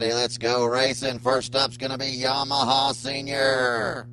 everybody. Let's go racing. First up's going to be Yamaha Senior.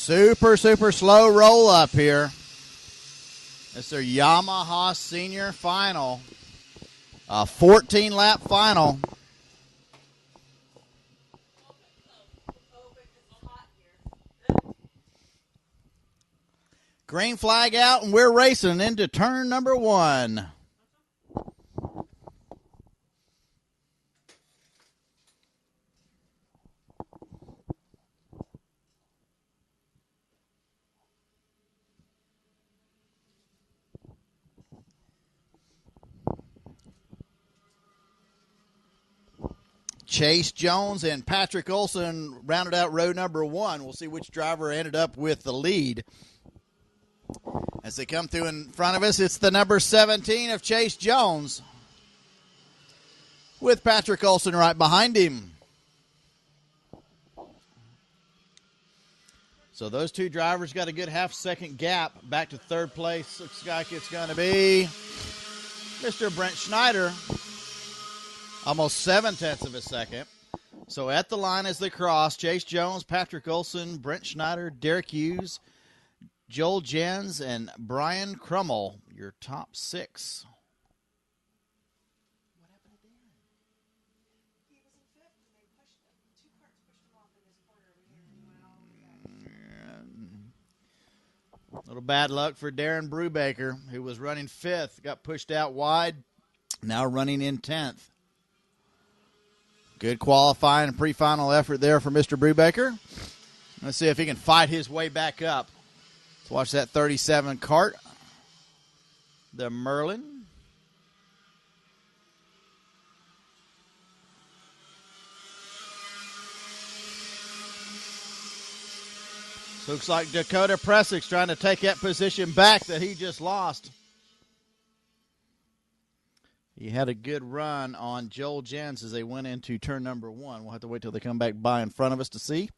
Super slow roll up here. It's their Yamaha Senior Final. A 14-lap final. Green flag out, and we're racing into turn number 1. Chase Jones and Patrick Olson rounded out row number 1. We'll see which driver ended up with the lead. As they come through in front of us, it's the number 17 of Chase Jones with Patrick Olson right behind him. So those two drivers got a good half-second gap back to third place. Looks like it's going to be Mr. Brent Schneider. Almost 0.7 of a second. So at the line as they cross, Chase Jones, Patrick Olson, Brent Schneider, Derek Hughes, Joel Jens, and Brian Crummell, your top 6. Little bad luck for Darren Brubaker, who was running 5th, got pushed out wide, now running in 10th. Good qualifying and pre-final effort there for Mr. Brubaker. Let's see if he can fight his way back up. Let's watch that 37 cart, the Merlin. Looks like Dakota Presick's trying to take that position back that he just lost. He had a good run on Joel Jens as they went into turn number 1. We'll have to wait till they come back by in front of us to see.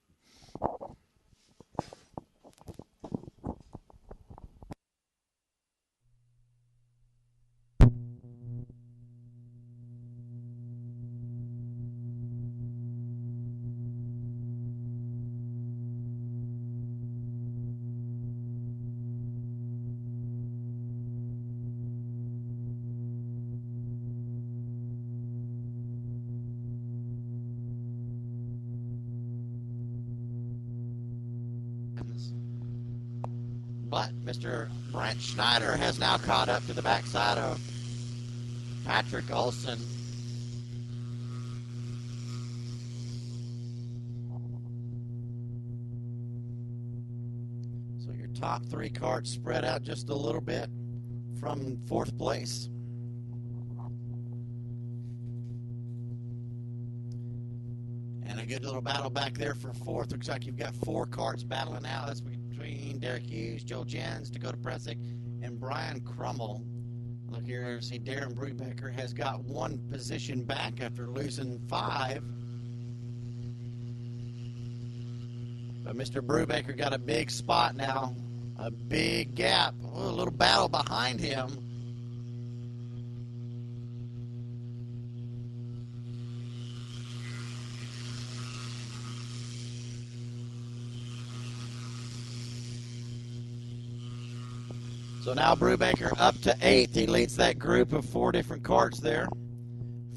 But Mr. Brent Schneider has now caught up to the backside of Patrick Olson. So your top 3 carts spread out just a little bit from 4th place. And a good little battle back there for 4th. Looks like you've got 4 carts battling out. That's between Derek Hughes, Joe Jens, Dakota Presick, and Brian Crummell. Look here, see Darren Brubaker has got 1 position back after losing 5. But Mr. Brubaker got a big spot now, a big gap, a little battle behind him. So now Brubaker up to 8th. He leads that group of 4 different carts there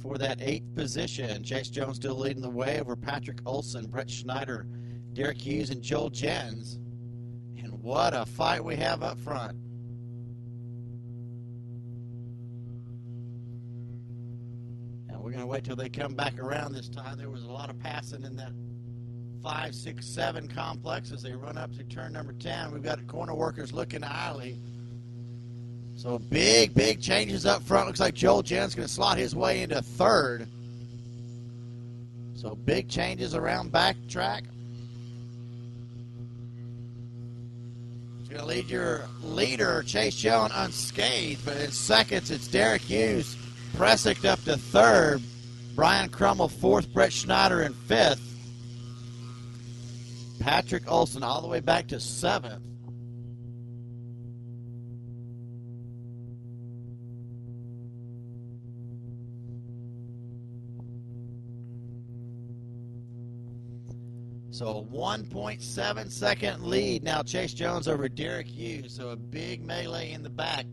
for that 8th position. Chase Jones still leading the way over Patrick Olson, Brett Schneider, Derek Hughes, and Joel Jens. And what a fight we have up front. And we're going to wait till they come back around this time. There was a lot of passing in that 5, 6, 7 complex as they run up to turn number 10. We've got corner workers looking highly. So big changes up front. Looks like Joel Jens going to slot his way into 3rd. So big changes around back track. It's going to lead your leader, Chase Jones, unscathed. But in seconds, it's Derek Hughes. Presick up to 3rd. Brian Crummell 4th. Brett Schneider in 5th. Patrick Olson all the way back to 7th. So a 1.7 second lead now, Chase Jones over Derek Hughes. So a big melee in the back.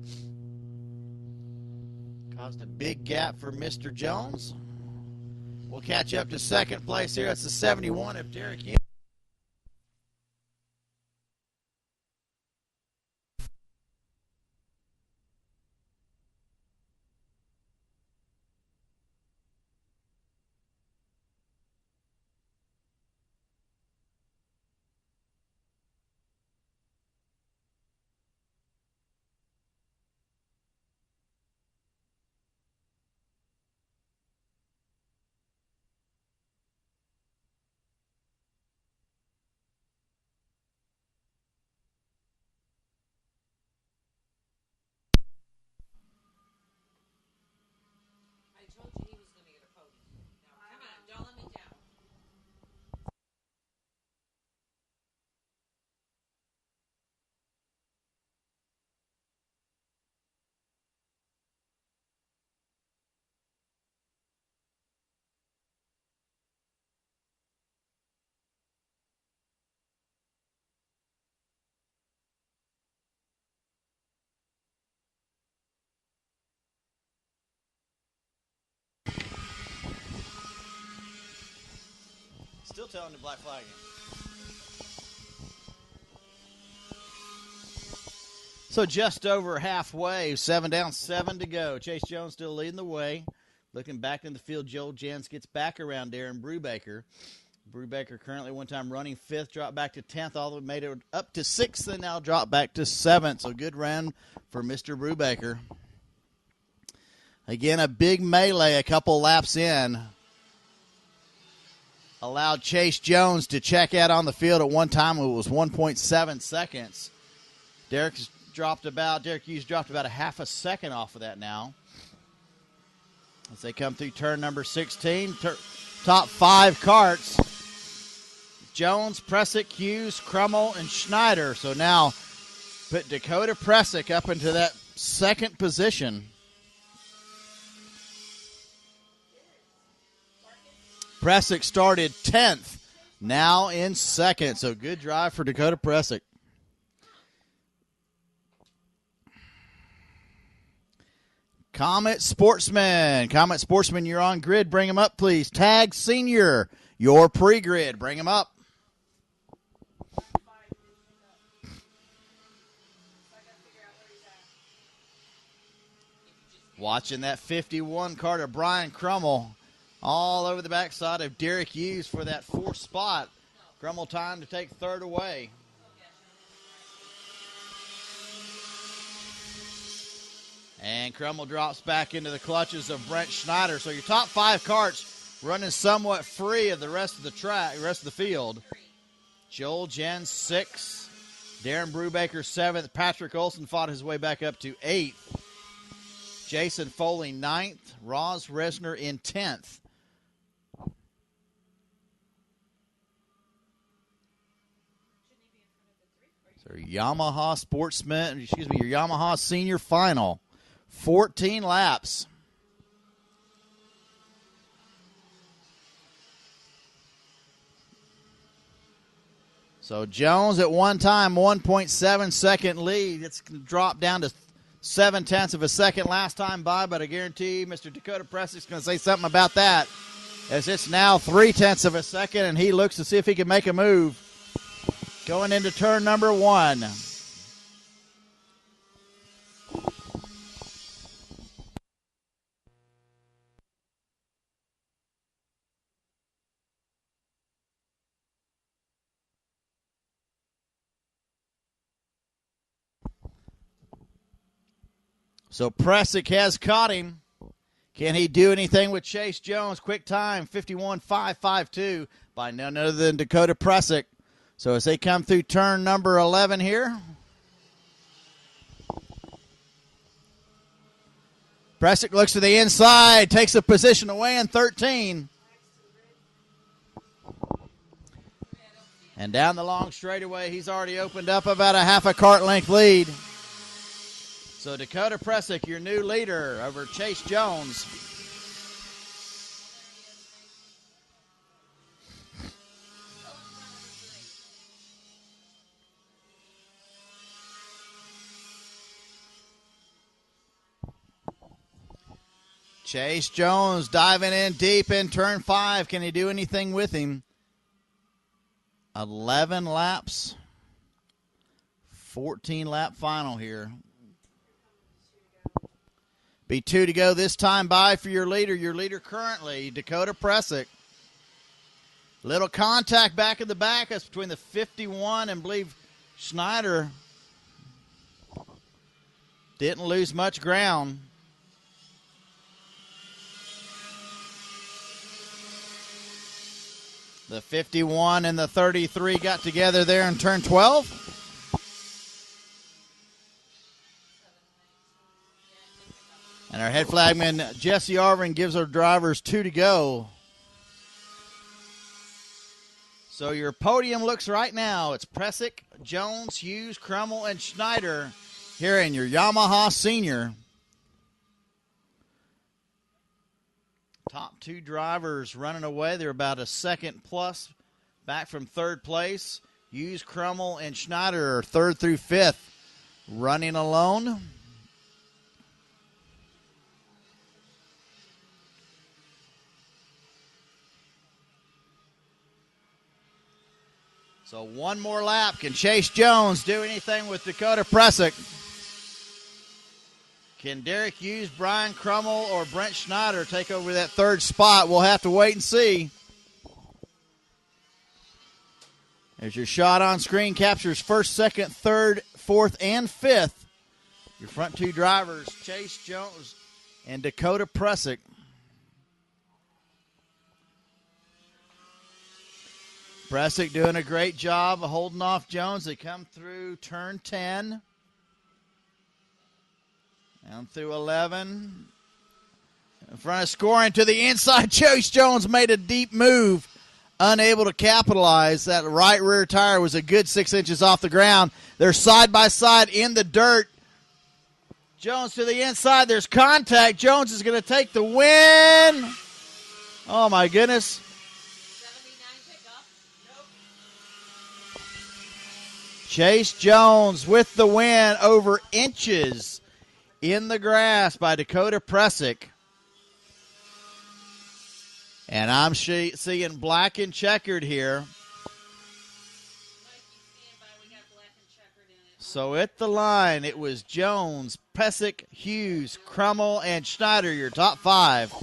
Caused a big gap for Mr. Jones. We'll catch up to 2nd place here. That's the 71 of Derek Hughes. Still telling the black flag. So just over halfway, 7 down, 7 to go. Chase Jones still leading the way. Looking back in the field, Joel Jens gets back around Darren Brubaker. Brubaker currently one time running 5th, dropped back to 10th, all the way made it up to 6th, and now dropped back to 7th. So good run for Mr. Brubaker. Again, a big melee a couple laps in. Allowed Chase Jones to check out on the field at one time. It was 1.7 seconds. Derek Hughes dropped about a half a second off of that now. As they come through turn number 16, top 5 carts. Jones, Pressick, Hughes, Crummel, and Schneider. So now put Dakota Pressick up into that second position. Pressick started 10th, now in second. So good drive for Dakota Pressick. Comet Sportsman, you're on grid. Bring him up, please. Tag Senior, your pre-grid. Bring him up. Watching that 51 card of Brian Crummel all over the backside of Derek Hughes for that 4th spot. Crummel time to take 3rd away. And Crummel drops back into the clutches of Brent Schneider. So your top 5 carts running somewhat free of the rest of the track, the rest of the field. Joel Jens 6th, Darren Brubaker 7th. Patrick Olson fought his way back up to 8th. Jason Foley 9th. Roz Resner in 10th. So your Yamaha Senior Final. 14 laps. So Jones at one time, 1.7 second lead. It's going to drop down to 0.7 of a second last time by, but I guarantee Mr. Dakota Pressick's going to say something about that, as it's now 0.3 of a second, and he looks to see if he can make a move going into turn number 1. So Pressick has caught him. Can he do anything with Chase Jones? Quick time, 51.552 by none other than Dakota Pressick. So as they come through turn number 11 here, Pressick looks to the inside, takes a position away in 13. And down the long straightaway, he's already opened up about a half a cart length lead. So Dakota Pressick, your new leader over Chase Jones. Chase Jones diving in deep in turn 5. Can he do anything with him? 11 laps. 14-lap final here. Be 2 to go this time by for your leader. Your leader currently, Dakota Pressick. Little contact back in the back. That's between the 51 and, I believe, Schneider. Didn't lose much ground. The 51 and the 33 got together there in turn 12. And our head flagman, Jesse Arvin, gives our drivers 2 to go. So your podium looks right now. It's Pressick, Jones, Hughes, Crummel, and Schneider here in your Yamaha Senior. Top 2 drivers running away. They're about a second plus back from 3rd place. Hughes, Crummel, and Schneider are 3rd through 5th running alone. So one more lap. Can Chase Jones do anything with Dakota Presick? Can Derek Hughes, Brian Crummell, or Brent Schneider take over that third spot? We'll have to wait and see. There's your shot on screen. Captures first, second, third, fourth, and fifth. Your front two drivers, Chase Jones and Dakota Presick. Presick doing a great job of holding off Jones. They come through turn 10. Down through 11. In front of scoring to the inside. Chase Jones made a deep move. Unable to capitalize. That right rear tire was a good 6 inches off the ground. They're side by side in the dirt. Jones to the inside. There's contact. Jones is going to take the win. Oh, my goodness. 79 pickup. Nope. Chase Jones with the win over inches in the grass by Dakota Presick. And I'm seeing black and checkered here. So at the line, it was Jones, Presick, Hughes, Crummell, and Schneider, your top five.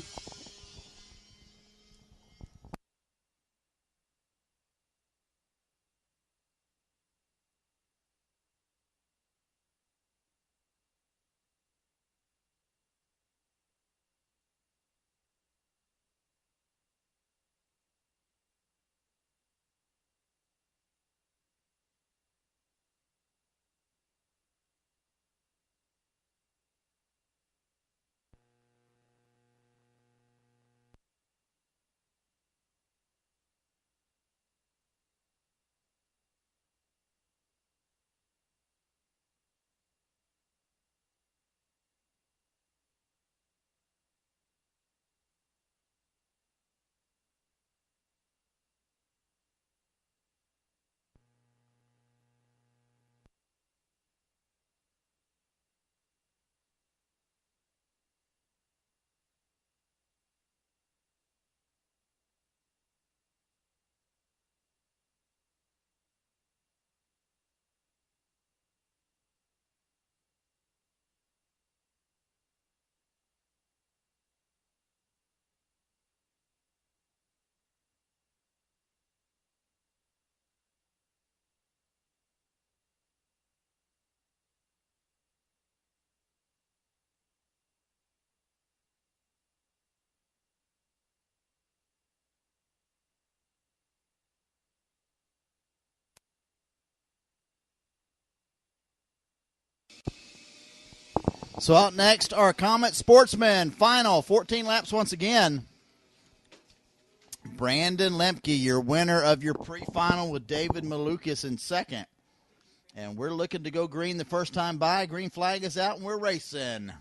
So out next, our Comet Sportsman final 14 laps once again. Brandon Lemke, your winner of your pre-final with David Malukas in second. And we're looking to go green the first time by. Green flag is out and we're racing.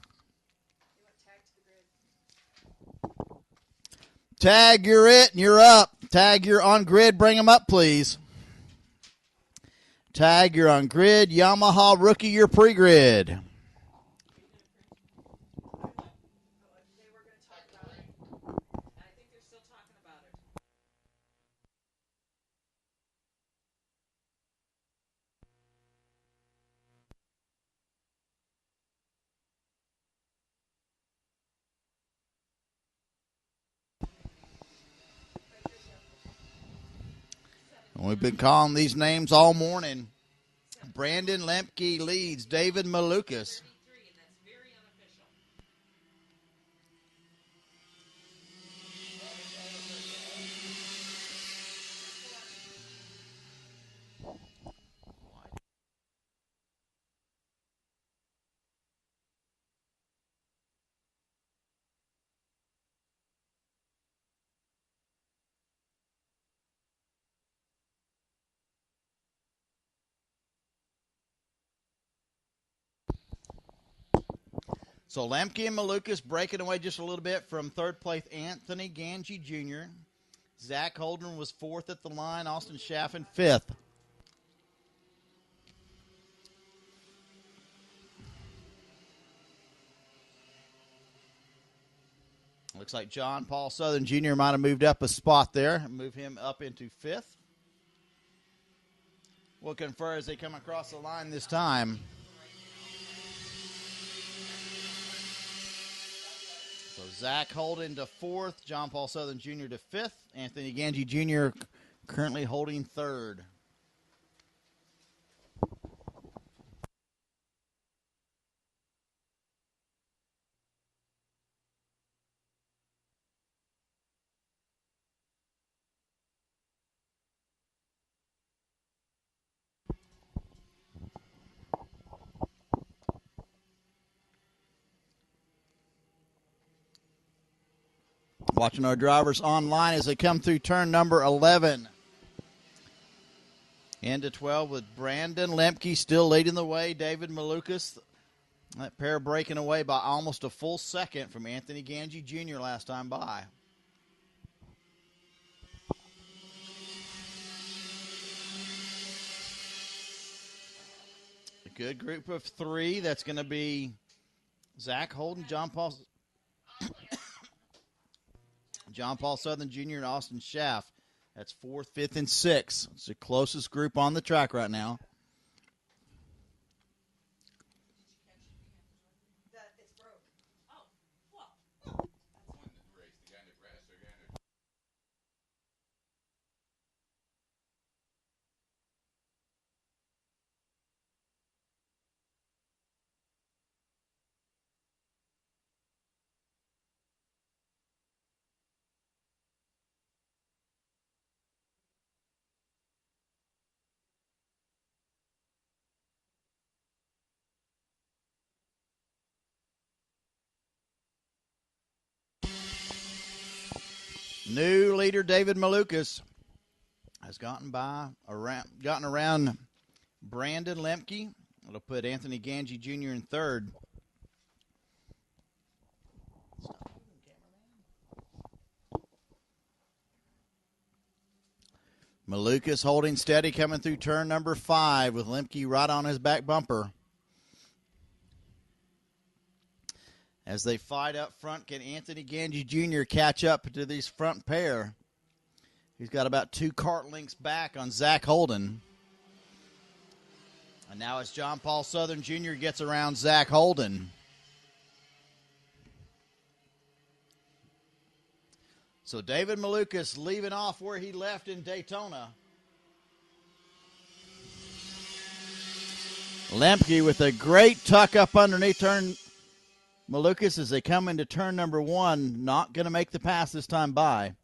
Tag, you're it and you're up. Tag, you're on grid. Bring them up, please. Tag, you're on grid. Yamaha Rookie, you're pre-grid. We've been calling these names all morning. Brandon Lemke leads David Malukas. So Lemke and Malukas breaking away just a little bit from third place Anthony Ganji Jr. Zach Holden was fourth at the line. Austin Schaffen fifth. Looks like John Paul Southern Jr. might have moved up a spot there. Move him up into fifth. will confer as they come across the line this time. So Zach Holden to fourth, John Paul Southern Jr. to fifth, Anthony Ganji Jr. currently holding third. Watching our drivers online as they come through turn number 11. Into 12 with Brandon Lemke still leading the way. David Malukas, that pair breaking away by almost a full second from Anthony Ganji Jr. last time by. A good group of three. That's going to be Zach Holden, John Paul Southern Jr. and Austin Schaff. That's fourth, fifth, and sixth. It's the closest group on the track right now. New leader David Malukas has gotten around Brandon Lemke. It'll put Anthony Ganji Jr. in third. Malukas holding steady coming through turn number 5 with Lemke right on his back bumper. As they fight up front, can Anthony Ganji Jr. catch up to this front pair? He's got about 2 kart lengths back on Zach Holden. And now as John Paul Southern Jr. gets around Zach Holden. So David Malukas leaving off where he left in Daytona. Lemke with a great tuck up underneath turn. Malukas, as they come into turn number 1, not going to make the pass this time by.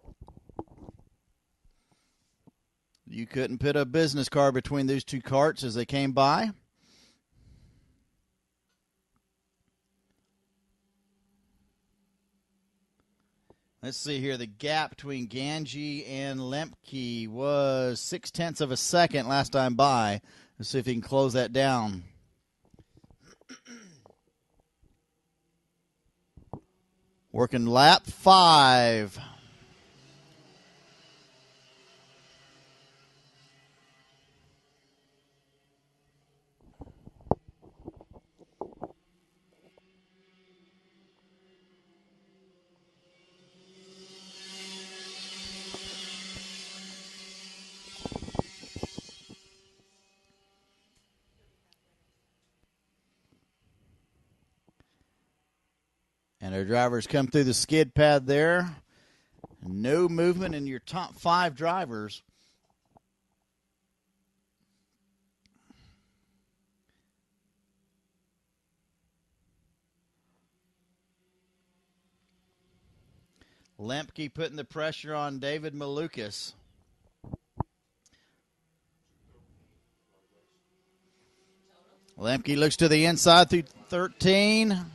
You couldn't put a business card between those 2 carts as they came by. Let's see here. The gap between Ganji and Lemke was 0.6 of a second last time by. Let's see if he can close that down. Working lap 5. And our drivers come through the skid pad there. No movement in your top 5 drivers. Lemke putting the pressure on David Malukas. Lemke looks to the inside through 13.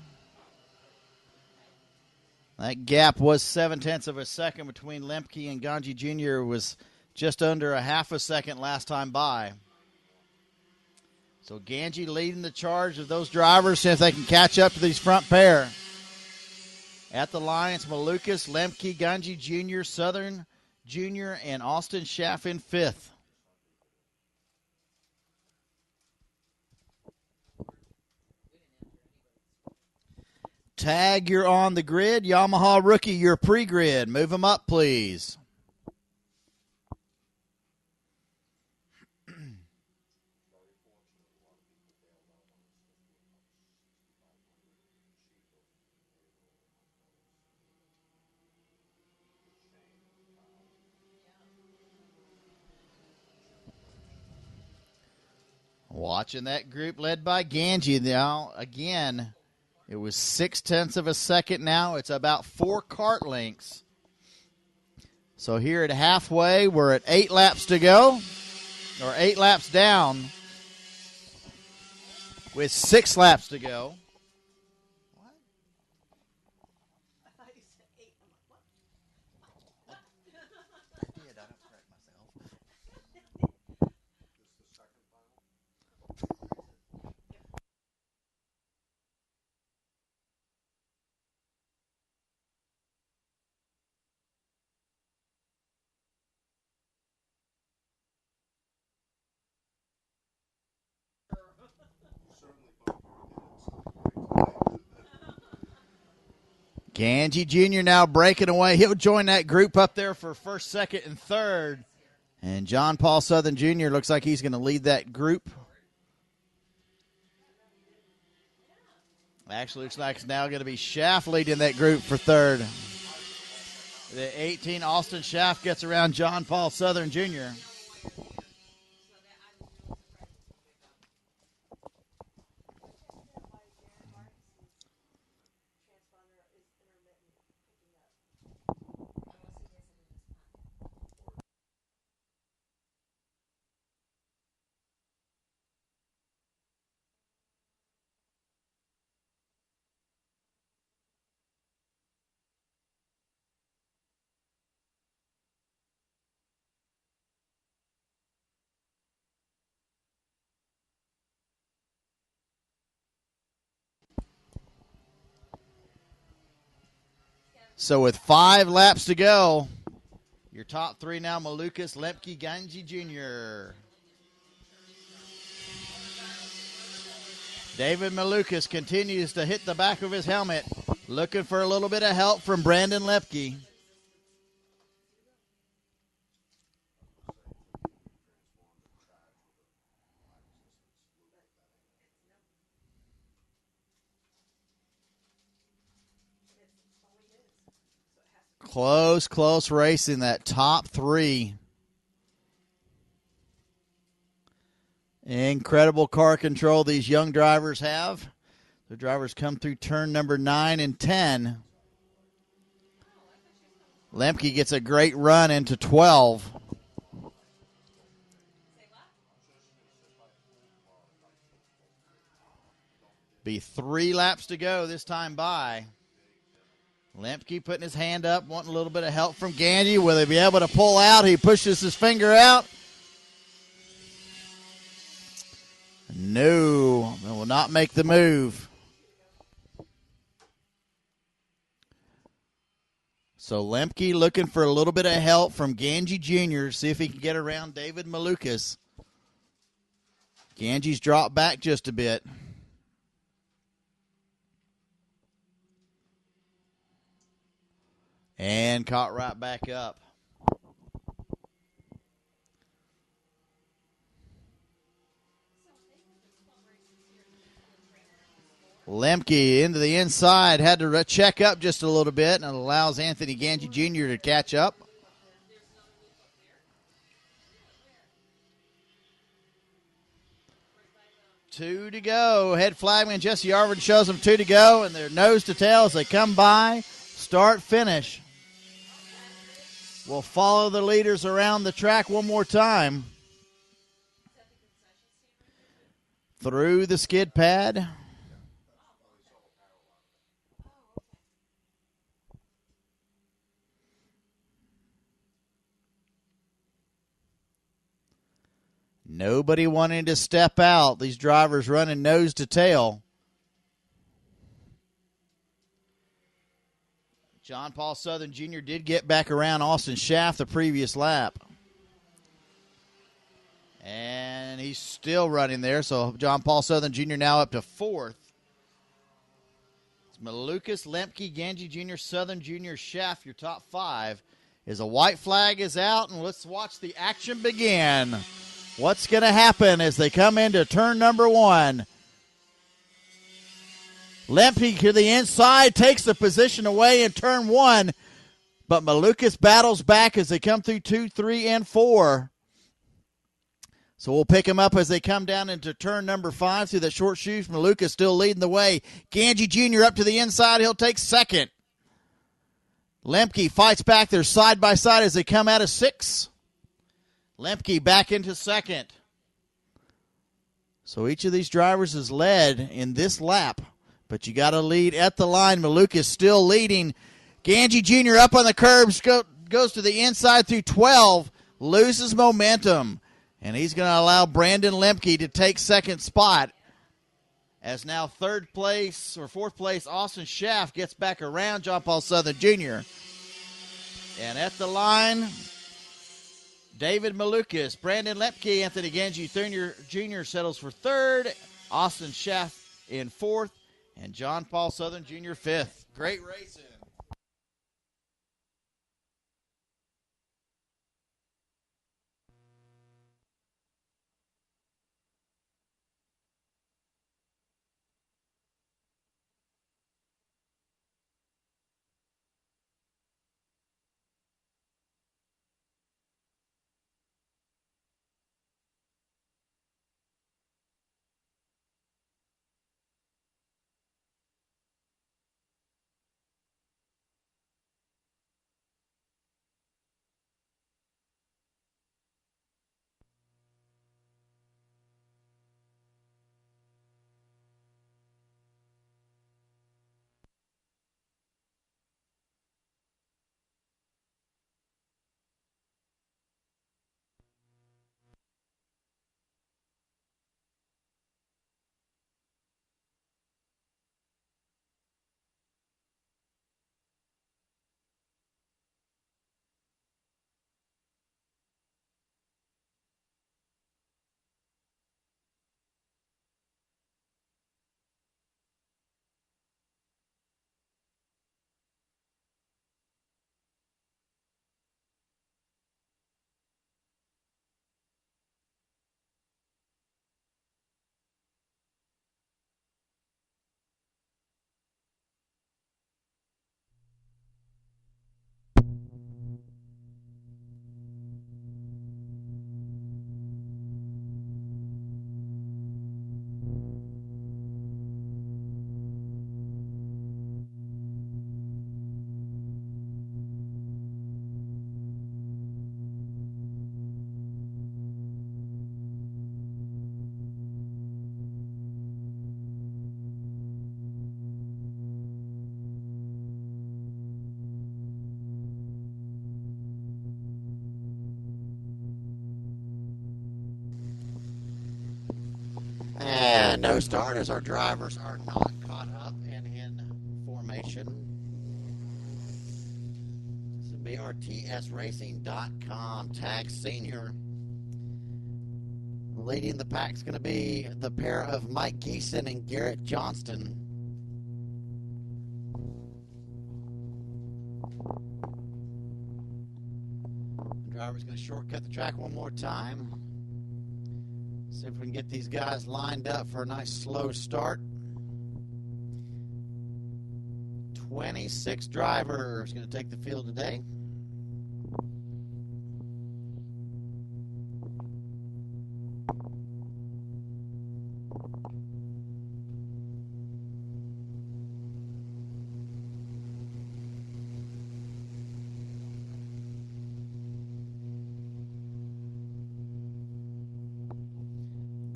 That gap was 0.7 of a second between Lemke and Ganji Jr. was just under a half a second last time by. So Ganji leading the charge of those drivers, see if they can catch up to these front pair. At the line, it's Malukas, Lemke, Ganji Jr., Southern Jr., and Austin Schaff in 5th. Tag, you're on the grid. Yamaha rookie, you're pre-grid. Move them up, please. Watching that group led by Ganji. Now, again, it was 0.6 of a second now. It's about 4 kart lengths. So here at halfway, we're at 8 laps to go, or 8 laps down with 6 laps to go. Ganji Jr. now breaking away. He'll join that group up there for first, second, and third. And John Paul Southern Jr. looks like he's going to lead that group. Actually, looks like it's now going to be Schaff leading that group for third. The 18, Austin Schaff, gets around John Paul Southern Jr. So with 5 laps to go, your top 3 now, Malukas, Lemke, Ganji Jr. David Malukas continues to hit the back of his helmet, looking for a little bit of help from Brandon Lemke. Close race in that top 3. Incredible car control these young drivers have. The drivers come through turn number 9 and 10. Lemke gets a great run into 12. Be 3 laps to go this time by. Lemke putting his hand up, wanting a little bit of help from Ganji. Will he be able to pull out? He pushes his finger out. No, it will not make the move. So Lemke looking for a little bit of help from Ganji Jr. See if he can get around David Malukas. Ganji's dropped back just a bit. And caught right back up. Lemke into the inside, had to check up just a little bit, and it allows Anthony Ganji Jr. to catch up. Two to go. Head flagman Jesse Arvin shows them 2 to go, and they're nose to tail as they come by. Start, finish. We'll follow the leaders around the track one more time. Through the skid pad. Nobody wanting to step out. These drivers running nose to tail. John Paul Southern Jr. did get back around Austin Schaff the previous lap. And he's still running there, so John Paul Southern Jr. now up to 4th. It's Malukas, Lemke, Ganji Jr., Southern Jr., Schaff, your top 5. As a white flag is out, and let's watch the action begin. What's going to happen as they come into turn number 1? Lemke to the inside, takes the position away in turn 1, but Malukas battles back as they come through 2, 3, and 4. So we'll pick them up as they come down into turn number 5 through the short chute. Maluka still leading the way. Ganji Jr. up to the inside. He'll take second. Lemke fights back. They're side by side as they come out of 6. Lemke back into second. So each of these drivers is led in this lap, but you got to lead at the line. Maluka is still leading. Ganji Jr. up on the curbs, goes to the inside through 12, loses momentum, and he's going to allow Brandon Lemke to take second spot. As now fourth place, Austin Schaff gets back around John Paul Southern Jr. And at the line, David Malukas, Brandon Lemke, Anthony Ganji Jr. settles for third, Austin Schaff in fourth, and John Paul Southern Jr. fifth. Great racing. And no starters. Our drivers are not caught up and in formation. This will be our TSRacing.com Tag Senior. Leading the pack is going to be the pair of Mike Geeson and Garrett Johnston. The driver's going to shortcut the track one more time. See if we can get these guys lined up for a nice slow start. 26 drivers going to take the field today.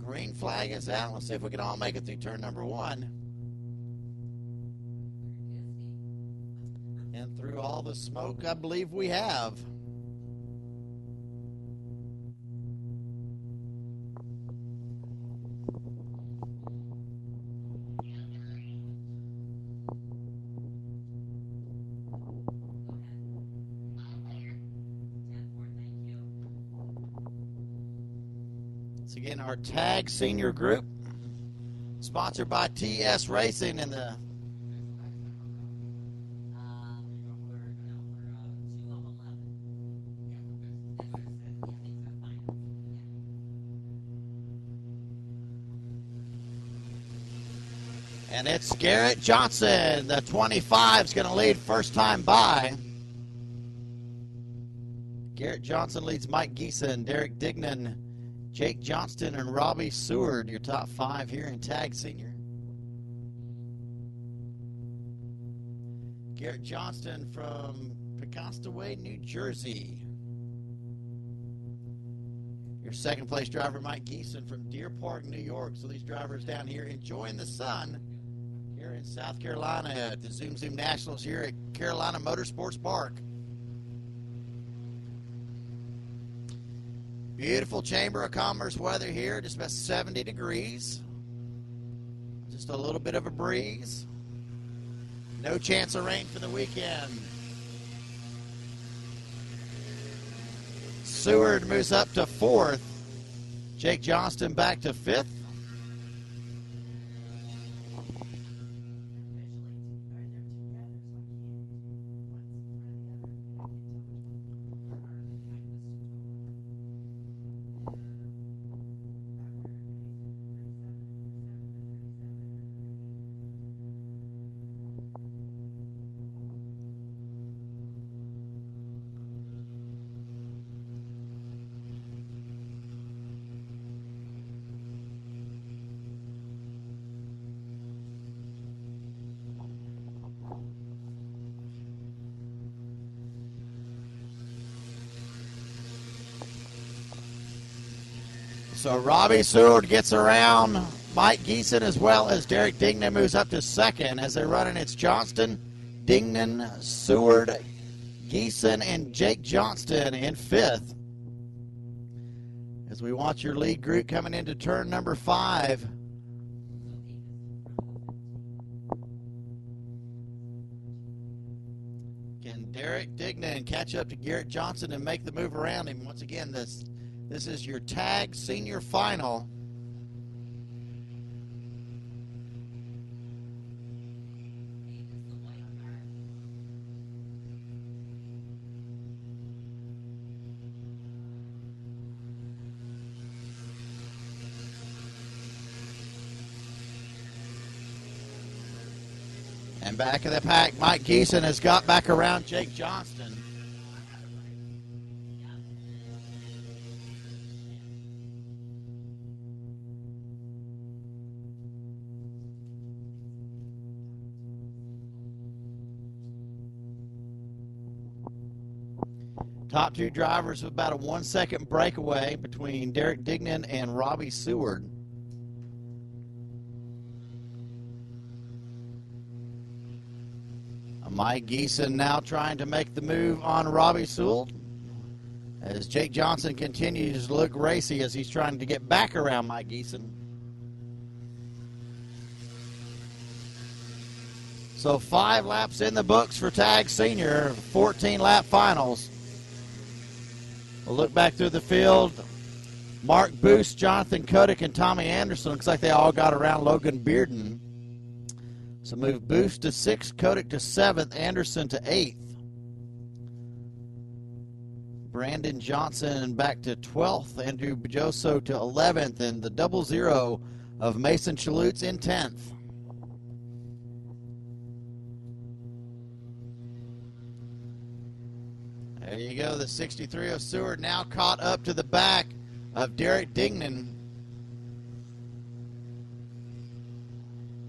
Green flag is out. Let's see if we can all make it through turn number 1. And through all the smoke, I believe we have. Once again, our Tag Senior Group, sponsored by TS Racing and the and it's Garrett Johnson, the 25 is going to lead first time by. Garrett Johnson leads Mike Geeson, Derek Dignan, Jake Johnston and Robbie Seward, your top 5 here in Tag Senior. Garrett Johnston from Pecostaway, New Jersey. Your second place driver, Mike Geeson from Deer Park, New York. So these drivers down here enjoying the sun here in South Carolina at the Zoom Zoom Nationals here at Carolina Motorsports Park. Beautiful Chamber of Commerce weather here, just about 70 degrees. Just a little bit of a breeze. No chance of rain for the weekend. Seward moves up to 4th. Jake Johnston back to 5th. So Robbie Seward gets around Mike Geeson, as well as Derek Dignan moves up to 2nd as they're running. It's Johnston, Dignan, Seward, Geeson, and Jake Johnston in 5th. As we watch your lead group coming into turn number 5. Can Derek Dignan catch up to Garrett Johnston and make the move around him? Once again, this is your Tag Senior Final. And back of the pack, Mike Geeson has got back around Jake Johnston. Top 2 drivers with about a 1-second breakaway between Derek Dignan and Robbie Seward. Mike Geeson now trying to make the move on Robbie Seward as Jake Johnston continues to look racy as he's trying to get back around Mike Geeson. So 5 laps in the books for Tag Senior, 14-lap finals. We'll look back through the field. Mark Boost, Jonathan Kotick, and Tommy Anderson. Looks like they all got around Logan Bearden. So move Boost to 6th, Kotick to 7th, Anderson to 8th. Brandon Johnson back to 12th, Andrew Bajoso to 11th, and the 00 of Mason Chalutz in 10th. There you go, the 63 of Seward now caught up to the back of Derek Dignan.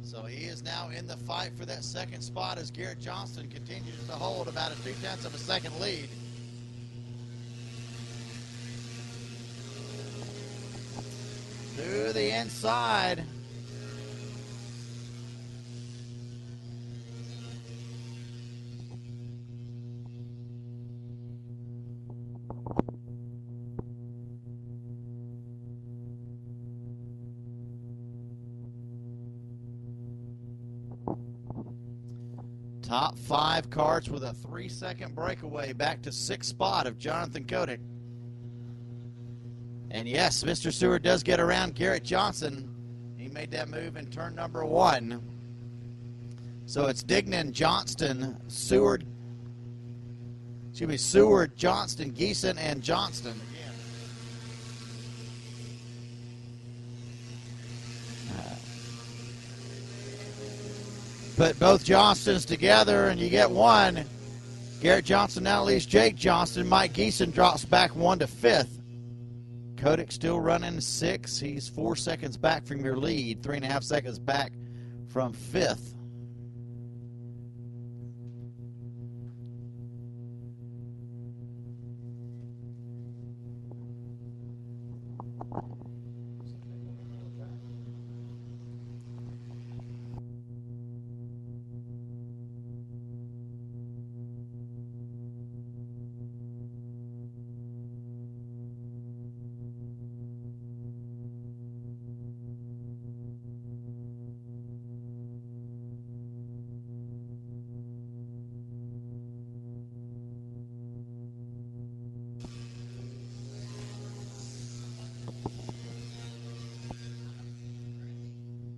So he is now in the fight for that 2nd spot as Garrett Johnston continues to hold about a 0.2 of a second lead. To the inside. Top 5 carts with a 3-second breakaway back to 6th spot of Jonathan Kotick. And yes, Mr. Seward does get around Garrett Johnston. He made that move in turn number 1. So it's Dignan, Johnston, Seward, Johnston, Geeson, and Johnston. Put both Johnstons together and you get one. Garrett Johnston now leads Jake Johnston. Mike Geeson drops back 1 to 5th. Kotick still running 6. He's 4 seconds back from your lead, 3.5 seconds back from 5th.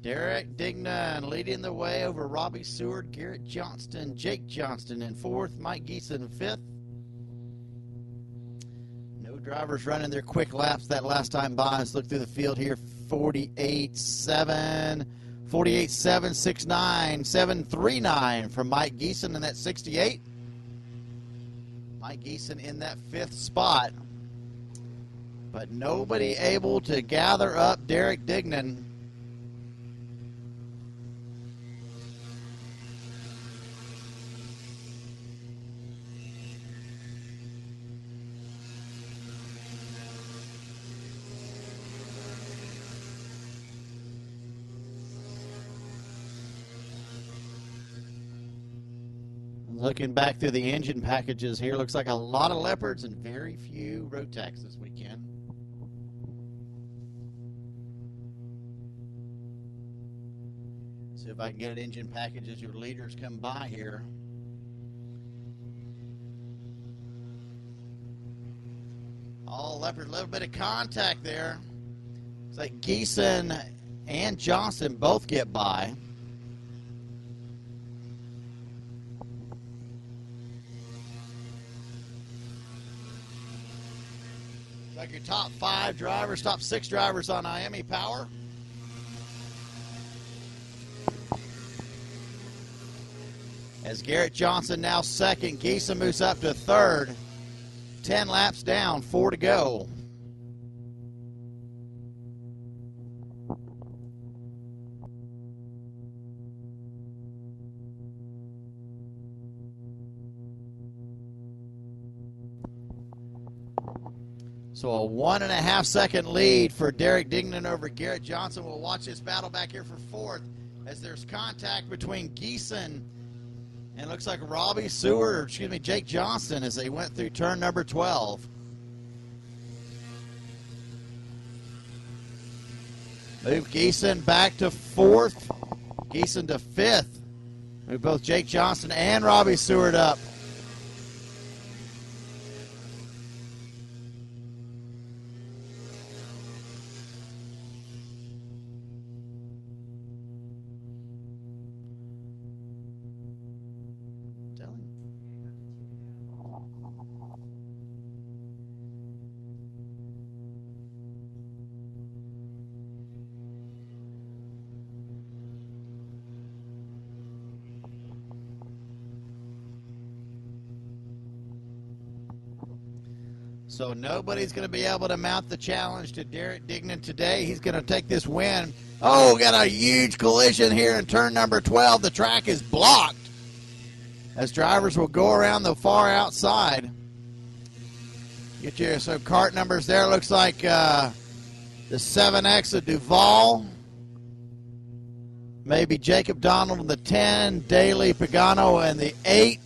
Derek Dignan leading the way over Robbie Seward, Garrett Johnston, Jake Johnston in 4th, Mike Geeson in 5th. No drivers running their quick laps that last time by. Let's look through the field here. 48.7, 69, 739 from Mike Geeson in that 68. Mike Geeson in that 5th spot. But nobody able to gather up Derek Dignan. Looking back through the engine packages here, looks like a lot of Leopards and very few Rotax this weekend. See if I can get an engine package as your leaders come by here. All Leopard, a little bit of contact there. It's like Geeson and Johnson both get by. Like your top 5 drivers, top 6 drivers on IME Power. As Garrett Johnson now 2nd, Geeson moves up to 3rd. 10 laps down, 4 to go. So a 1.5 second lead for Derek Dignan over Garrett Johnson. We'll watch this battle back here for 4th as there's contact between Geeson and looks like Robbie Seward, or excuse me, Jake Johnston as they went through turn number 12. Move Geeson back to 4th. Geeson to 5th. Move both Jake Johnston and Robbie Seward up. So nobody's going to be able to mount the challenge to Derek Dignan today. He's going to take this win. Oh, got a huge collision here in turn number 12. The track is blocked as drivers will go around the far outside. Get your some cart numbers there. Looks like the 7X of Duval. Maybe Jacob Donald in the 10. Daly Pagano in the 8.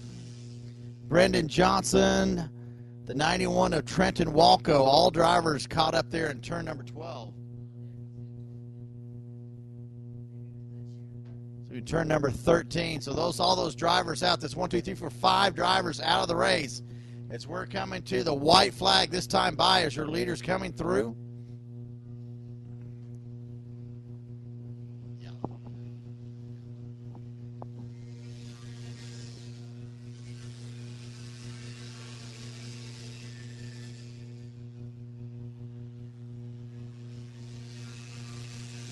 Brendan Johnson. The 91 of Trenton Walco, all drivers caught up there in turn number 12. So turn number 13. So all those drivers out. That's 1, 2, 3, 4, 5 drivers out of the race. As we're coming to the white flag this time by as your leaders coming through.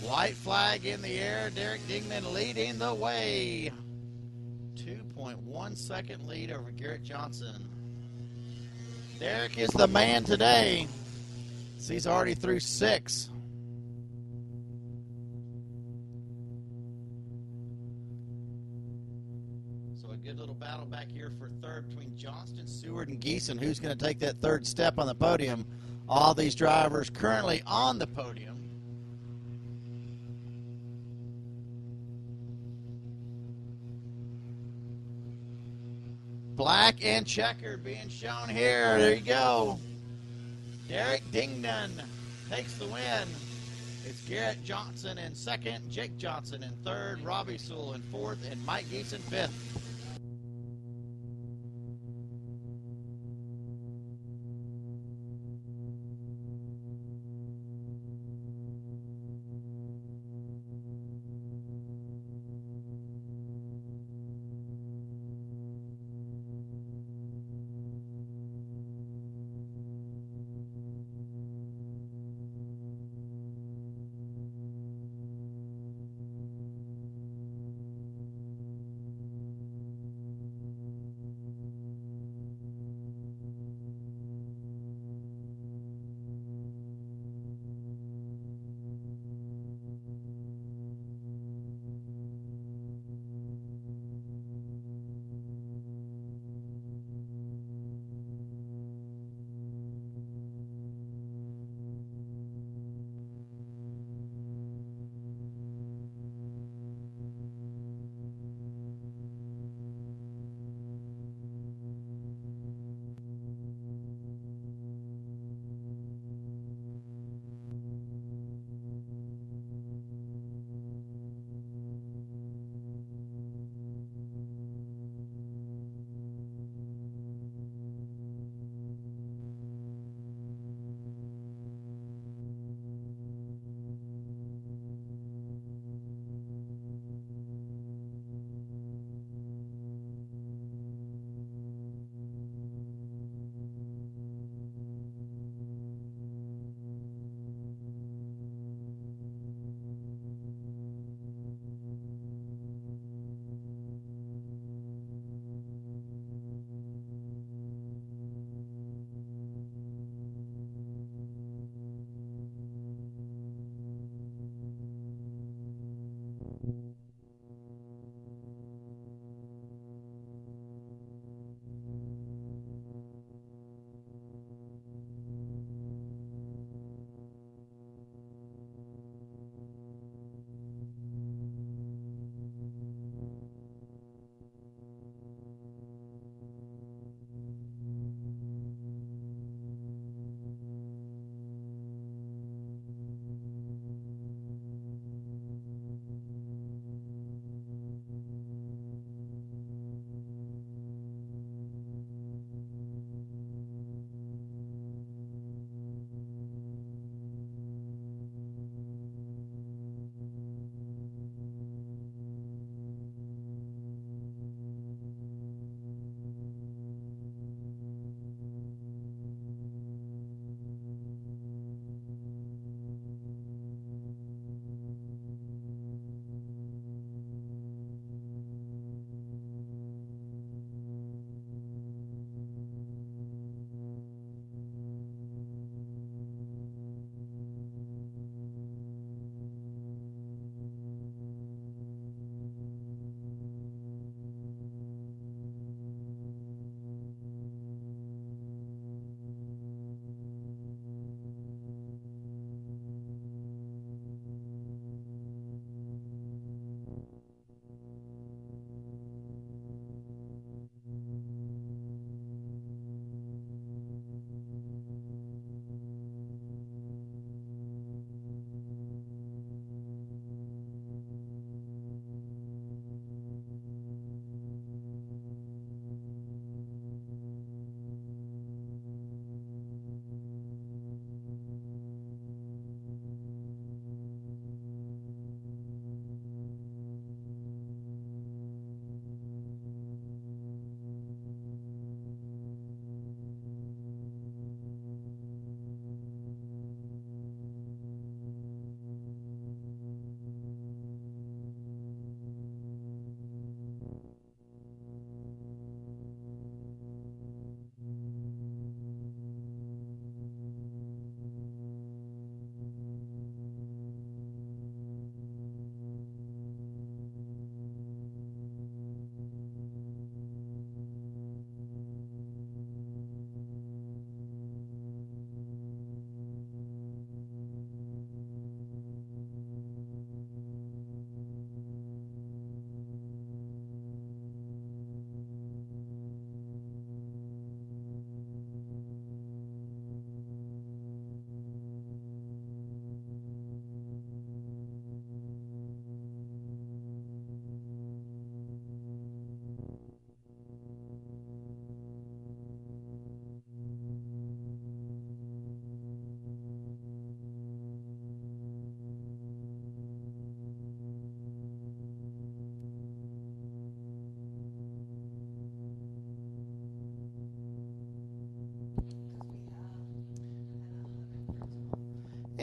White flag in the air. Derek Dignan leading the way. 2.1 second lead over Garrett Johnson. Derek is the man today. So he's already through 6. So a good little battle back here for third between Johnston, Seward, and Geeson. Who's going to take that third step on the podium? All these drivers currently on the podium. Black and checkered being shown here. There you go. Derek Dingdon takes the win. It's Garrett Johnson in second, Jake Johnson in third, Robbie Sewell in fourth, and Mike Geeson fifth.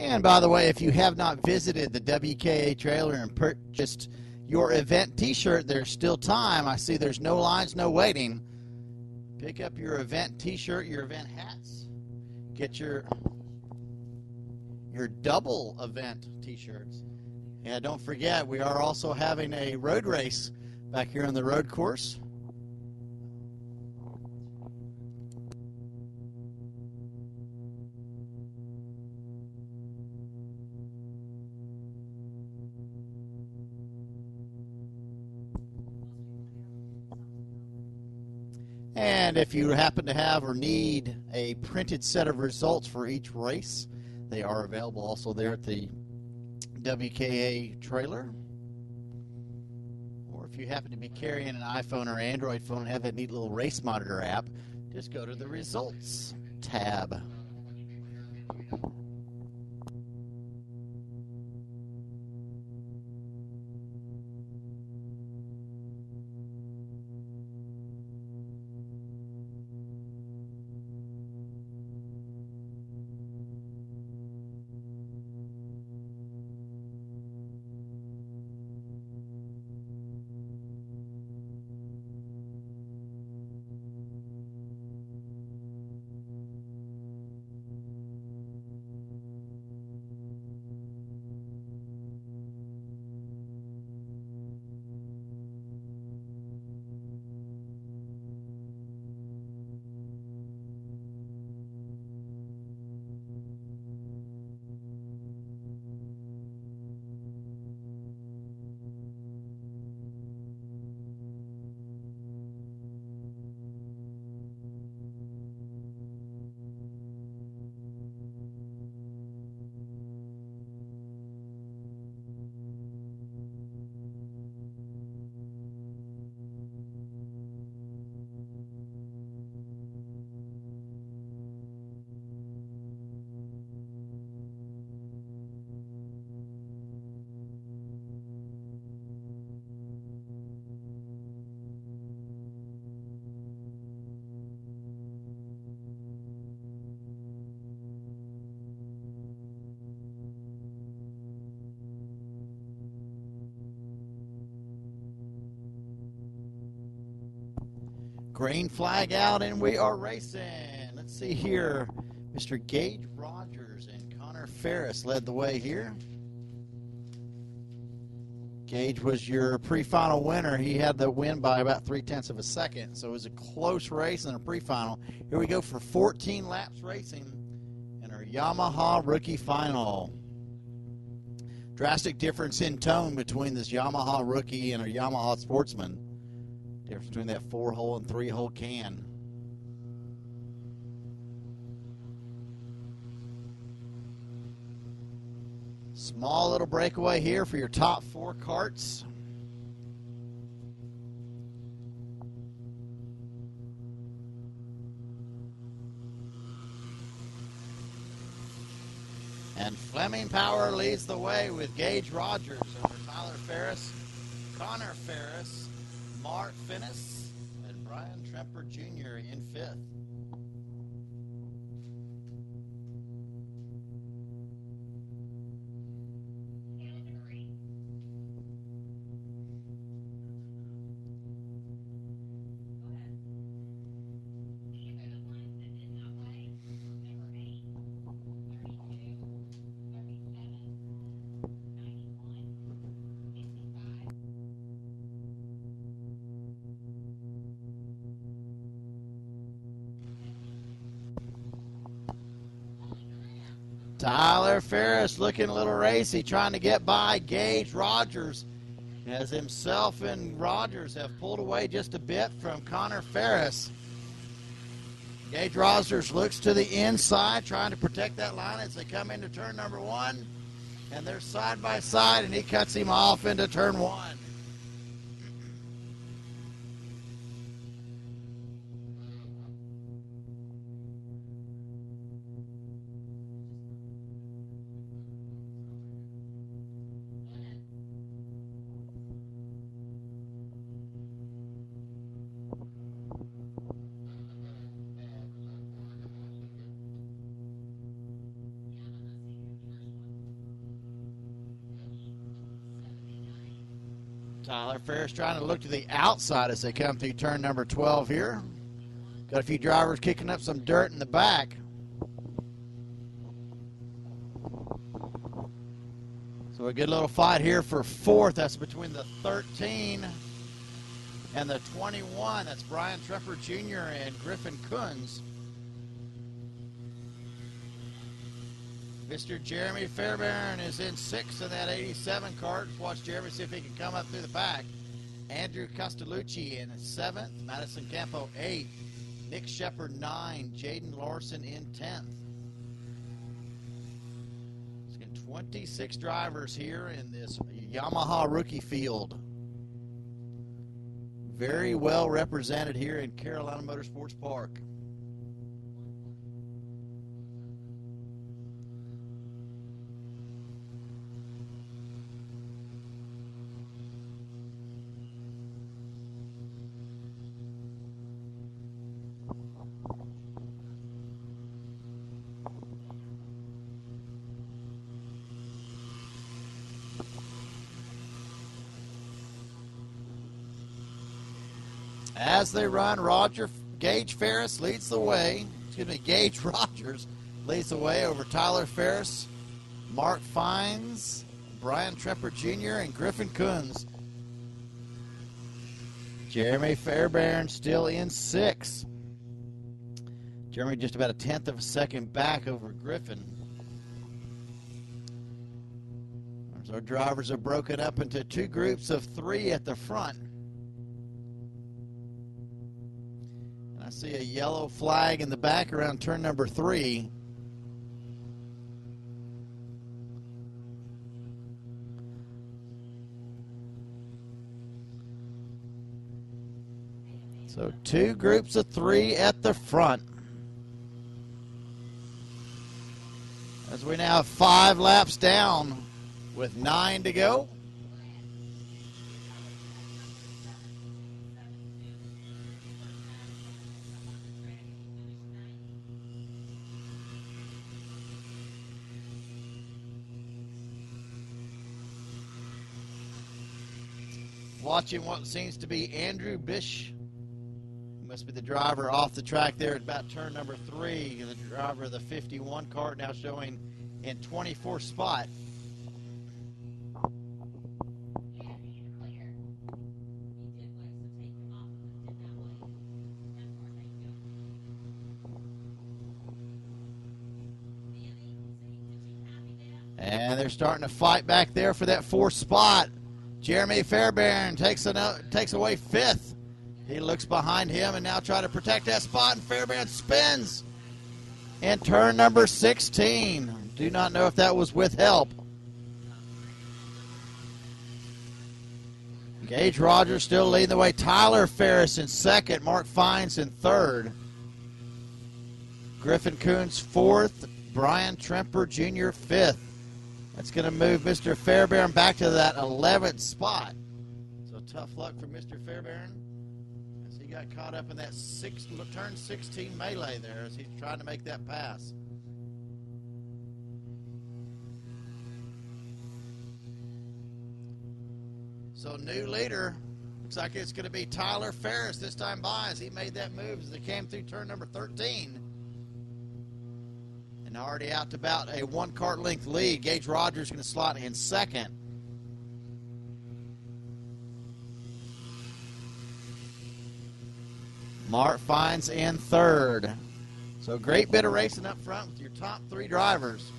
And by the way, if you have not visited the WKA trailer and purchased your event t-shirt, there's still time. I see there's no lines, no waiting. Pick up your event t-shirt, your event hats. Get your double event t-shirts. And don't forget, we are also having a road race back here on the road course. And if you happen to have or need a printed set of results for each race, they are available also there at the WKA trailer. Or if you happen to be carrying an iPhone or Android phone and have that neat little race monitor app, just go to the results tab. Green flag out, and we are racing. Let's see here. Mr. Gage Rogers and Connor Ferris led the way here. Gage was your pre-final winner. He had the win by about 0.3 of a second, so it was a close race in a pre-final. Here we go for 14 laps racing in our Yamaha rookie final. Drastic difference in tone between this Yamaha rookie and our Yamaha sportsman. Difference between that 4-hole and 3-hole can. Small little breakaway here for your top 4 carts. And Fleming Power leads the way with Gage Rogers over Tyler Ferris, Connor Ferris, Mark Finnis, and Brian Tremper Jr. in 5th. Tyler Ferris looking a little racy, trying to get by Gage Rogers, as himself and Rogers have pulled away just a bit from Connor Ferris. Gage Rogers looks to the inside, trying to protect that line as they come into turn number 1. And they're side by side, and he cuts him off into turn 1. Tyler Ferris trying to look to the outside as they come through turn number 12 here. Got a few drivers kicking up some dirt in the back. So a good little fight here for fourth. That's between the 13 and the 21. That's Brian Trepper Jr. and Griffin Kunz. Mr. Jeremy Fairbairn is in sixth in that 87 cart. Let's watch Jeremy see if he can come up through the pack. Andrew Castellucci in seventh. Madison Campo eighth. Nick Shepard 9. Jaden Larson in 10th. 26 drivers here in this Yamaha rookie field. Very well represented here in Carolina Motorsports Park. As they run, Gage Ferris leads the way. Gage Rogers leads the way over Tyler Ferris, Mark Fines, Brian Trepper Jr., and Griffin Kunz. Jeremy Fairbairn still in sixth. Jeremy just about a tenth of a second back over Griffin. Our drivers are broken up into two groups of three at the front. And I see a yellow flag in the back around turn number 3. So two groups of 3 at the front. As we now have 5 laps down with 9 to go. Watching what seems to be Andrew Bish. Must be the driver off the track there at about turn number 3. And the driver of the 51 car now showing in 24th spot. And they're starting to fight back there for that 4th spot. Jeremy Fairbairn takes away 5th. He looks behind him and now try to protect that spot, and Fairbairn spins in turn number 16. Do not know if that was with help. Gage Rogers still leading the way. Tyler Ferris in 2nd. Mark Fines in 3rd. Griffin Kunz 4th. Brian Tremper Jr. 5th. That's going to move Mr. Fairbairn back to that 11th spot. So tough luck for Mr. Fairbairn as he got caught up in that turn 16 melee there as he's trying to make that pass. So new leader, looks like it's going to be Tyler Ferris this time by as he made that move as they came through turn number 13. And already out to about a 1 kart length lead. Gage Rogers going to slot in 2nd. Mark Fines in 3rd. So great bit of racing up front with your top 3 drivers.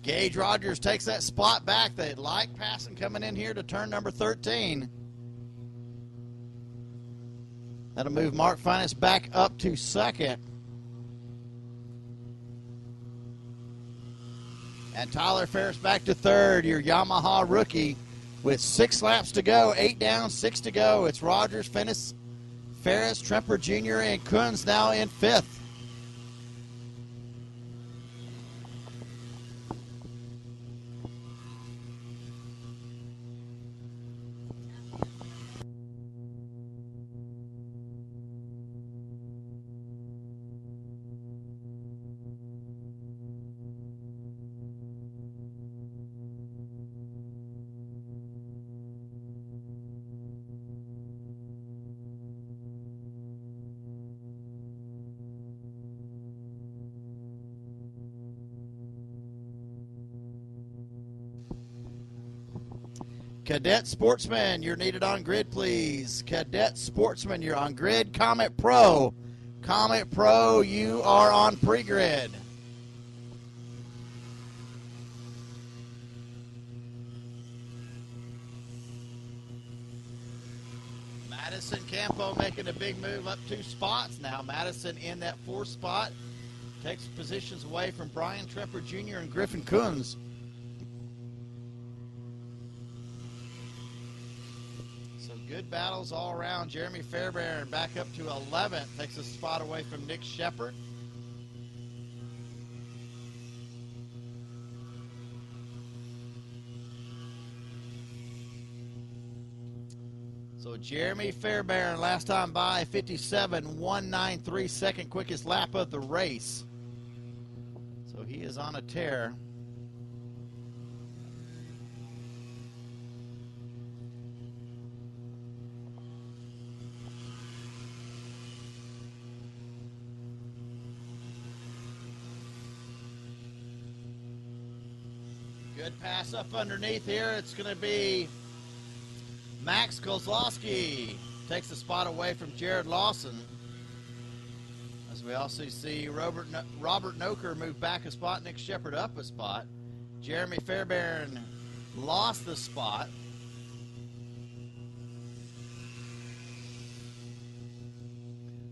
Gage Rogers takes that spot back. They like passing coming in here to turn number 13. That'll move Mark Fines back up to 2nd. And Tyler Ferris back to third, your Yamaha rookie, with 6 laps to go, 8 down, 6 to go. It's Rogers, Ferris, Tremper Jr., and Kunz now in 5th. Cadet Sportsman, you're needed on grid, please. Cadet Sportsman, you're on grid. Comet Pro. Comet Pro, you are on pre-grid. Madison Campo making a big move up 2 spots now. Madison in that 4th spot. Takes positions away from Brian Tremper Jr. and Griffin Kunz. Good battles all around. Jeremy Fairbairn back up to 11th. Takes a spot away from Nick Shepard. So Jeremy Fairbairn, last time by 57.193, second quickest lap of the race. So he is on a tear. Good pass up underneath here. It's going to be Max Kozlowski. Takes the spot away from Jared Lawson. As we also see Robert Noker move back a spot, Nick Shepard up a spot. Jeremy Fairbairn lost the spot.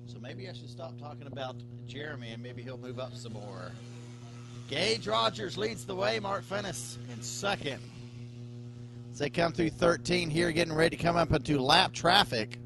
So maybe I should stop talking about Jeremy and maybe he'll move up some more. Gage Rogers leads the way. Mark Fennis in second. As they come through 13 here, getting ready to come up into lap traffic.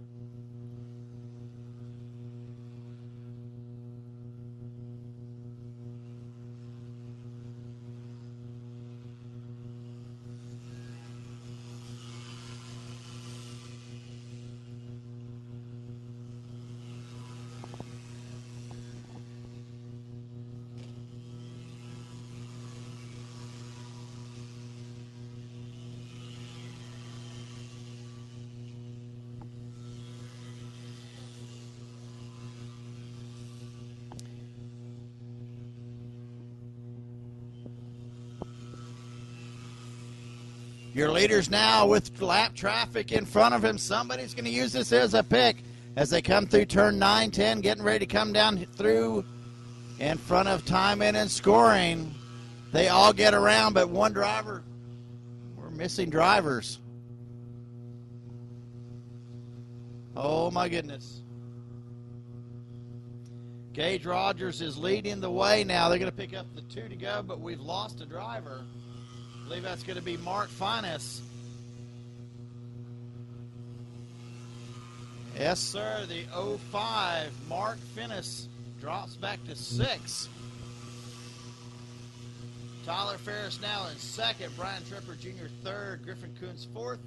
Your leaders now with lap traffic in front of him. Somebody's going to use this as a pick as they come through turn 9, 10, getting ready to come down through in front of time in and scoring. They all get around, but one driver, we're missing drivers. Oh, my goodness. Gage Rogers is leading the way now. They're going to pick up the 2 to go, but we've lost a driver. I believe that's going to be Mark Finus. Yes, sir. The 05, Mark Finnis, drops back to 6. Tyler Ferris now in second. Brian Tremper Jr. third. Griffin Kunz fourth.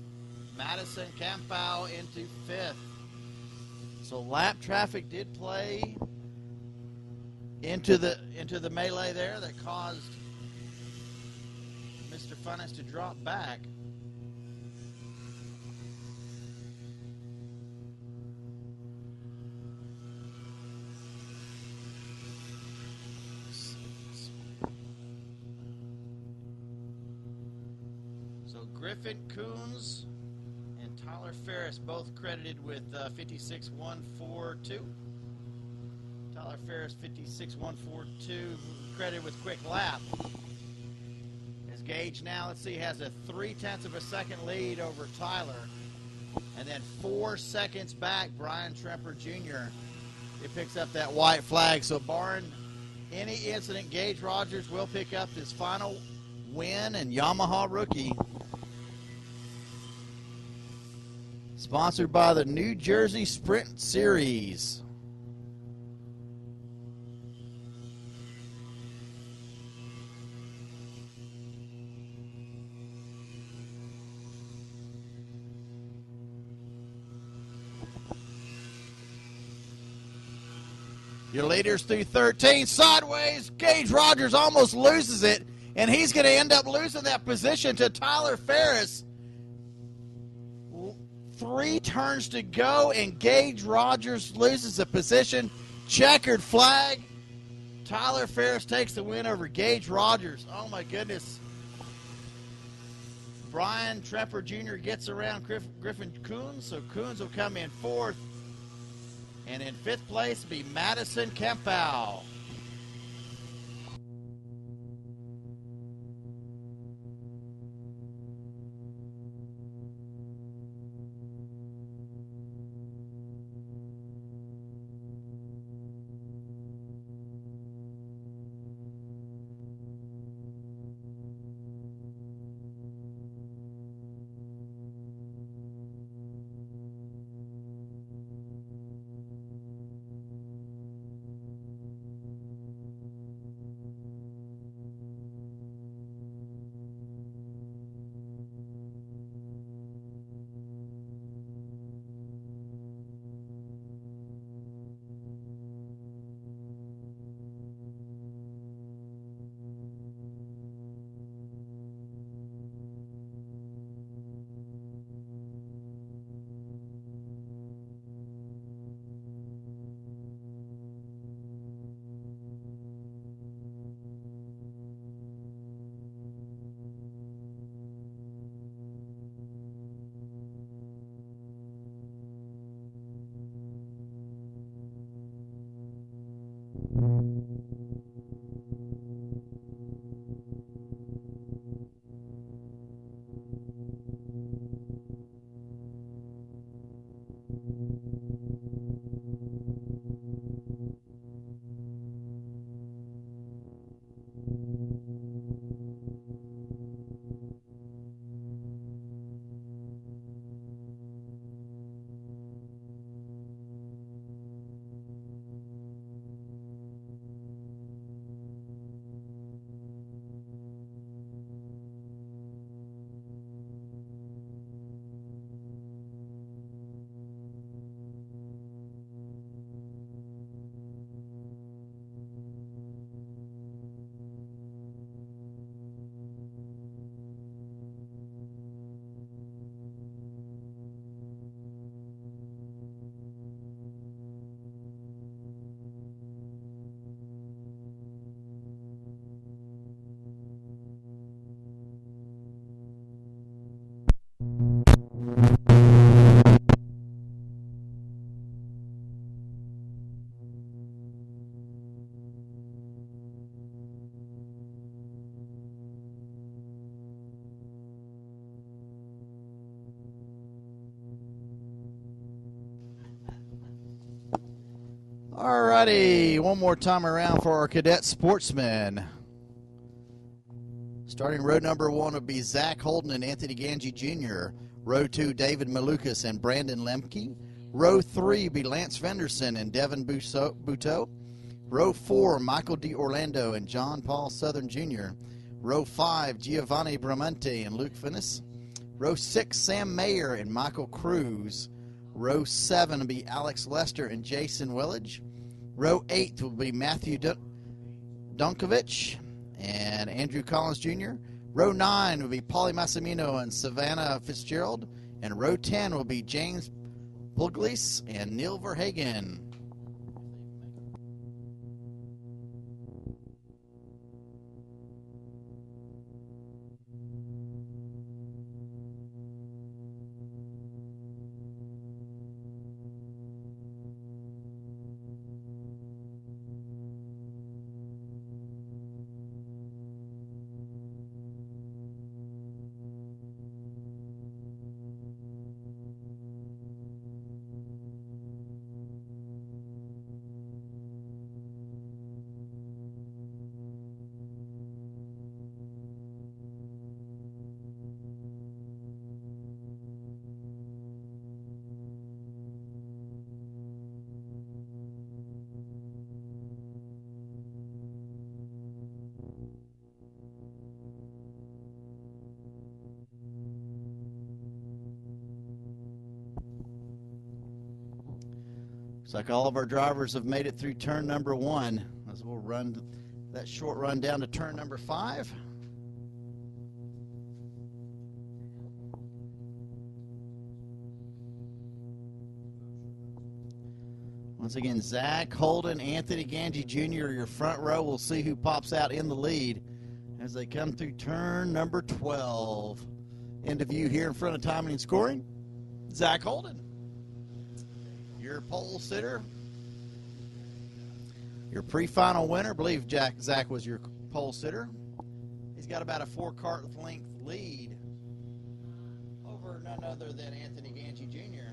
Madison Campau into 5th. So lap traffic did play into the melee there that caused Mr. Finnis to drop back. So Griffin Kunz and Tyler Ferris both credited with 56.142. Tyler Ferris 56.142 credited with quick lap. As Gage now, let's see, has a 0.3 of a second lead over Tyler. And then 4 seconds back, Brian Tremper Jr. He picks up that white flag. So barring any incident, Gage Rogers will pick up his final Win and Yamaha rookie. Sponsored by the New Jersey Sprint Series. Your leaders through 13. Sideways. Gage Rogers almost loses it, and he's going to end up losing that position to Tyler Ferris. 3 turns to go, and Gage Rogers loses the position. Checkered flag. Tyler Ferris takes the win over Gage Rogers. Oh, my goodness. Brian Trepper Jr. gets around Griffin Coons, so Coons will come in 4th. And in 5th place will be Madison Kempau. Alrighty, one more time around for our cadet sportsmen. Starting row number 1 will be Zach Holden and Anthony Ganji Jr. Row 2, David Malukas and Brandon Lemke. Row 3 will be Lance Fenderson and Devin Buteau. Row 4, Michael D. Orlando and John Paul Southern Jr. Row 5, Giovanni Bramante and Luke Finnis. Row 6, Sam Mayer and Michael Cruz. Row 7 will be Alex Lester and Jason Willage. Row 8 will be Matthew Donkovich and Andrew Collins Jr. Row 9 will be Paulie Massimino and Savannah Fitzgerald. And row 10 will be James Pugliese and Neil Verhagen. Looks like all of our drivers have made it through turn number 1, as we'll run that short run down to turn number 5. Once again, Zach Holden, Anthony Ganji Jr., your front row. We'll see who pops out in the lead as they come through turn number 12. End of view here in front of timing and scoring. Zach Holden, your pole sitter. Your pre-final winner, I believe Zach was your pole sitter. He's got about a 4-cart length lead over none other than Anthony Ganji Jr.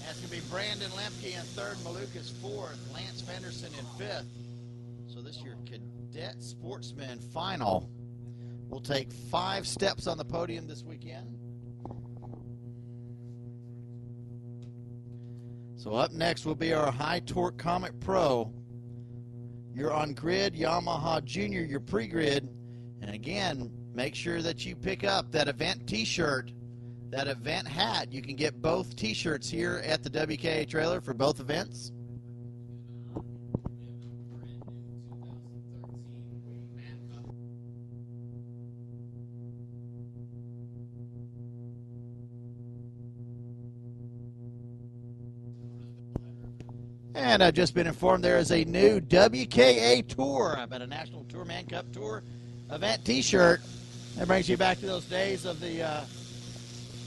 That's going to be Brandon Lemke in 3rd, Malukas 4th, Lance Fenderson in 5th. So this year, Cadet Sportsman Final will take 5 steps on the podium this weekend. So up next will be our High Torque Comet Pro. You're on grid, Yamaha Junior, your pre-grid. And again, make sure that you pick up that event t-shirt, that event hat. You can get both t-shirts here at the WKA trailer for both events. And I've just been informed there is a new WKA Tour, about a National Tour Man Cup Tour event t-shirt. That brings you back to those days of the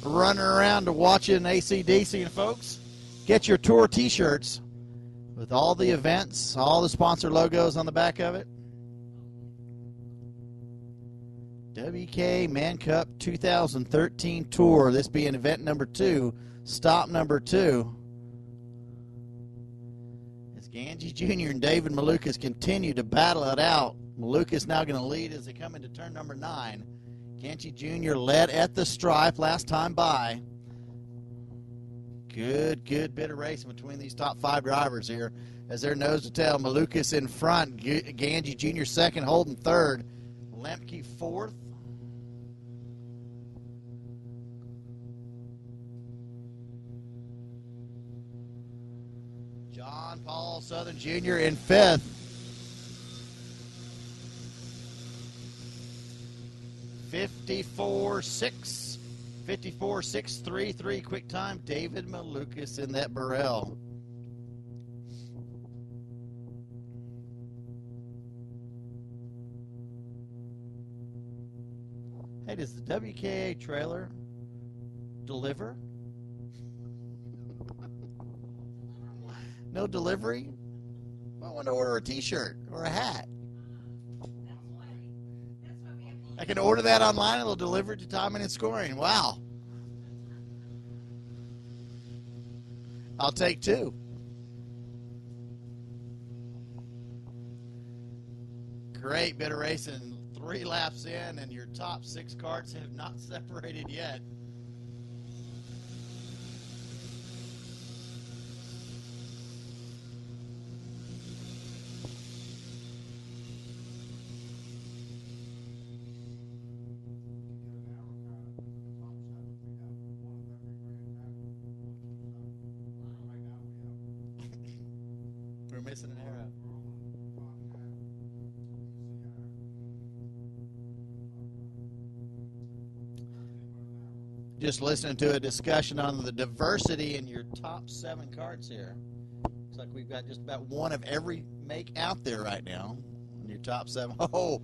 running around to watching AC/DC. And folks, get your tour t-shirts with all the events, all the sponsor logos on the back of it. WKA Man Cup 2013 Tour, this being event number 2, stop number 2. Ganji Jr. and David Malukas continue to battle it out. Malukas now going to lead as they come into turn number 9. Ganji Jr. led at the stripe last time by. Good bit of racing between these top 5 drivers here as they're nose to tail. Malukas in front, Ganji Jr. 2nd, Holden 3rd, Lemke 4th. John Paul Southern Jr. in 5th. 54.633 quick time. David Malukas in that Burrell. Hey, does the WKA trailer deliver? No delivery? I want to order a t-shirt or a hat. I can order that online and they'll deliver it to timing and scoring. Wow. I'll take 2. Great bit of racing. 3 laps in and your top 6 carts have not separated yet. We're missing an arrow. Just listening to a discussion on the diversity in your top 7 carts here. Looks like we've got just about one of every make out there right now in your top 7. Oh,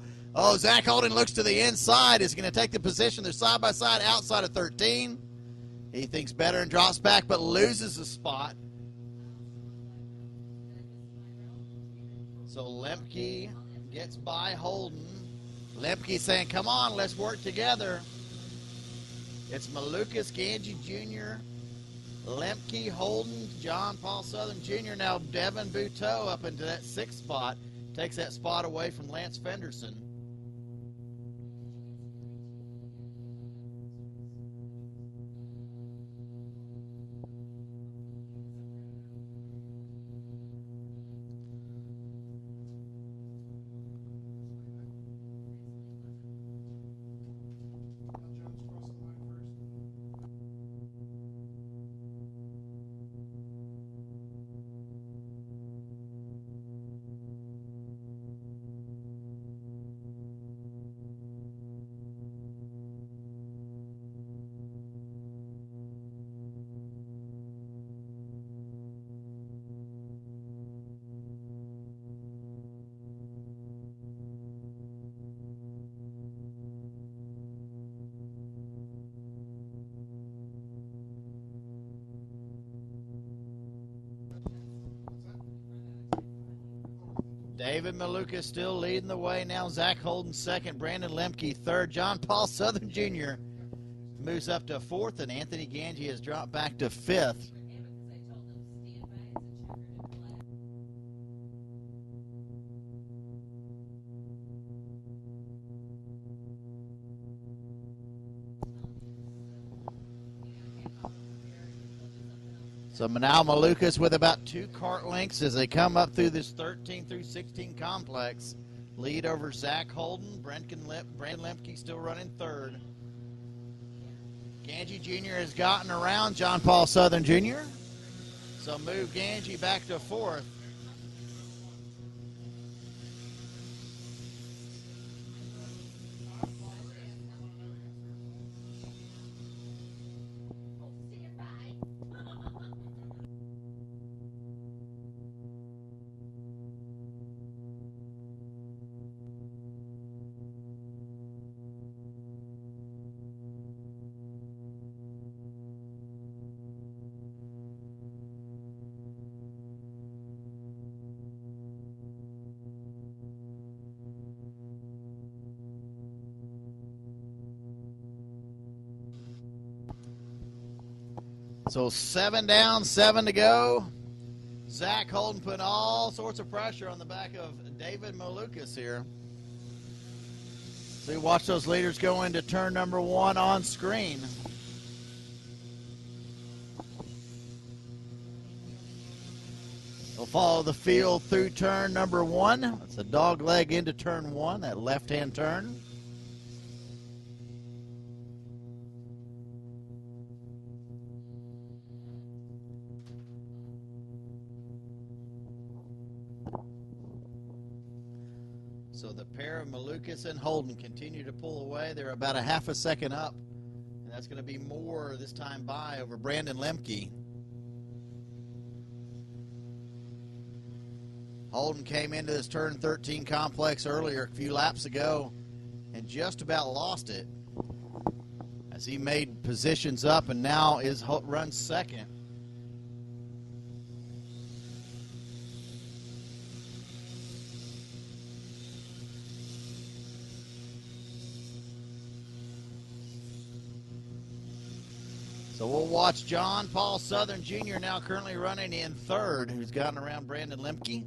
Zach Holden looks to the inside. Is going to take the position. They're side by side outside of 13. He thinks better and drops back, but loses a spot. So Lemke gets by Holden. Lemke saying, come on, let's work together. It's Malukas, Ganji Jr., Lemke, Holden, John Paul Southern Jr. Now Devin Buteau up into that 6th spot. Takes that spot away from Lance Fenderson. David Maluka still leading the way now. Zach Holden second, Brandon Lemke third. John Paul Southern Jr. moves up to fourth, and Anthony Ganji has dropped back to fifth. So now Malukas with about 2 cart lengths as they come up through this 13 through 16 complex. Lead over Zach Holden. Brandon Lemke still running third. Ganji Jr. has gotten around John Paul Southern Jr. So move Ganji back to fourth. So 7 down, 7 to go. Zach Holden putting all sorts of pressure on the back of David Malukas here. So you watch those leaders go into turn number 1 on screen. They'll follow the field through turn number 1. That's a dog leg into turn 1, that left-hand turn. So the pair of Malukas and Holden continue to pull away. They're about a half a second up. And that's going to be more this time by over Brandon Lemke. Holden came into this turn 13 complex earlier a few laps ago and just about lost it as he made positions up and now runs second. So we'll watch John Paul Southern Jr. now currently running in third, who's gotten around Brandon Lemke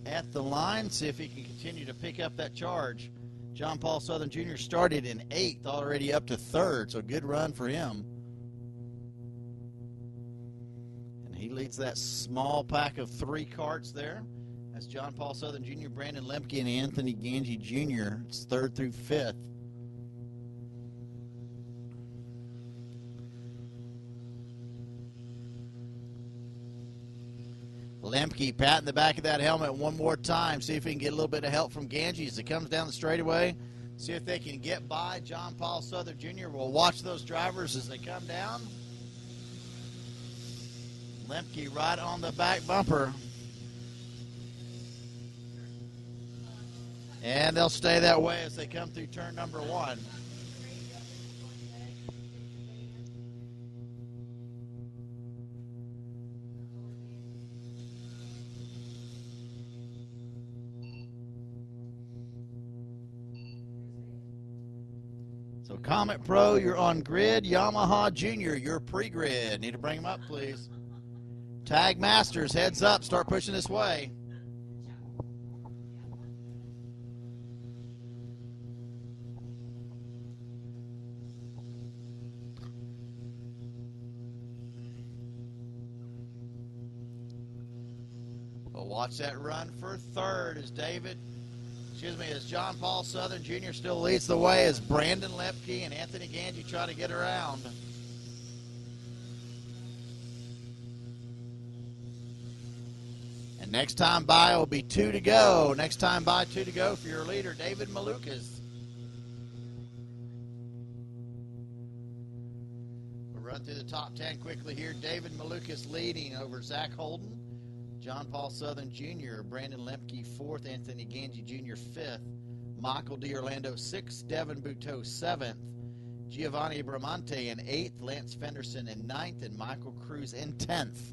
at the line. See if he can continue to pick up that charge. John Paul Southern Jr. started in 8th, already up to 3rd, so good run for him. And he leads that small pack of 3 carts there. That's John Paul Southern Jr., Brandon Lemke, and Anthony Ganji Jr. It's 3rd through 5th. Lemke patting the back of that helmet one more time. See if he can get a little bit of help from Ganji as he comes down the straightaway. See if they can get by John Paul Southern Jr. We'll watch those drivers as they come down. Lemke right on the back bumper. And they'll stay that way as they come through turn number 1. So Comet Pro, you're on grid. Yamaha Junior, you're pre-grid. Need to bring them up, please. Tag Masters, heads up. Start pushing this way. Well, watch that run for third as as John Paul Southern Jr. still leads the way as Brandon Lemke and Anthony Ganji try to get around. And next time by will be 2 to go. Next time by 2 to go for your leader, David Malukas. We'll run through the top 10 quickly here. David Malukas leading over Zach Holden. John Paul Southern Jr., Brandon Lemke 4th, Anthony Ganji Jr. 5th, Michael D'Orlando 6th, Devin Buteau 7th, Giovanni Bramante in 8th, Lance Fenderson in 9th, and Michael Cruz in 10th.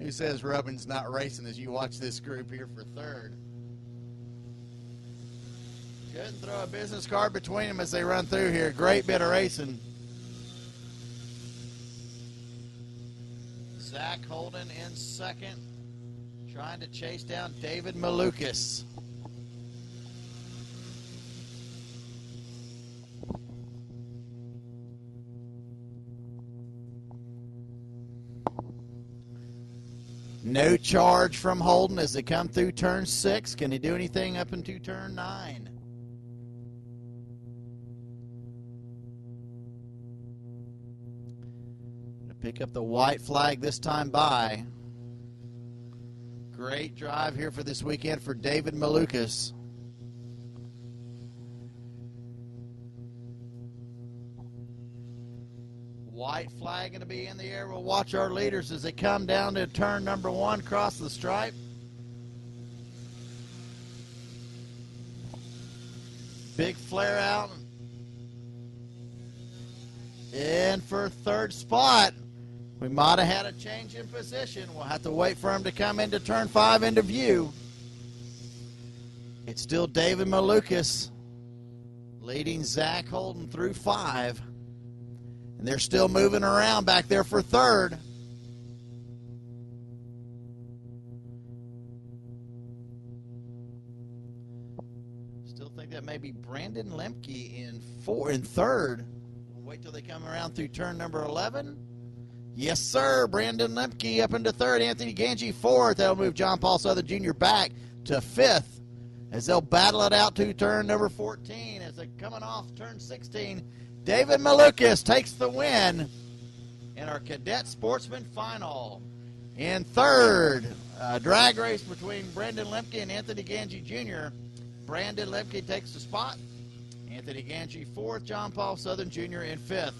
Who says Rubin's not racing as you watch this group here for third? Couldn't throw a business card between them as they run through here. Great bit of racing. Zach Holden in second, trying to chase down David Malukas. No charge from Holden as they come through turn 6. Can he do anything up into turn 9? Pick up the white flag this time by. Great drive here for this weekend for David Malukas. White flag going to be in the air. We'll watch our leaders as they come down to turn number 1, cross the stripe. Big flare out. And for third spot, we might have had a change in position. We'll have to wait for him to come into turn 5 into view. It's still David Malukas leading Zach Holden through 5. And they're still moving around back there for third. Still think that may be Brandon Lemke in third. We'll wait till they come around through turn number 11. Yes, sir. Brandon Lemke up into third. Anthony Ganji fourth. That'll move John Paul Southern Jr. back to fifth as they'll battle it out to turn number 14. As they're coming off turn 16, David Malukas takes the win in our Cadet Sportsman Final. In third, a drag race between Brandon Lemke and Anthony Ganji Jr. Brandon Lemke takes the spot. Anthony Ganji fourth. John Paul Southern Jr. in fifth.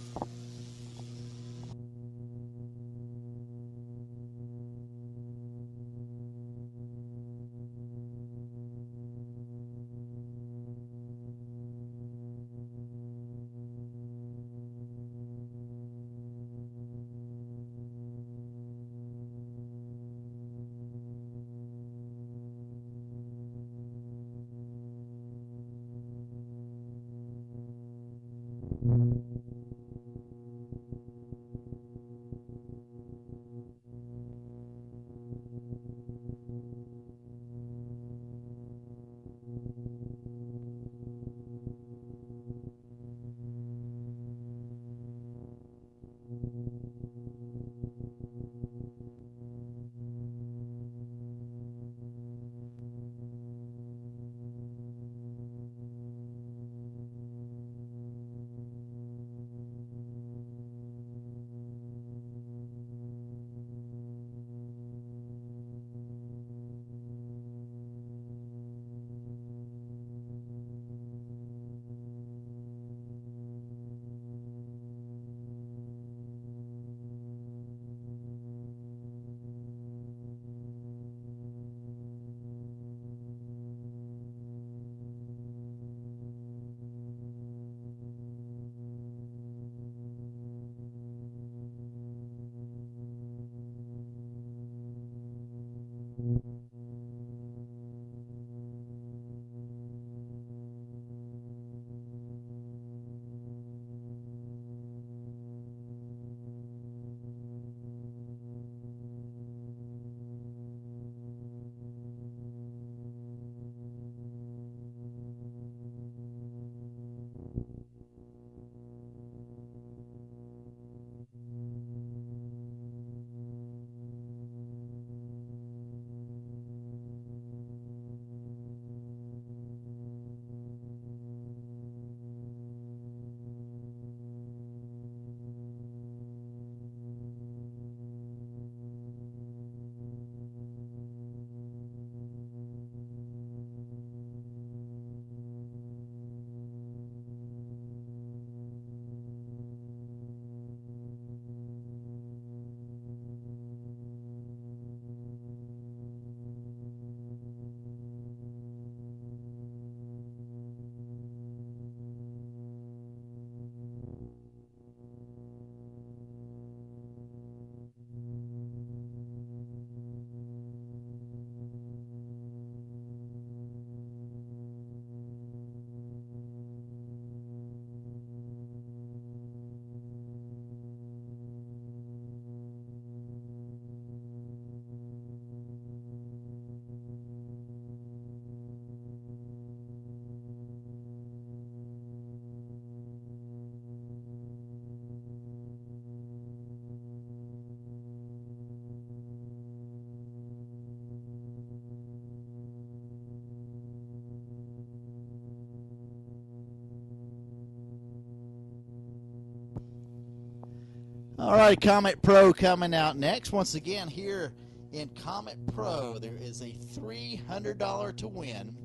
All right, Comet Pro coming out next. Once again, here in Comet Pro, there is a $300 to win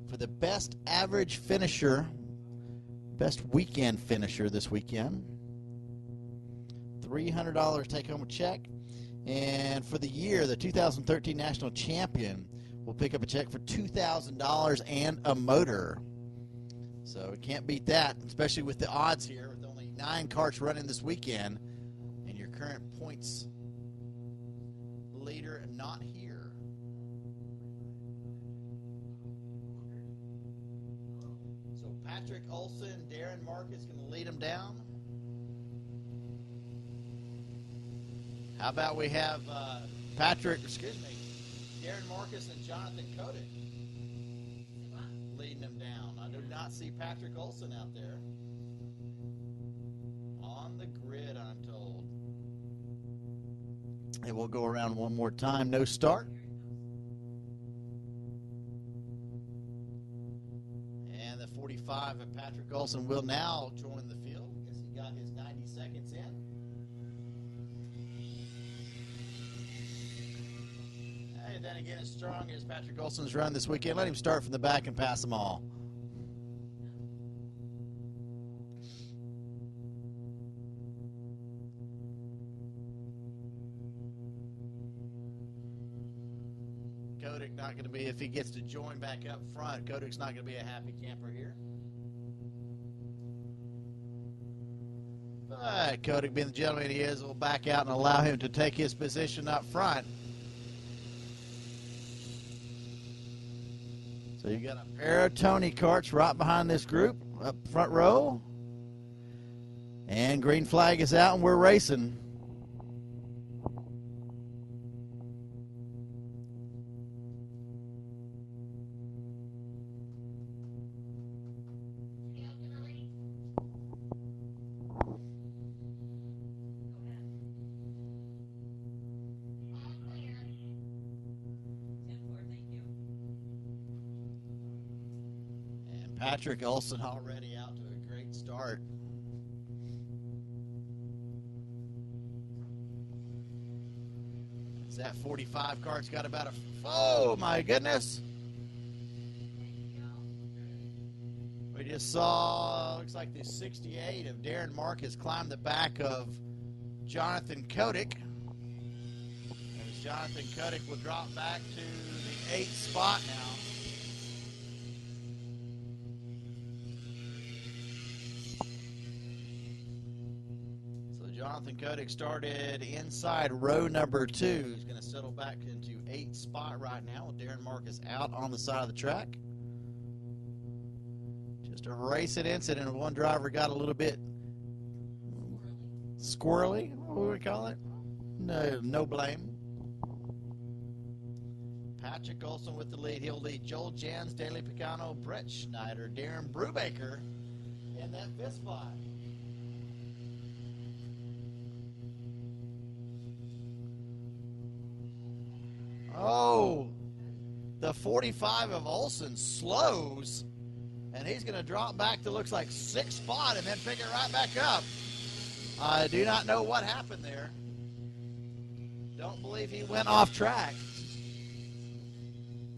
for the best average finisher, best weekend finisher this weekend. $300 take home a check. And for the year, the 2013 national champion will pick up a check for $2,000 and a motor. So it can't beat that, especially with the odds here, with only 9 carts running this weekend, and your current points leader not here. So Patrick Olson, Darren Marcus going to lead them down. How about we have Darren Marcus and Jonathan Kotick leading them down. I do not see Patrick Olson out there on the grid, I'm told. And we'll go around one more time. No start. And the 45 of Patrick Olson will now join the field. I guess he got his 90 seconds in. And then again, as strong as Patrick Olson's run this weekend, let him start from the back and pass them all. Kotick not going to be, if he gets to join back up front, Kotick's not going to be a happy camper here. But Kotick, being the gentleman he is, will back out and allow him to take his position up front. So you got a pair of Tony carts right behind this group, up front row. And green flag is out and we're racing. Patrick Olson already out to a great start. Is that 45 cart's got about a... Oh, my goodness. We just saw, looks like the 68 of Darren Marcus climbed the back of Jonathan Kotick. As Jonathan Kotick will drop back to the 8th spot now. Jonathan Kotick started inside row number 2. He's going to settle back into 8th spot right now with Darren Marcus out on the side of the track. Just a racing incident. One driver got a little bit squirrely. What do we call it? No blame. Patrick Olson with the lead. He'll lead Joel Jans, Daley Picano, Brett Schneider, Darren Brubaker in that 5th spot. Oh, the 45 of Olson slows, and he's going to drop back to looks like 6th spot and then pick it right back up. I do not know what happened there. Don't believe he went off track.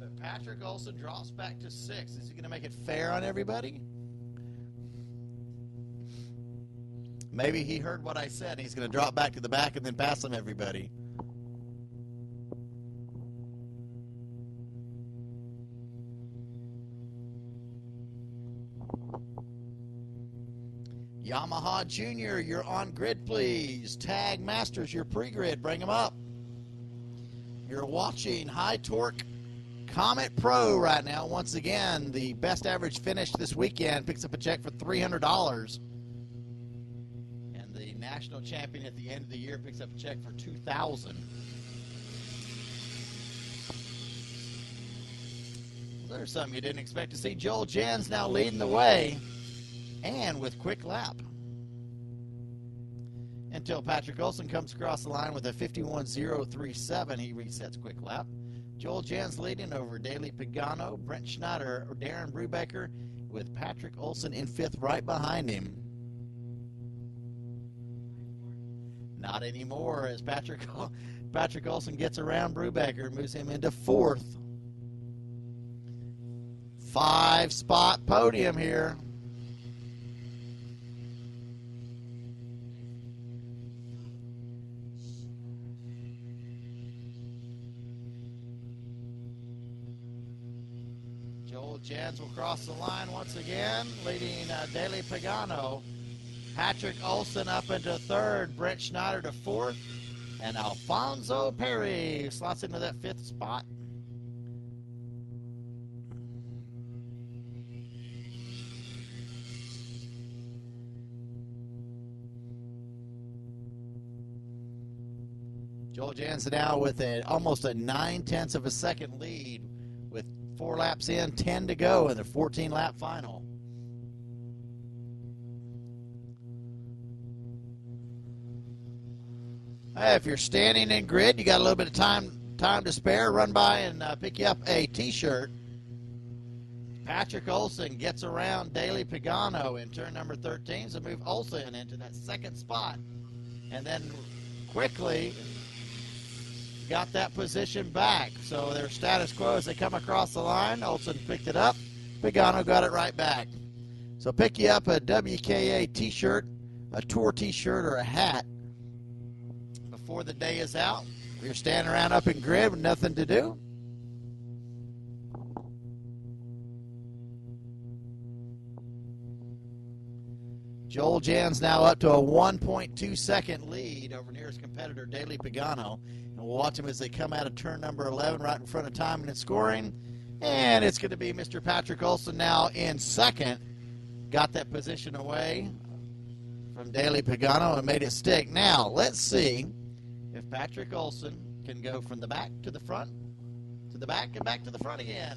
But Patrick Olson drops back to 6th. Is he going to make it fair on everybody? Maybe he heard what I said, and he's going to drop back to the back and then pass them everybody. Yamaha Junior, you're on grid, please. Tag Masters, you're pre-grid. Bring them up. You're watching High Torque Comet Pro right now. Once again, the best average finish this weekend picks up a check for $300. And the national champion at the end of the year picks up a check for $2,000. There's something you didn't expect to see. Joel Jans now leading the way. And with quick lap. Until Patrick Olson comes across the line with a 51.037, he resets quick lap. Joel Jans leading over Daley Pagano, Brent Schneider, or Darren Brubaker, with Patrick Olson in 5th right behind him. Not anymore, as Patrick Olson gets around Brubaker, moves him into fourth. 5-spot podium here. Joel Jans will cross the line once again, leading Daley Pagano. Patrick Olson up into third, Brent Schneider to fourth, and Alfonso Perry slots into that fifth spot. Joel Jansen now with almost a 9/10 of a second lead with 4 laps in, 10 to go in the 14-lap final. Hey, if you're standing in grid, you got a little bit of time to spare, run by and pick you up a T-shirt. Patrick Olson gets around Daley Pagano in turn number 13, so move Olson into that second spot. And then quickly got that position back. So their status quo as they come across the line. Olson picked it up. Pagano got it right back. So pick you up a WKA T-shirt, a tour T-shirt, or a hat before the day is out. If you're standing around up in grid with nothing to do, Joel Jans now up to a 1.2-second lead over nearest competitor Daley Pagano. And we'll watch him as they come out of turn number 11 right in front of timing and scoring. And it's going to be Mr. Patrick Olson now in second. Got that position away from Daley Pagano and made it stick. Now, let's see if Patrick Olson can go from the back to the front, to the back, and back to the front again.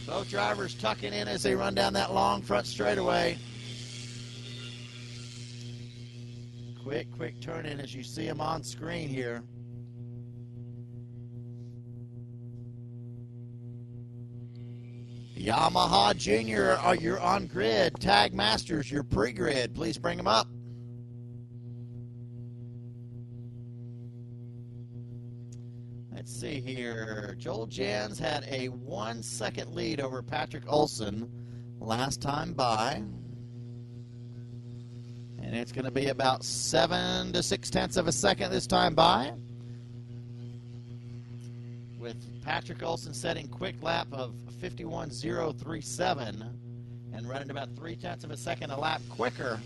Both drivers tucking in as they run down that long front straightaway. Quick turn in as you see them on screen here. Yamaha Junior, you're on grid. Tag Masters, you're pre-grid. Please bring them up. Let's see here. Joel Jans had a 1-second lead over Patrick Olson last time by. And it's going to be about 7 to 6/10 of a second this time by. With Patrick Olson setting quick lap of 51.037 and running about 3/10 of a second a lap quicker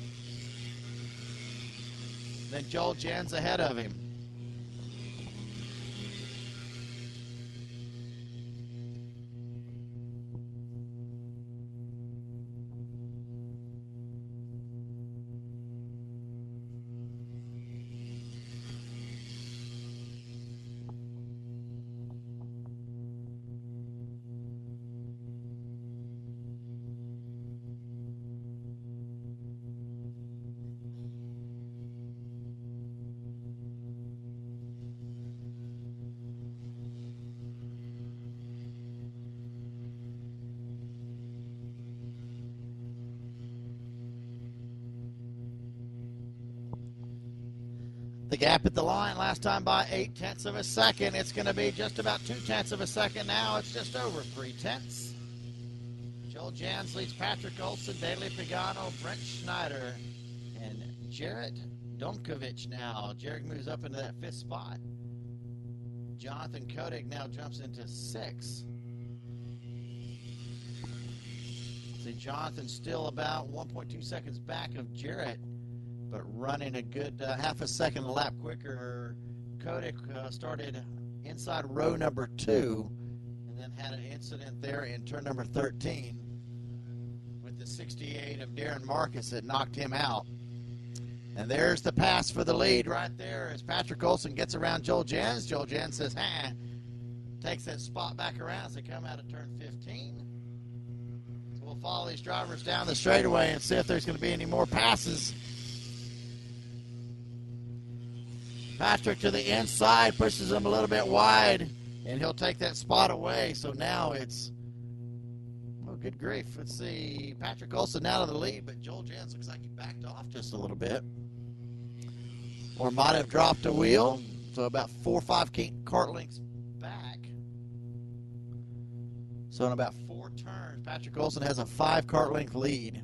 than Joel Jans ahead of him. The gap at the line last time by 8/10 of a second. It's going to be just about 2/10 of a second now. It's just over 3/10. Joel Jans leads Patrick Olson, Daley Pagano, Brent Schneider, and Jarrett Domkovich now. Jarrett moves up into that 5th spot. Jonathan Koenig now jumps into 6th. See, Jonathan's still about 1.2 seconds back of Jarrett, but running a good half a second a lap quicker. Koenig started inside row number 2 and then had an incident there in turn number 13 with the 68 of Darren Marcus that knocked him out. And there's the pass for the lead right there as Patrick Olson gets around Joel Jans. Joel Jans says, takes that spot back around as they come out of turn 15. So we'll follow these drivers down the straightaway and see if there's going to be any more passes. Patrick to the inside, pushes him a little bit wide, and he'll take that spot away. So now it's, oh, good grief. Let's see. Patrick Olson out of the lead, but Joel Jans looks like he backed off just a little bit. or might have dropped a wheel. So about 4 or 5 cart lengths back. So in about 4 turns, Patrick Olson has a 5 cart length lead.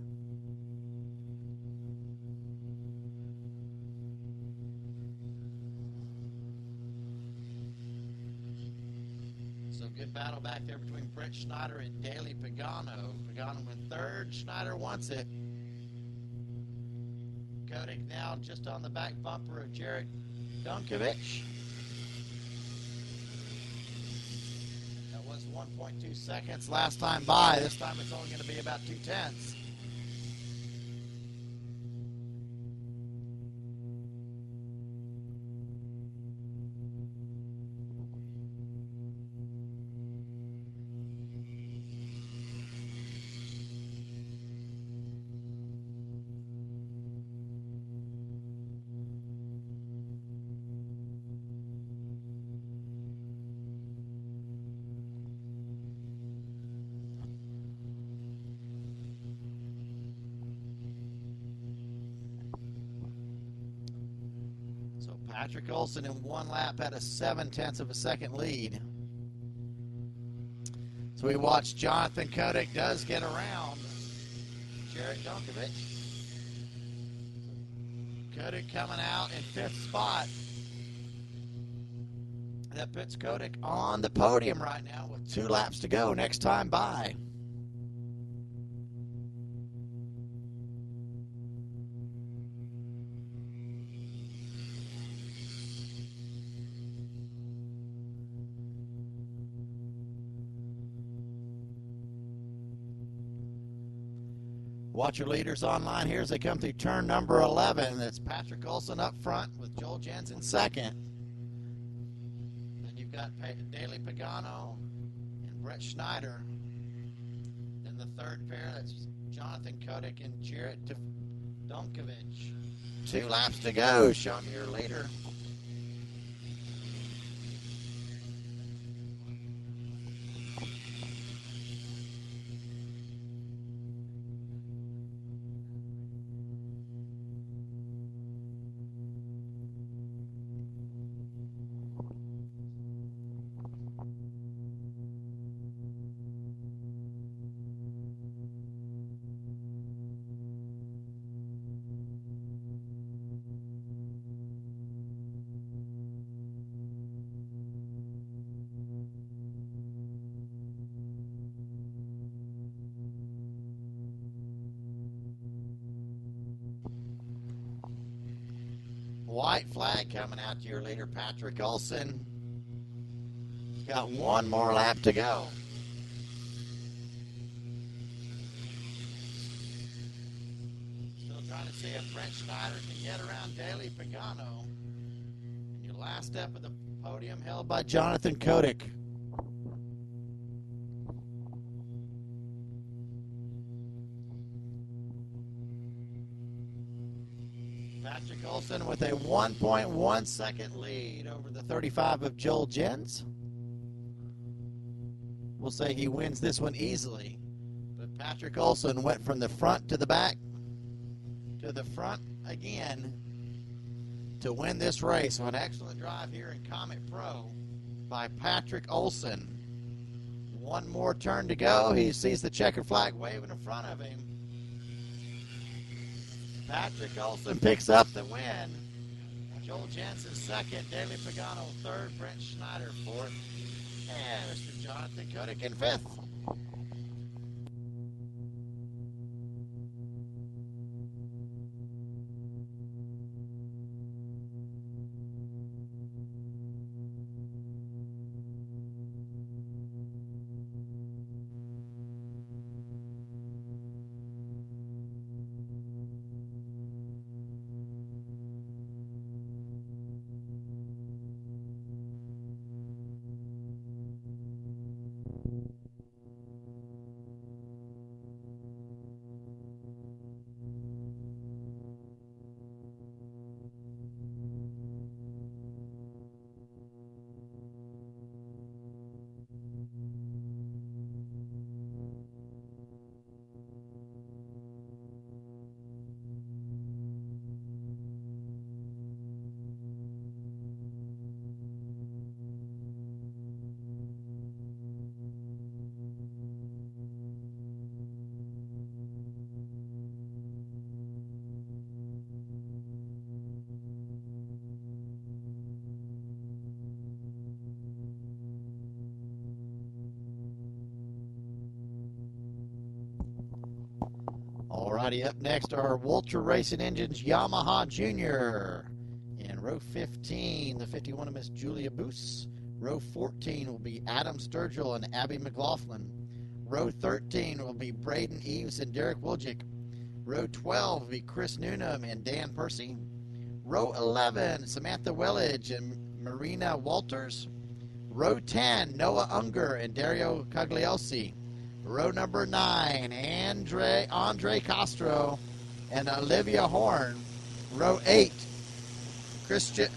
So good battle back there between Brent Schneider and Daly Pagano. Pagano went third. Schneider wants it. Koenig now just on the back bumper of Jared Dunkovich. That was 1.2 seconds last time by. This time it's only going to be about 2/10. Patrick Olson in 1 lap had a 7/10 of a second lead. So we watch Jonathan Koenig does get around Jared Dunkovich. Koenig coming out in 5th spot. That puts Koenig on the podium right now with 2 laps to go next time by. Watch your leaders online here as they come through turn number 11. That's Patrick Olson up front with Joel Jensen second. Then you've got Daly Pagano and Brett Schneider. Then the third pair, that's Jonathan Koenig and Jared Dunkovich. 2 laps to go. Show me your leader. White flag coming out to your leader, Patrick Olson. Got 1 more lap to go. Still trying to see if Brent Schneider can get around Daly Pagano. And your last step of the podium held by Jonathan Koenig. Patrick Olson with a 1.1 second lead over the 35 of Joel Jens. We'll say he wins this one easily. But Patrick Olson went from the front to the back to the front again to win this race. So an excellent drive here in Comet Pro by Patrick Olson. 1 more turn to go. He sees the checker flag waving in front of him. Patrick Olson picks up the win. Joel Jensen second, Daly Pagano third, Brent Schneider fourth, and Mr. Jonathan Koenig in 5th. Righty, up next are Walter Racing Engines Yamaha Junior. In row 15, the 51 of Miss Julia Boos. Row 14 will be Adam Sturgill and Abby McLaughlin. Row 13 will be Braden Eves and Derek Wojcik. Row 12 will be Chris Newnham and Dan Percy. Row 11, Samantha Wellage and Marina Walters. Row 10, Noah Unger and Dario Caglielsi. Row number 9, Andre Castro and Olivia Horn. Row 8, Christian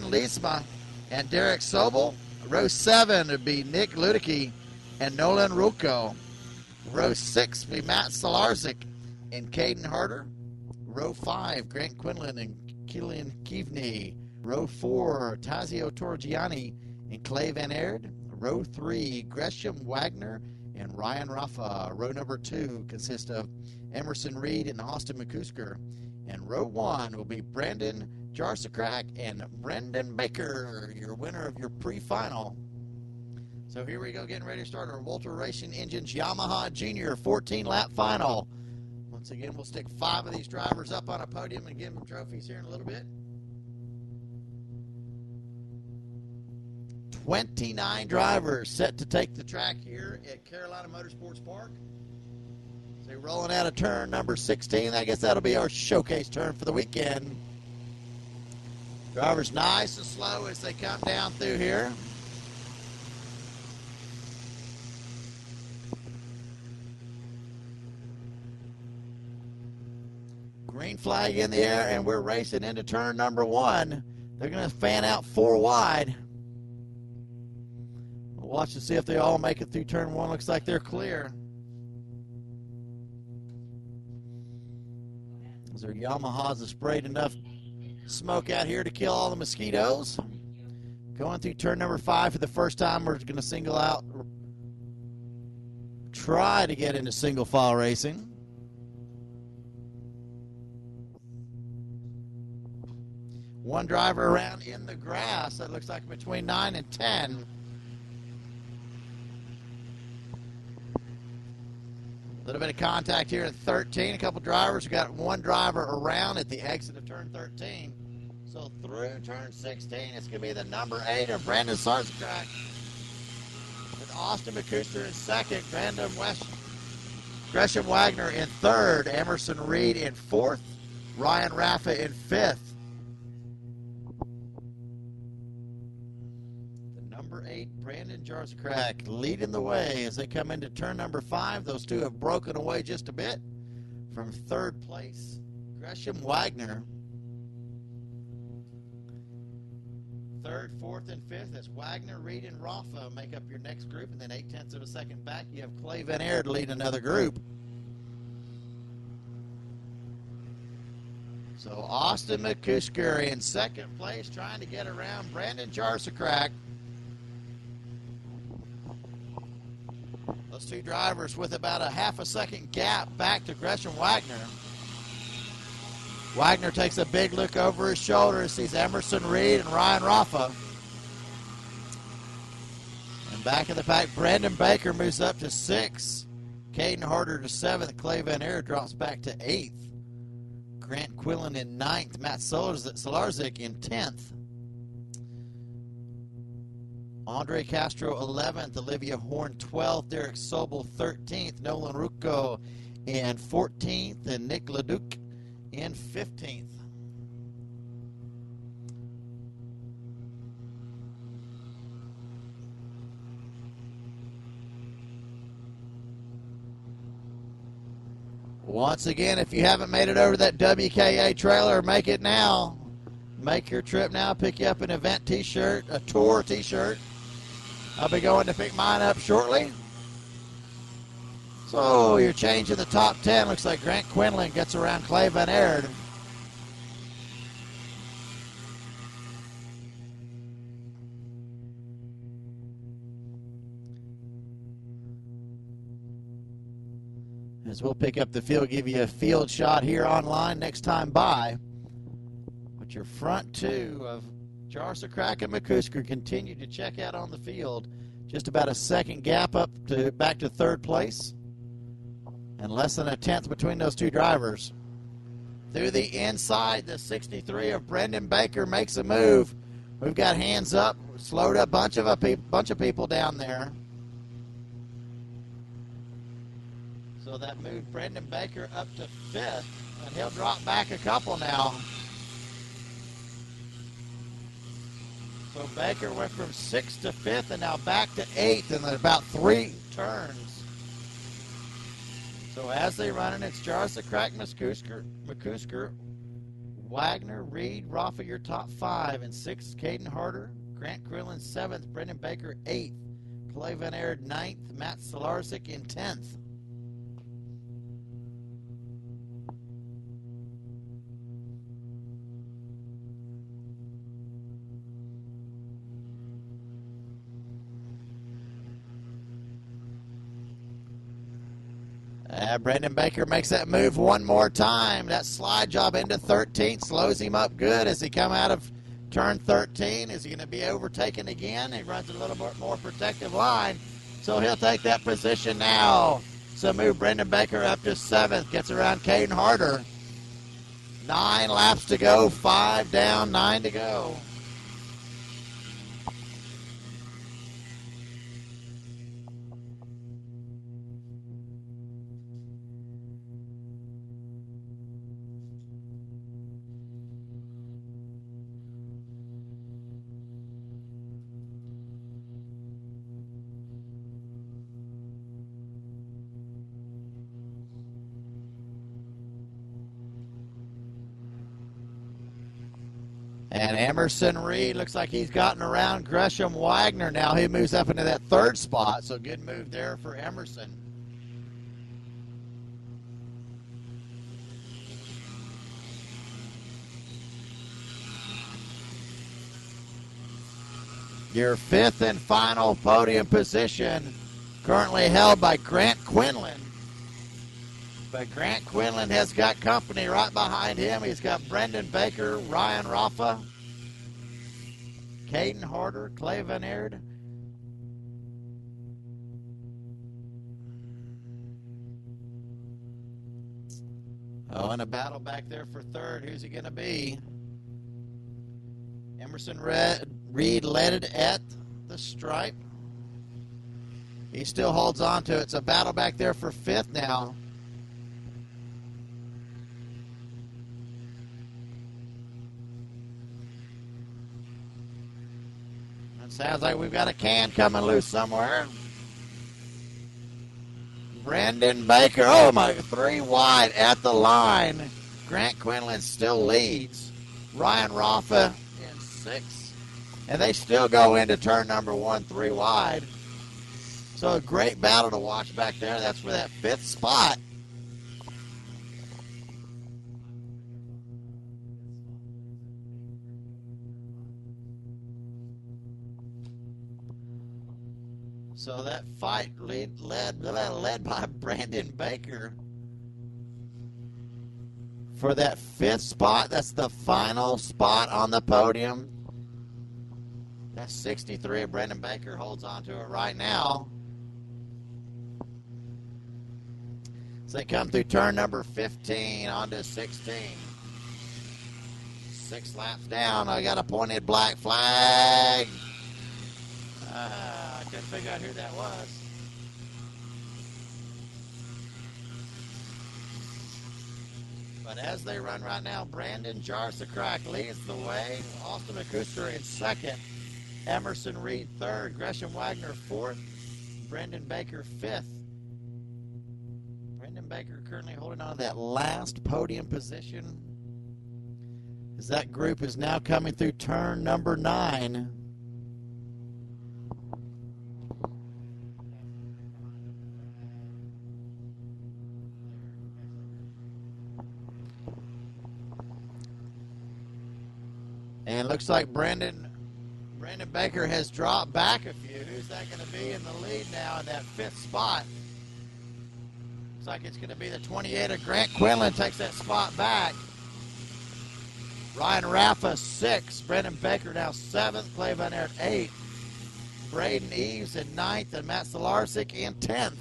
Liesma and Derek Sobel. Row 7 would be Nick Ludicky and Nolan Rucco. Row 6 would be Matt Solarzik and Caden Harder. Row 5, Grant Quinlan and Killian Keaveney. Row 4, Tazio Torgiani and Clay Van Aerd. Row 3, Gresham Wagner and Ryan Rafa. Row number 2 consists of Emerson Reed and Austin McCusker. And row 1 will be Brandon Jarsakrak and Brendan Baker, your winner of your pre-final. So here we go, getting ready to start our Walter Racing Engines Yamaha Junior 14-lap final. Once again, we'll stick 5 of these drivers up on a podium and give them trophies here in a little bit. 29 drivers set to take the track here at Carolina Motorsports Park. So rolling out of turn number 16. I guess that'll be our showcase turn for the weekend. Drivers nice and slow as they come down through here. Green flag in the air, and we're racing into turn number 1. They're going to fan out 4 wide. We'll watch and see if they all make it through turn 1. Looks like they're clear. Their Yamahas have sprayed enough smoke out here to kill all the mosquitoes. Going through turn number 5 for the first time, we're going to single out, try to get into single file racing. One driver around in the grass. That looks like between 9 and 10. A little bit of contact here at 13. A couple drivers. We got one driver around at the exit of turn 13. So through turn 16, it's going to be the number 8 of Brandon Sarzak with Austin McCusker in second, Gresham Wagner in third, Emerson Reed in fourth, Ryan Raffa in fifth. Number 8, Brandon Jarsakrak leading the way as they come into turn number 5. Those two have broken away just a bit from third place. Gresham Wagner. Third, fourth, and fifth. That's Wagner, Reed, and Rafa make up your next group. And then 0.8 of a second back, you have Clay Van Aerd lead another group. So Austin McCusker in second place trying to get around Brandon Jarsakrak. Those two drivers with about a half a second gap back to Gresham Wagner. Wagner takes a big look over his shoulder and sees Emerson Reed and Ryan Rafa. And back in the pack, Brandon Baker moves up to 6th. Caden Harder to 7th. Clay Van Aerd drops back to 8th. Grant Quillen in 9th. Matt Solarzik in 10th. Andre Castro 11th, Olivia Horn 12th, Derek Sobel 13th, Nolan Rucco in 14th, and Nick Leduc in 15th. Once again, if you haven't made it over to that WKA trailer, make it now. Make your trip now. Pick you up an event t-shirt, a tour t-shirt. I'll be going to pick mine up shortly. So you're changing the top 10. Looks like Grant Quinlan gets around Clay Van Aerd. As we'll pick up the field, give you a field shot here online next time by. But your front two of Jarsakrak and McCusker continue to check out on the field. Just about a second gap up to back to third place. And less than a tenth between those two drivers. Through the inside, the 63 of Brendan Baker makes a move. We've got hands up, slowed a bunch of people down there. So that moved Brendan Baker up to 5th, and he'll drop back a couple now. So Baker went from 6th to 5th and now back to 8th in about 3 turns. So as they run it, it's Jarvis the Crack, McCusker, Wagner, Reed, Rafa, your top 5. And 6th, Caden Harder, Grant Quinlan 7th, Brendan Baker 8th, Clay Van Aert 9th, Matt Solarczyk in 10th. Brendan Baker makes that move one more time. That slide job into 13th slows him up good as he come out of turn 13. Is he going to be overtaken again? He runs a little bit more protective line, so he'll take that position now. So move Brendan Baker up to 7th, gets around Caden Harder. 9 laps to go, 5 down, 9 to go. And Emerson Reed looks like he's gotten around Gresham Wagner now. He moves up into that 3rd spot, so good move there for Emerson. Your 5th and final podium position currently held by Grant Quinlan. But Grant Quinlan has got company right behind him. He's got Brendan Baker, Ryan Rafa, Caden Harder, Clay Van Aert. Oh, and a battle back there for 3rd. Who's it going to be? Emerson Reed led it at the stripe. He still holds on to it. It's a battle back there for 5th now. Sounds like we've got a can coming loose somewhere. Brendan Baker, oh my, 3 wide at the line. Grant Quinlan still leads. Ryan Rafa in 6th. And they still go into turn number 1, 3 wide. So a great battle to watch back there. That's for that 5th spot. So that fight led by Brendan Baker for that 5th spot. That's the final spot on the podium. That 63 of Brendan Baker holds on to it right now. So they come through turn number 15 onto 16. 6 laps down. I got a pointed black flag. I couldn't figure out who that was. But as they run right now, Brandon Jarvis the Crack leads the way. Austin McCusker in 2nd. Emerson Reed 3rd. Gresham Wagner 4th. Brendan Baker 5th. Brendan Baker currently holding on to that last podium position as that group is now coming through turn number 9. And it looks like Brendan Baker has dropped back a few. Who's that going to be in the lead now in that 5th spot? Looks like it's going to be the 28 of Grant Quinlan takes that spot back. Ryan Rafa 6th. Brendan Baker now 7th. Clay Van Aert 8th. Braden Eves in 9th. And Matt Solarczyk in 10th.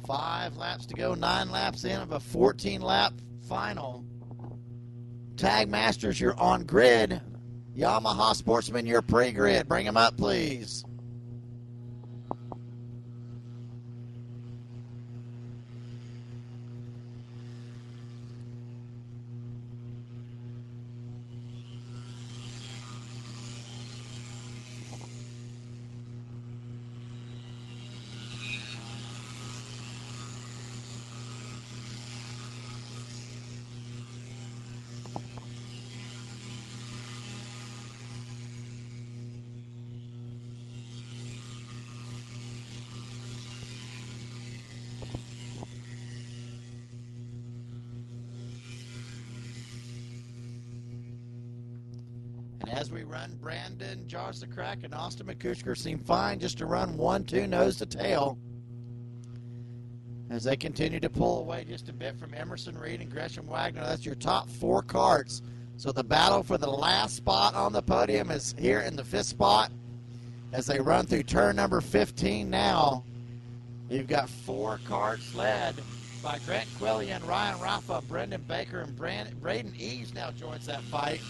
5 laps to go, 9 laps in of a 14-lap final. Tag Masters, you're on grid. Yamaha Sportsman, you're pre-grid. Bring them up, please. And as we run, Brandon Jarsacrack and Austin McCusker seem fine just to run 1-2 nose to tail. As they continue to pull away just a bit from Emerson Reed and Gresham Wagner. That's your top 4 carts. So the battle for the last spot on the podium is here in the 5th spot. As they run through turn number 15 now, you've got 4 carts led by Grant Quillian, Ryan Rafa, Brendan Baker, and Braden Eves now joins that fight.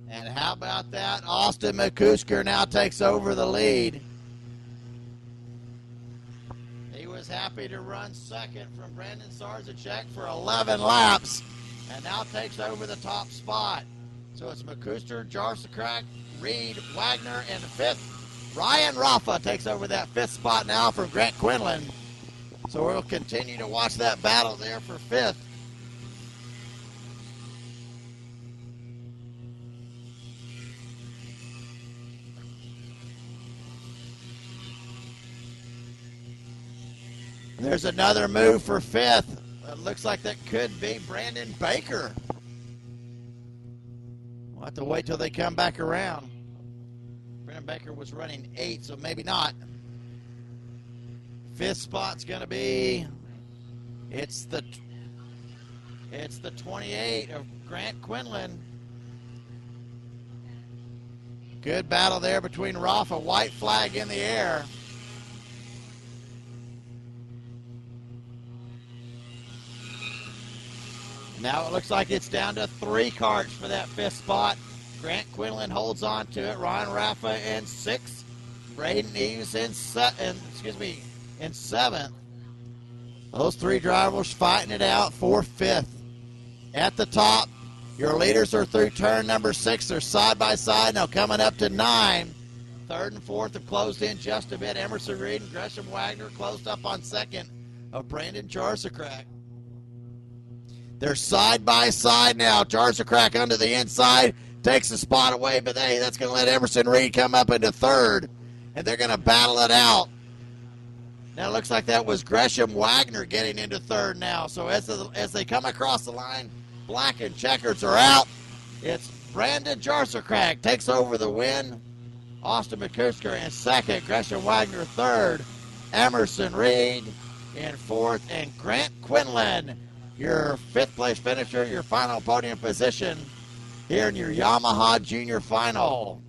And how about that? Austin McCusker now takes over the lead. He was happy to run second from Brandon Sarzacek for 11 laps and now takes over the top spot. So it's McCusker, Jarsacrack, Reed, Wagner, and 5th. Ryan Rafa takes over that 5th spot now from Grant Quinlan. So we'll continue to watch that battle there for 5th. There's another move for 5th. It looks like that could be Brandon Baker. We'll have to wait till they come back around. Brandon Baker was running 8, so maybe not. 5th spot's going to be, it's the 28 of Grant Quinlan. Good battle there between Rafa. White flag in the air. Now it looks like it's down to 3 carts for that 5th spot. Grant Quinlan holds on to it. Ryan Rafa in 6th. Braden Eves in 7th. Those 3 drivers fighting it out for 5th. At the top, your leaders are through turn number 6. They're side by side now coming up to 9. 3rd and 4th have closed in just a bit. Emerson Reed and Gresham Wagner closed up on 2nd of Brandon Jarsacrack. They're side by side now. Jarsacrack under the inside takes the spot away, but hey, that's going to let Emerson Reed come up into 3rd, and they're going to battle it out. Now it looks like that was Gresham Wagner getting into 3rd now. So as they come across the line, black and checkers are out. It's Brandon Jarsacrack takes over the win. Austin McCusker in 2nd, Gresham Wagner 3rd, Emerson Reed in 4th, and Grant Quinlan, your 5th place finisher, your final podium position here in your Yamaha Junior Final.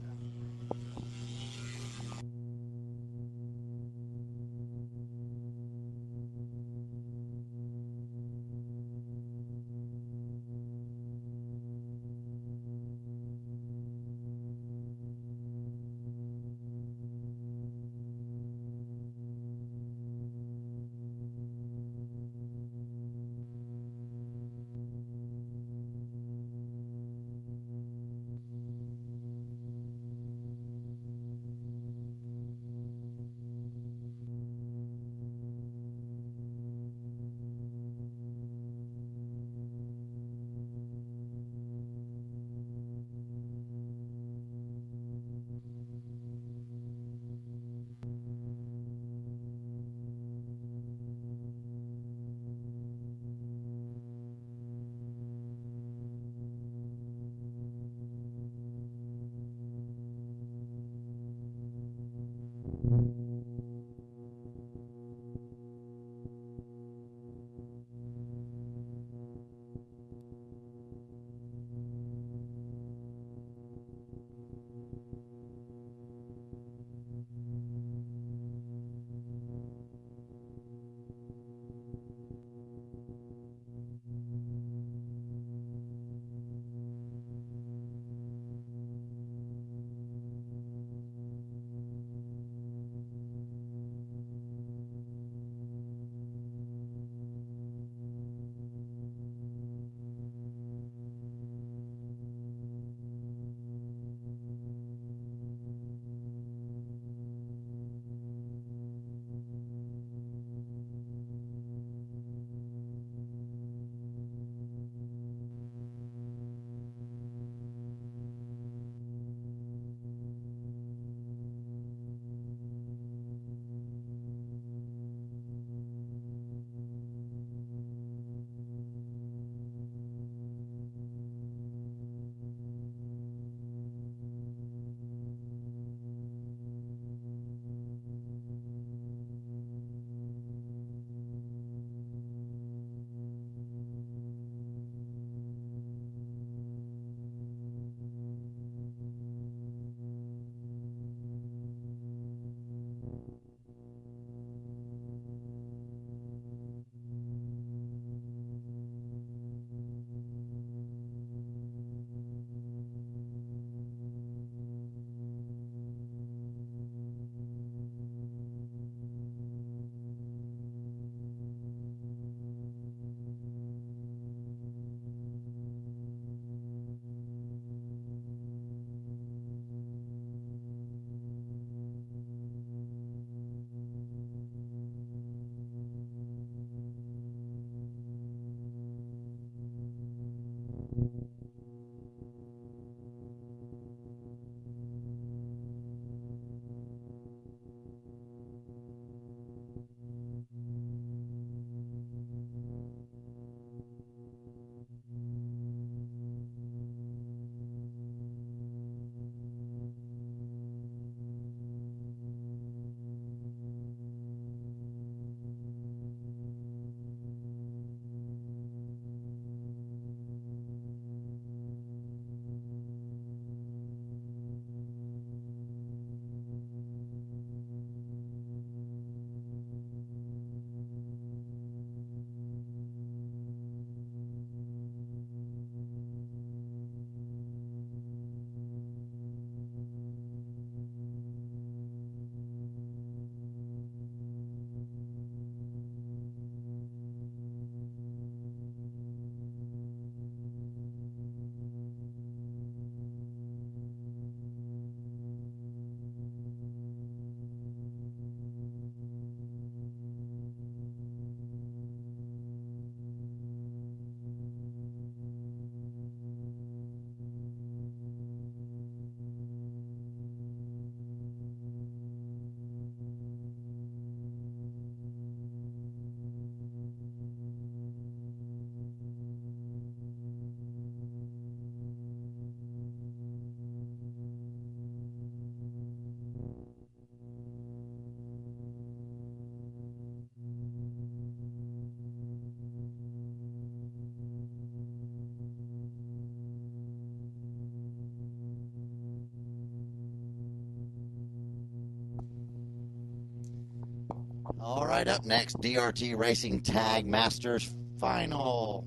All right, up next, DRT Racing Tag Masters Final.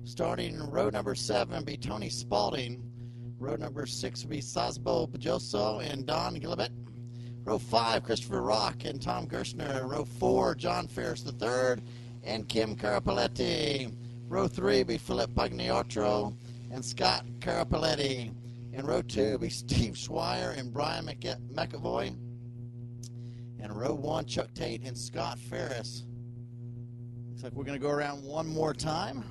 Starting in row number 7 be Tony Spalding. Row number 6 will be Sasbo Bajoso and Don Gillibet. Row 5, Christopher Rock and Tom Gershner. Row 4, John Ferris III and Kim Carapaletti. Row 3 be Philip Pagliotro and Scott Carapaletti. In row 2 be Steve Schweier and Brian McAvoy. And row 1, Chuck Tate and Scott Ferris. Looks like we're going to go around one more time.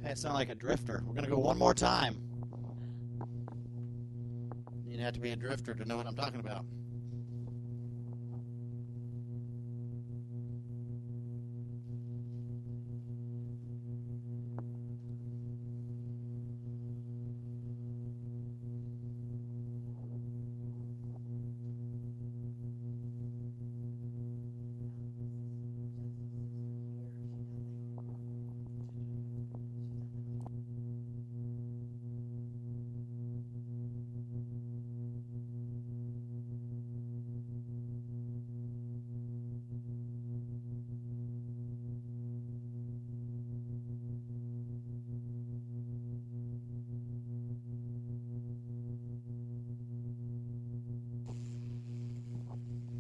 Hey, it sounds like a drifter. We're going to go one more time. You'd have to be a drifter to know what I'm talking about.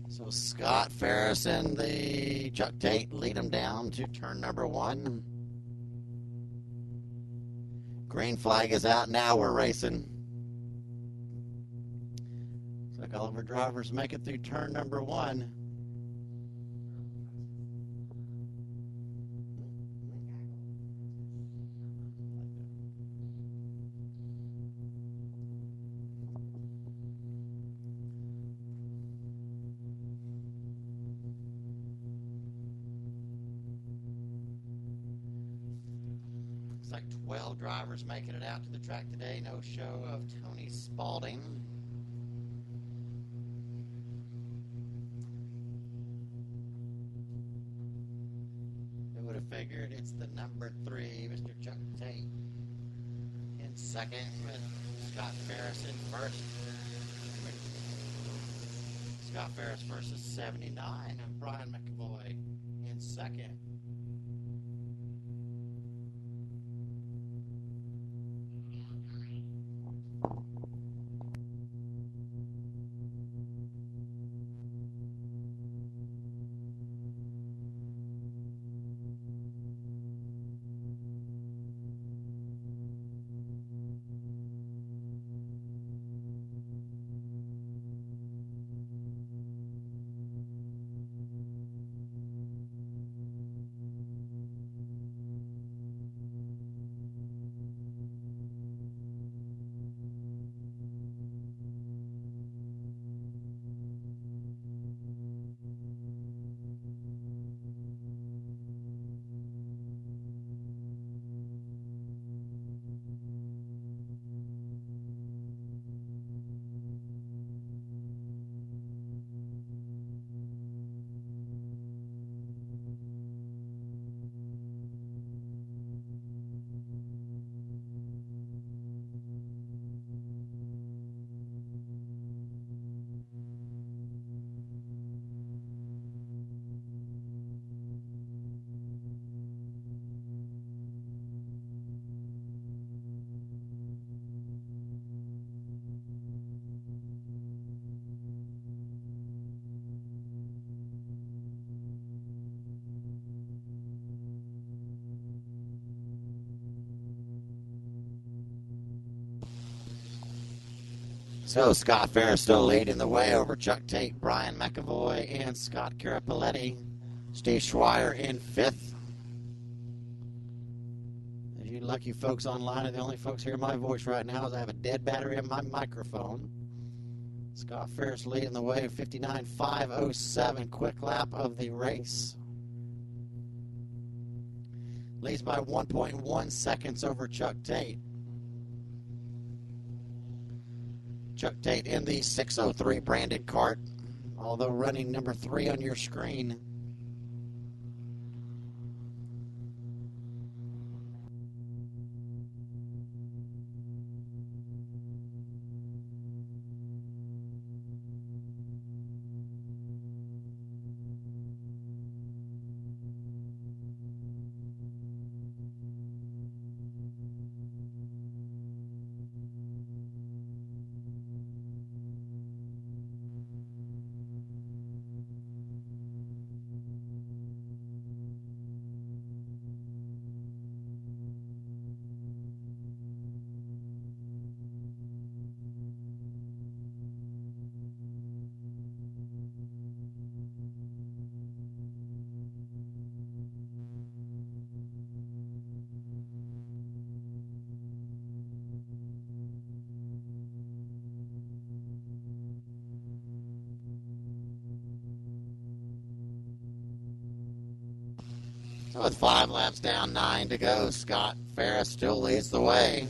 So Scott Ferris and the Chuck Tate lead them down to turn number 1. Green flag is out. Now we're racing. Looks like all of our drivers make it through turn number 1. Like 12 drivers making it out to the track today. No show of Tony Spalding. Who would have figured it's the number 3, Mr. Chuck Tate, in second with Scott Ferris in first. Scott Ferris versus 79 and Brian McAvoy in second. So Scott Ferris still leading the way over Chuck Tate, Brian McAvoy, and Scott Carapaletti. Steve Schweier in 5th. As you lucky folks online are the only folks hearing my voice right now as I have a dead battery in my microphone. Scott Ferris leading the way, 59.507, quick lap of the race. Leads by 1.1 seconds over Chuck Tate. Chuck Tate in the 603 branded cart, although running number 3 on your screen. So with 5 laps down, 9 to go, Scott Ferris still leads the way.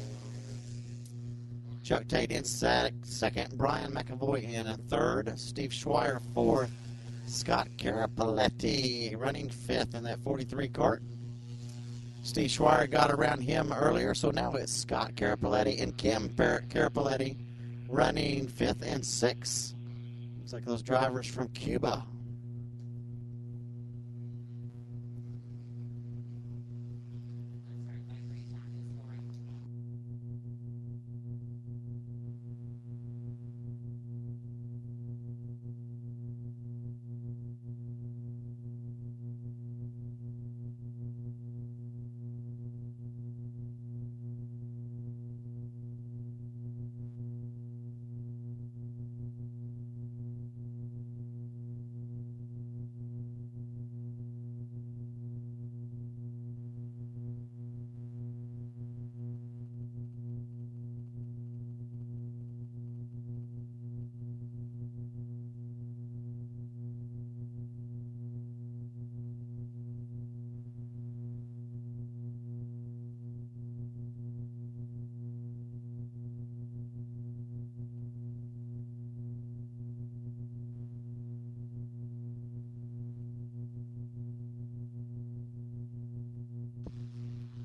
Chuck Tate in second, Brian McAvoy in third, Steve Schweier fourth, Scott Carapaletti running fifth in that 43 cart. Steve Schweier got around him earlier, so now it's Scott Carapaletti and Kim Carapaletti running fifth and sixth. Looks like those drivers from Cuba.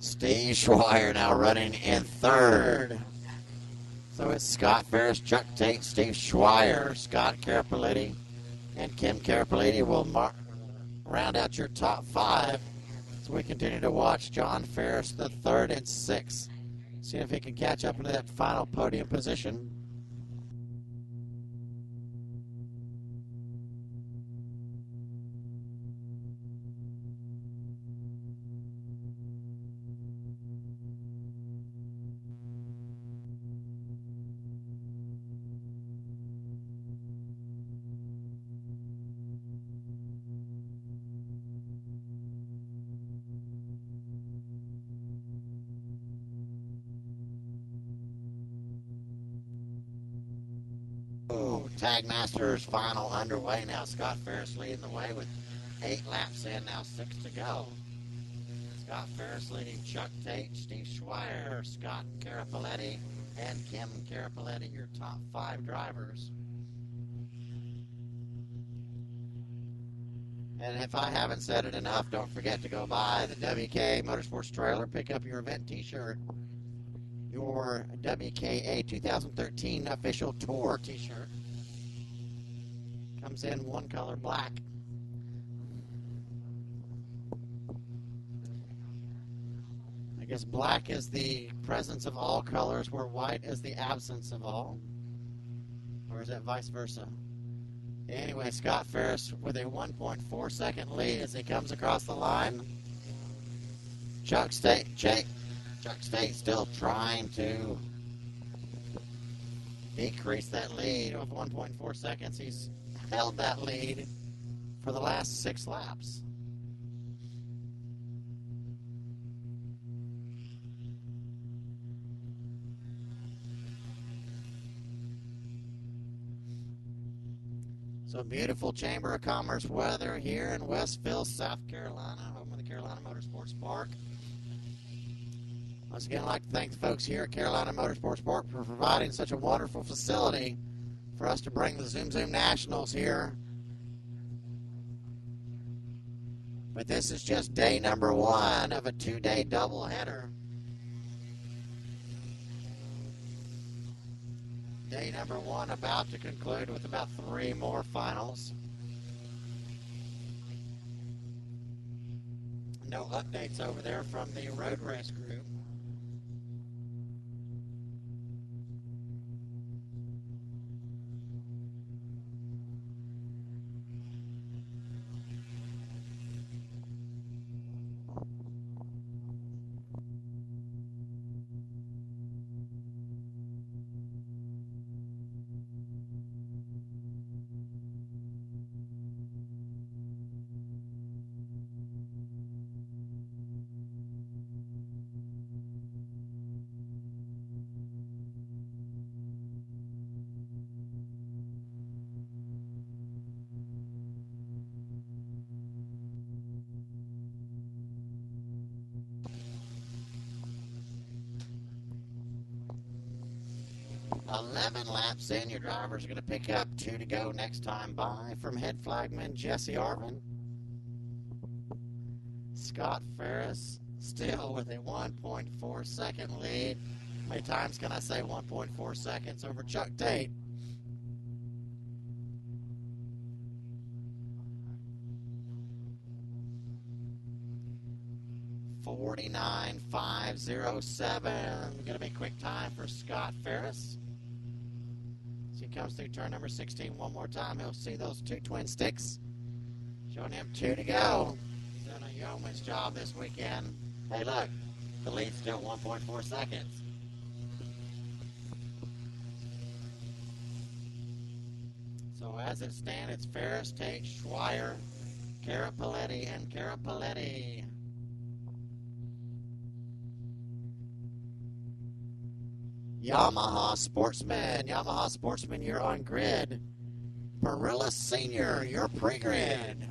Steve Schweier now running in third. So it's Scott Ferris, Chuck Tate, Steve Schweier, Scott Carapaletti, and Kim Carapaletti will round out your top 5. So we continue to watch John Ferris, the third and sixth. See if he can catch up into that final podium position. Tag Masters final underway now. Scott Ferris leading the way with 8 laps in, now 6 to go. Scott Ferris leading Chuck Tate, Steve Schweier, Scott Carapaletti, and Kim Carapaletti, your top 5 drivers. And if I haven't said it enough, don't forget to go by the WKA Motorsports trailer, pick up your event t-shirt, your WKA 2013 official tour t-shirt. Comes in one color, black. I guess black is the presence of all colors, where white is the absence of all. Or is that vice versa? Anyway, Scott Ferris with a 1.4 second lead as he comes across the line. Chuck Tate still trying to decrease that lead of 1.4 seconds. He's held that lead for the last 6 laps. So beautiful Chamber of Commerce weather here in Westville, South Carolina, home of the Carolina Motorsports Park. Once again, I'd like to thank the folks here at Carolina Motorsports Park for providing such a wonderful facility for us to bring the Zoom Zoom Nationals here. But this is just day number 1 of a 2-day doubleheader. Day number 1 about to conclude with about 3 more finals. No updates over there from the road race group. 11 laps in. Your driver's going to pick up 2 to go next time by from head flagman Jesse Arvin. Scott Ferris still with a 1.4 second lead. How many times can I say 1.4 seconds over Chuck Tate? $49.507. Going to be quick time for Scott Ferris. As he comes through turn number 16 one more time, he'll see those 2 twin sticks. Showing him 2 to go. He's done a yeoman's job this weekend. Hey, look, the lead's still 1.4 seconds. So as it stands, it's Ferris, Tate, Schweier, Carapaletti, and Carapaletti. Yamaha Sportsman, you're on grid. Barilla Senior, you're pre-grid.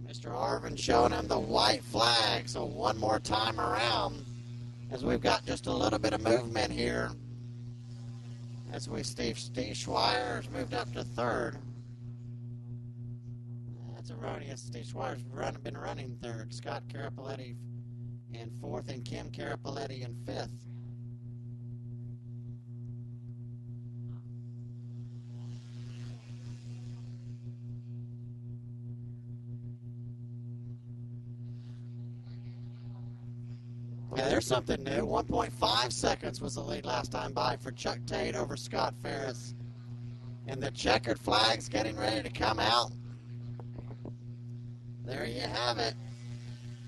Mr. Arvin showing him the white flag. So one more time around, as we've got just a little bit of movement here. As Steve Schweier's moved up to third. That's erroneous. Steve Schweier's been running third. Scott Carapaletti in fourth, and Kim Carapaletti in fifth. Yeah, there's something new. 1.5 seconds was the lead last time by for Chuck Tate over Scott Ferris. And the checkered flag's getting ready to come out. There you have it.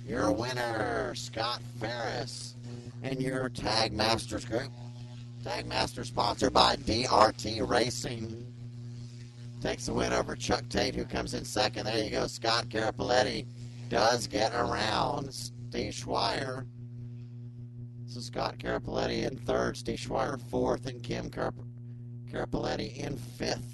Your winner, Scott Ferris. And your Tag Masters group. Tag Master sponsored by DRT Racing. Takes the win over Chuck Tate, who comes in second. There you go. Scott Carapaletti does get around Steve Schweier. So Scott Carapaletti in third, Steve Schweier fourth, and Kim Carapaletti in fifth.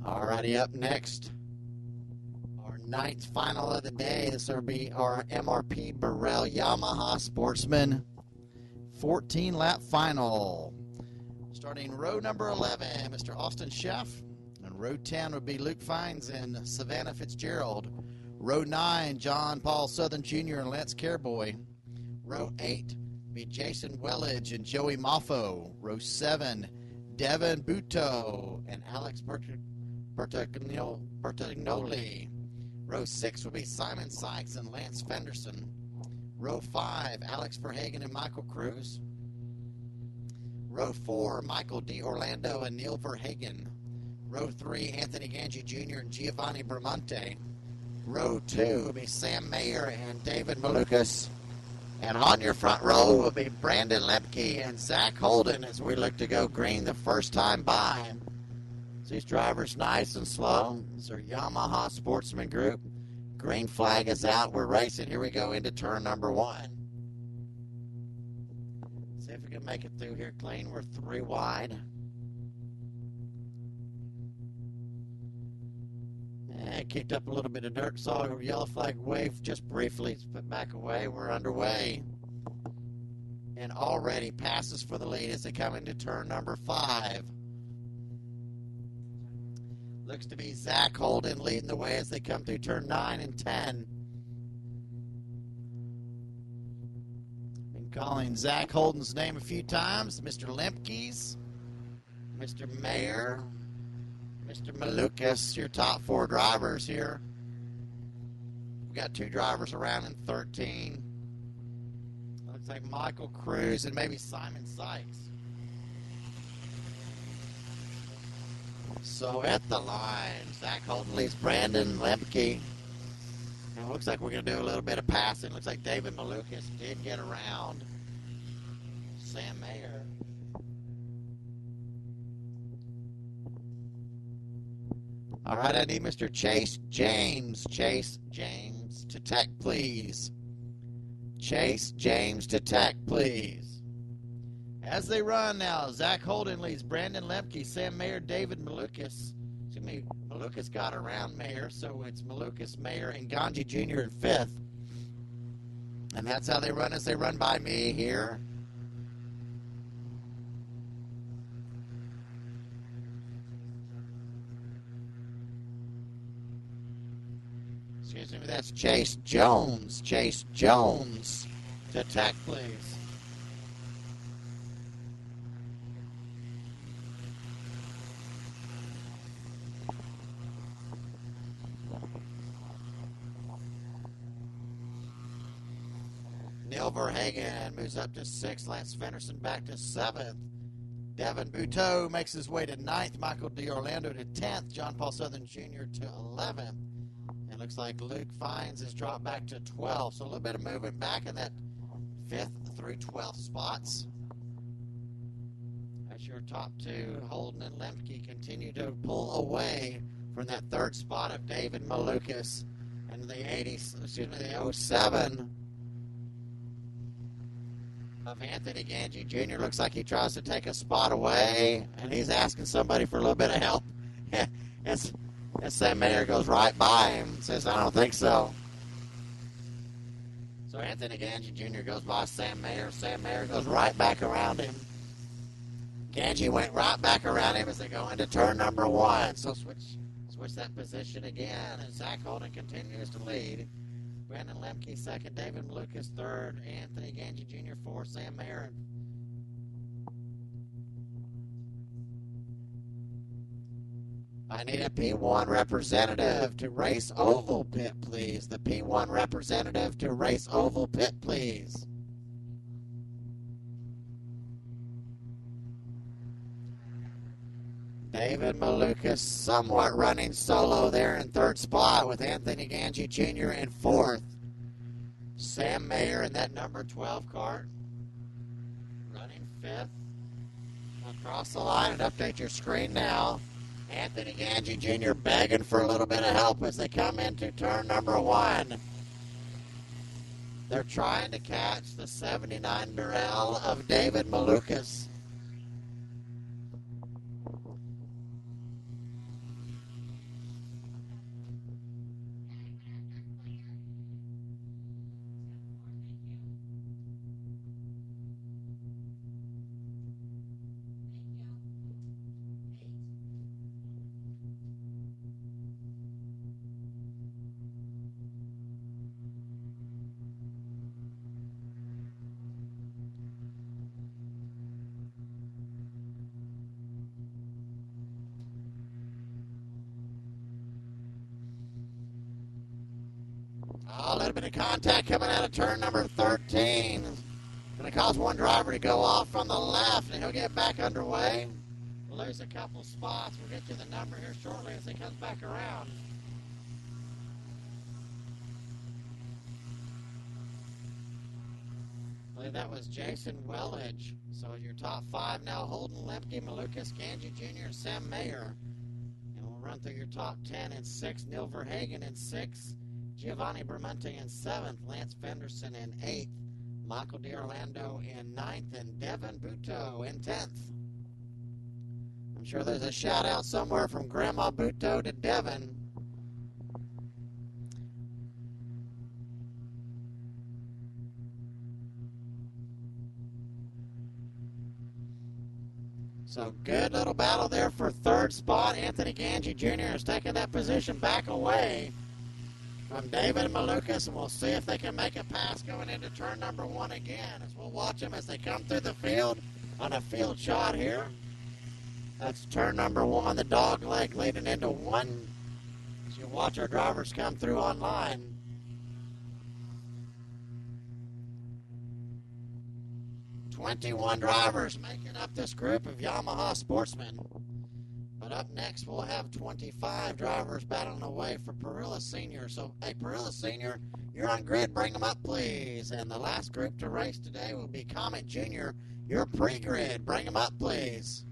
Alrighty, up next, our ninth final of the day. This will be our MRP Burrell Yamaha Sportsman 14-lap final. Starting row number 11, Mr. Austin Sheff. And row 10 would be Luke Fines and Savannah Fitzgerald. Row 9, John Paul Southern Jr. and Lance Careboy. Row 8 be Jason Wellage and Joey Moffo. Row 7, Devin Buto and Alex Bertagnoli. Row 6 will be Simon Sykes and Lance Fenderson. Row 5, Alex Verhagen and Michael Cruz. Row 4, Michael D. Orlando and Neil Verhagen. Row 3, Anthony Ganji Jr. and Giovanni Bramante. Row 2 will be Sam Mayer and David Malukas. And on your front row will be Brandon Lepke and Zach Holden as we look to go green the first time by. These drivers nice and slow. This is our Yamaha Sportsman group. Green flag is out. We're racing. Here we go into turn number 1. See if we can make it through here clean. We're 3 wide. And kicked up a little bit of dirt. Saw a yellow flag wave just briefly. Put back away. We're underway. and already passes for the lead as they come into turn number 5. Looks to be Zach Holden leading the way as they come through turn 9 and 10. Been calling Zach Holden's name a few times. Mr. Lemke's, Mr. Mayer, Mr. Malukas, your top 4 drivers here. We got 2 drivers around in 13. Looks like Michael Cruz and maybe Simon Sykes. So at the line, Zach Holden leads Brandon Lemke. And it looks like we're going to do a little bit of passing. Looks like David Malukas did get around Sam Mayer. All right, I need Mr. Chase James. Chase James to tech, please. Chase James to tech, please. as they run now, Zach Holden leads Brandon Lemke, Sam Mayer, David Malukas. Excuse me, Malukas got around Mayer, so it's Malukas, Mayer, and Ganji Jr. in 5th. And that's how they run as they run by me here. Excuse me, that's Chase Jones. Chase Jones to attack, please. Neil Verhagen moves up to 6th. Lance Fenderson back to 7th. Devin Buteau makes his way to 9th. Michael DiOrlando to 10th. John Paul Southern Jr. to 11th. And looks like Luke Fines has dropped back to 12th. So a little bit of movement back in that 5th through 12th spots. As your top two, Holden and Lemke, continue to pull away from that 3rd spot of David Malukas and the 07 of Anthony Ganji Jr. Looks like he tries to take a spot away, and he's asking somebody for a little bit of help. As Sam Mayer goes right by him and says, I don't think so. So Anthony Ganji Jr. goes by Sam Mayer. Sam Mayer goes right back around him. Ganji went right back around him as they go into turn number 1. So switch that position again, and Zach Holden continues to lead. Brandon Lemke 2nd, David Malukas 3rd, Anthony Ganji Jr. 4th, Sam Mayer. I need a P1 representative to race oval pit, please. The P1 representative to race oval pit, please. David Malukas somewhat running solo there in 3rd spot with Anthony Ganji Jr. in 4th. Sam Mayer in that number 12 cart running 5th. Across the line and update your screen now. Anthony Ganji Jr. begging for a little bit of help as they come into turn number 1. They're trying to catch the 79 Durrell of David Malukas. A little bit of contact coming out of turn number 13. Going to cause one driver to go off from the left, and he'll get back underway. Lose a couple spots. We'll get you the number here shortly as he comes back around. I believe that was Jason Wellage. So your top 5 now, Holden, Lemke, Malukas, Ganji Jr., and Sam Mayer. And we'll run through your top 10 in 6. Neil Verhagen in 6. Giovanni Bermonte in 7th, Lance Fenderson in 8th, Michael DiOrlando in 9th, and Devin Buteau in 10th. I'm sure there's a shout out somewhere from Grandma Buteau to Devin. So good little battle there for third spot. Anthony Ganji Jr. is taking that position back away from David Malukas, and we'll see if they can make a pass going into turn number 1 again, as we'll watch them as they come through the field on a field shot here. That's turn number 1, the dog leg leading into 1. As you watch our drivers come through online. 21 drivers making up this group of Yamaha sportsmen. But up next, we'll have 25 drivers battling away for Parilla Senior. So, hey, Parilla Senior, you're on grid. Bring them up, please. And the last group to race today will be Comet Junior. You're pre-grid. Bring them up, please.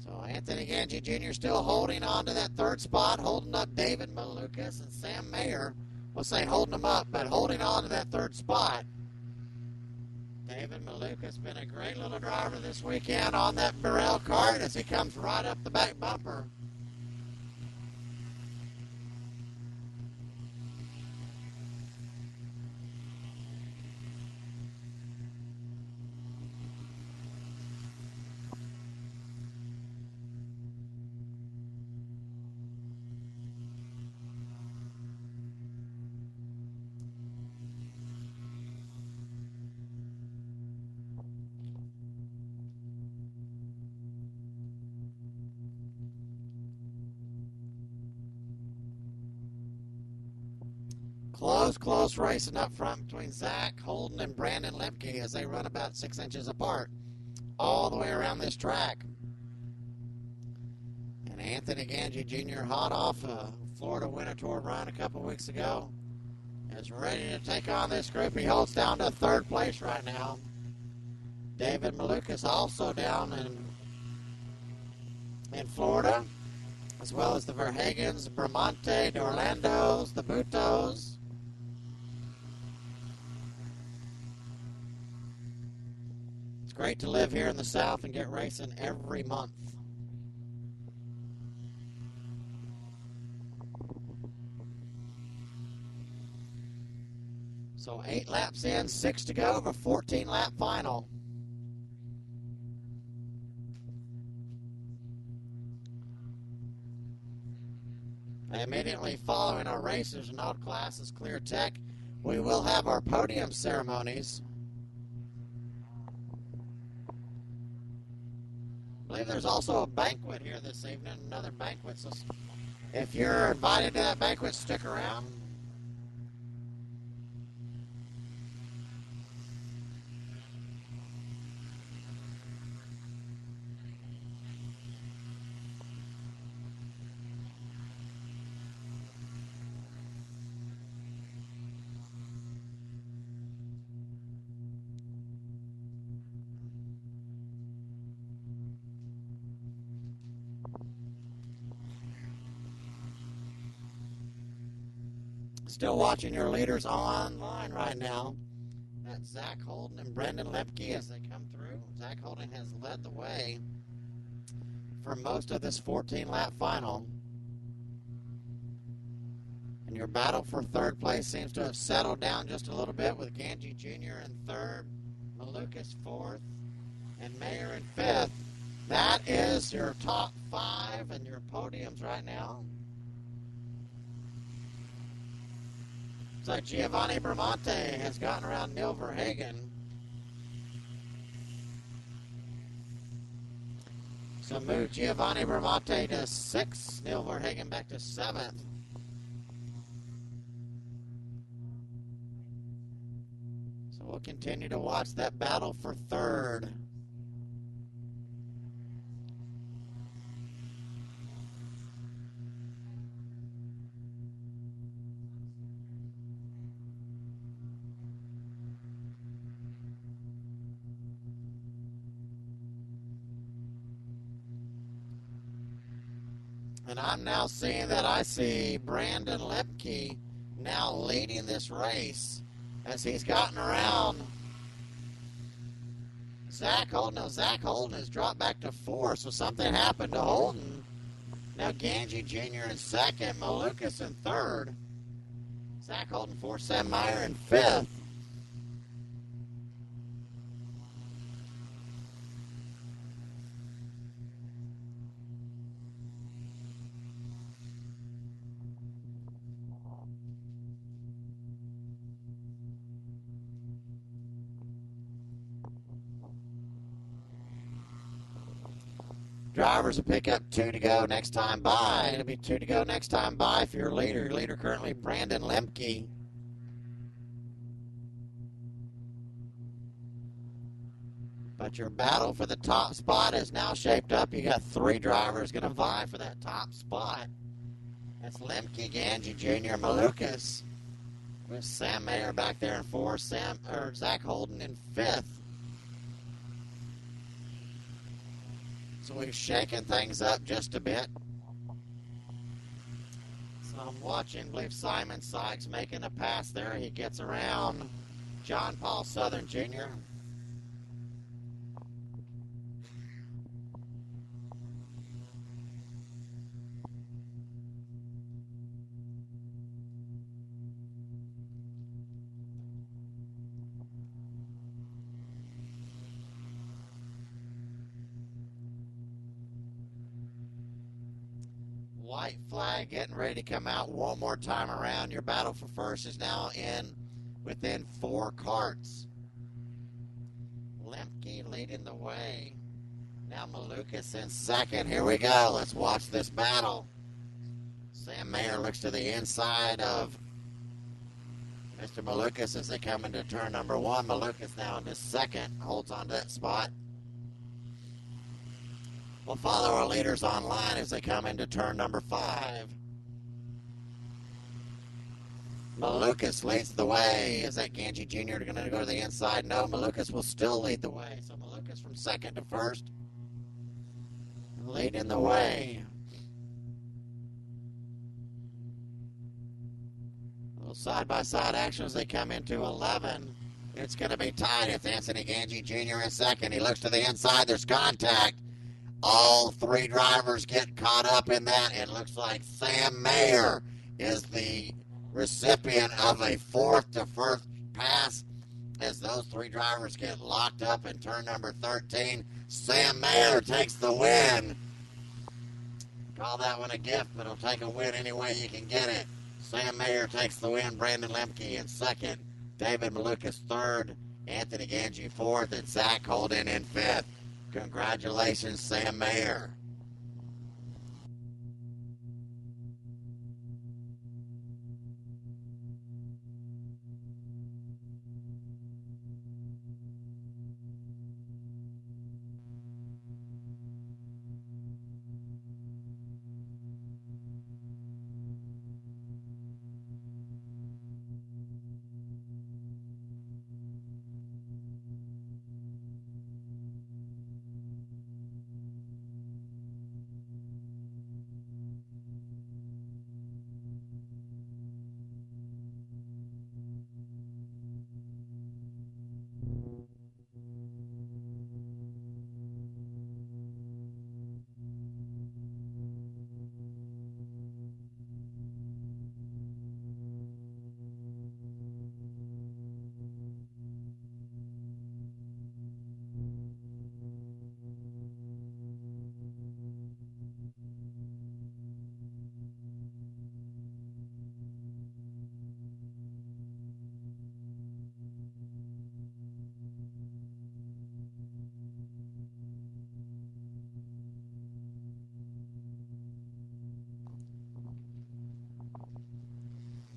So, Anthony Ganji Jr. still holding on to that third spot, holding up David Malukas and Sam Mayer. We'll say holding them up, but holding on to that third spot. David Malukas been a great little driver this weekend on that Burrell cart as he comes right up the back bumper. Close racing up front between Zach Holden and Brandon Lemke as they run about 6 inches apart all the way around this track. And Anthony Ganji Jr., hot off a Florida Winter Tour run a couple weeks ago, is ready to take on this group. He holds down to third place right now. David Malukas also down in Florida, as well as the Verhagens, Bramante, the Orlandos, the Butos. It's great to live here in the South and get racing every month. So 8 laps in, 6 to go of a 14-lap final. Immediately following our racers in all classes, Clear Tech, we will have our podium ceremonies. I believe there's also a banquet here this evening, another banquet. So if you're invited to that banquet, stick around. Still watching your leaders online right now. That's Zach Holden and Brendan Lepke as they come through. Zach Holden has led the way for most of this 14-lap final. And your battle for third place seems to have settled down just a little bit with Ganji Jr. in third, Malukas fourth, and Mayer in fifth. That is your top 5 and your podiums right now. So Giovanni Bramante has gotten around Neil Verhagen. So move Giovanni Bramante to 6th, Neil Verhagen back to 7th. So we'll continue to watch that battle for third. And I'm now seeing that I see Brandon Lepke now leading this race as he's gotten around Zach Holden. Now, Zach Holden has dropped back to 4th, so something happened to Holden. Now, Ganji Jr. in 2nd, Malukas in 3rd. Zach Holden 4th, Sam Meyer in 5th. Drivers will pick up 2 to go next time by. It'll be 2 to go next time by for your leader. Your leader currently Brandon Lemke. But your battle for the top spot is now shaped up. You got 3 drivers going to vie for that top spot. That's Lemke, Ganji Jr., Malukas. With Sam Mayer back there in 4th, Zach Holden in 5th. So we've shaken things up just a bit. So I'm watching, I believe Simon Sykes making a pass there. He gets around John Paul Southern Jr. White flag getting ready to come out one more time around. Your battle for first is now within 4 carts. Lemke leading the way. Now Malukas in second. Here we go. Let's watch this battle. Sam Mayer looks to the inside of Mr. Malukas as they come into turn number 1. Malukas now into second. Holds on to that spot. We'll follow our leaders online as they come into turn number 5. Malukas leads the way. Is that Ganji Jr. going to go to the inside? No, Malukas will still lead the way. So Malukas from second to first, leading the way. A little side-by-side action as they come into 11. It's going to be tied. It's Anthony Ganji Jr. in second. He looks to the inside. There's contact. All 3 drivers get caught up in that. It looks like Sam Mayer is the recipient of a 4th to 1st pass as those 3 drivers get locked up in turn number 13. Sam Mayer takes the win. Call that one a gift, but he'll take a win any way you can get it. Sam Mayer takes the win. Brandon Lemke in second. David Malukas third. Anthony Ganji fourth. And Zach Holden in 5th. Congratulations, Sam Mayer.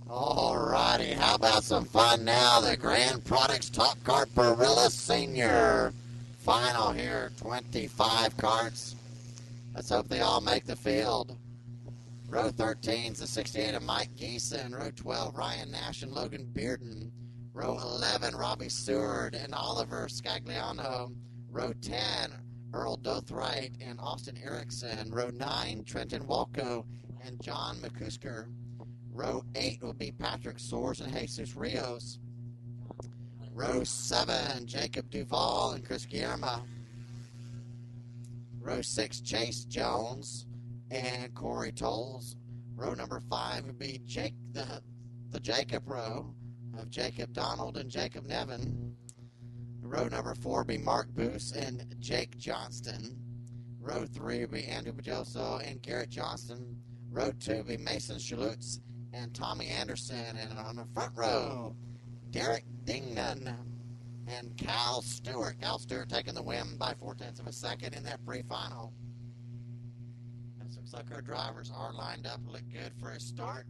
Alrighty, how about some fun now? The Grand Products Top Cart Barilla Senior final here, 25 carts. Let's hope they all make the field. Row 13 is the 68 of Mike Geeson. Row 12, Ryan Nash and Logan Bearden. Row 11, Robbie Seward and Oliver Scagliano. Row 10, Earl Dothright and Austin Erickson. Row 9, Trenton Walco and John McCusker. Row 8 will be Patrick Soares and Jesus Rios. Row 7, Jacob Duvall and Chris Guillermo. Row 6, Chase Jones and Corey Tolles. Row number 5 would be the Jacob row of Jacob Donald and Jacob Nevin. Row number 4 would be Mark Boos and Jake Johnston. Row 3 would be Andrew Bajoso and Garrett Johnston. Row 2 would be Mason Schulutz and Tommy Anderson. And on the front row, Derek Dingman and Cal Stewart. Cal Stewart taking the win by 4/10 of a second in that pre-final. Looks like our drivers are lined up, look good for a start.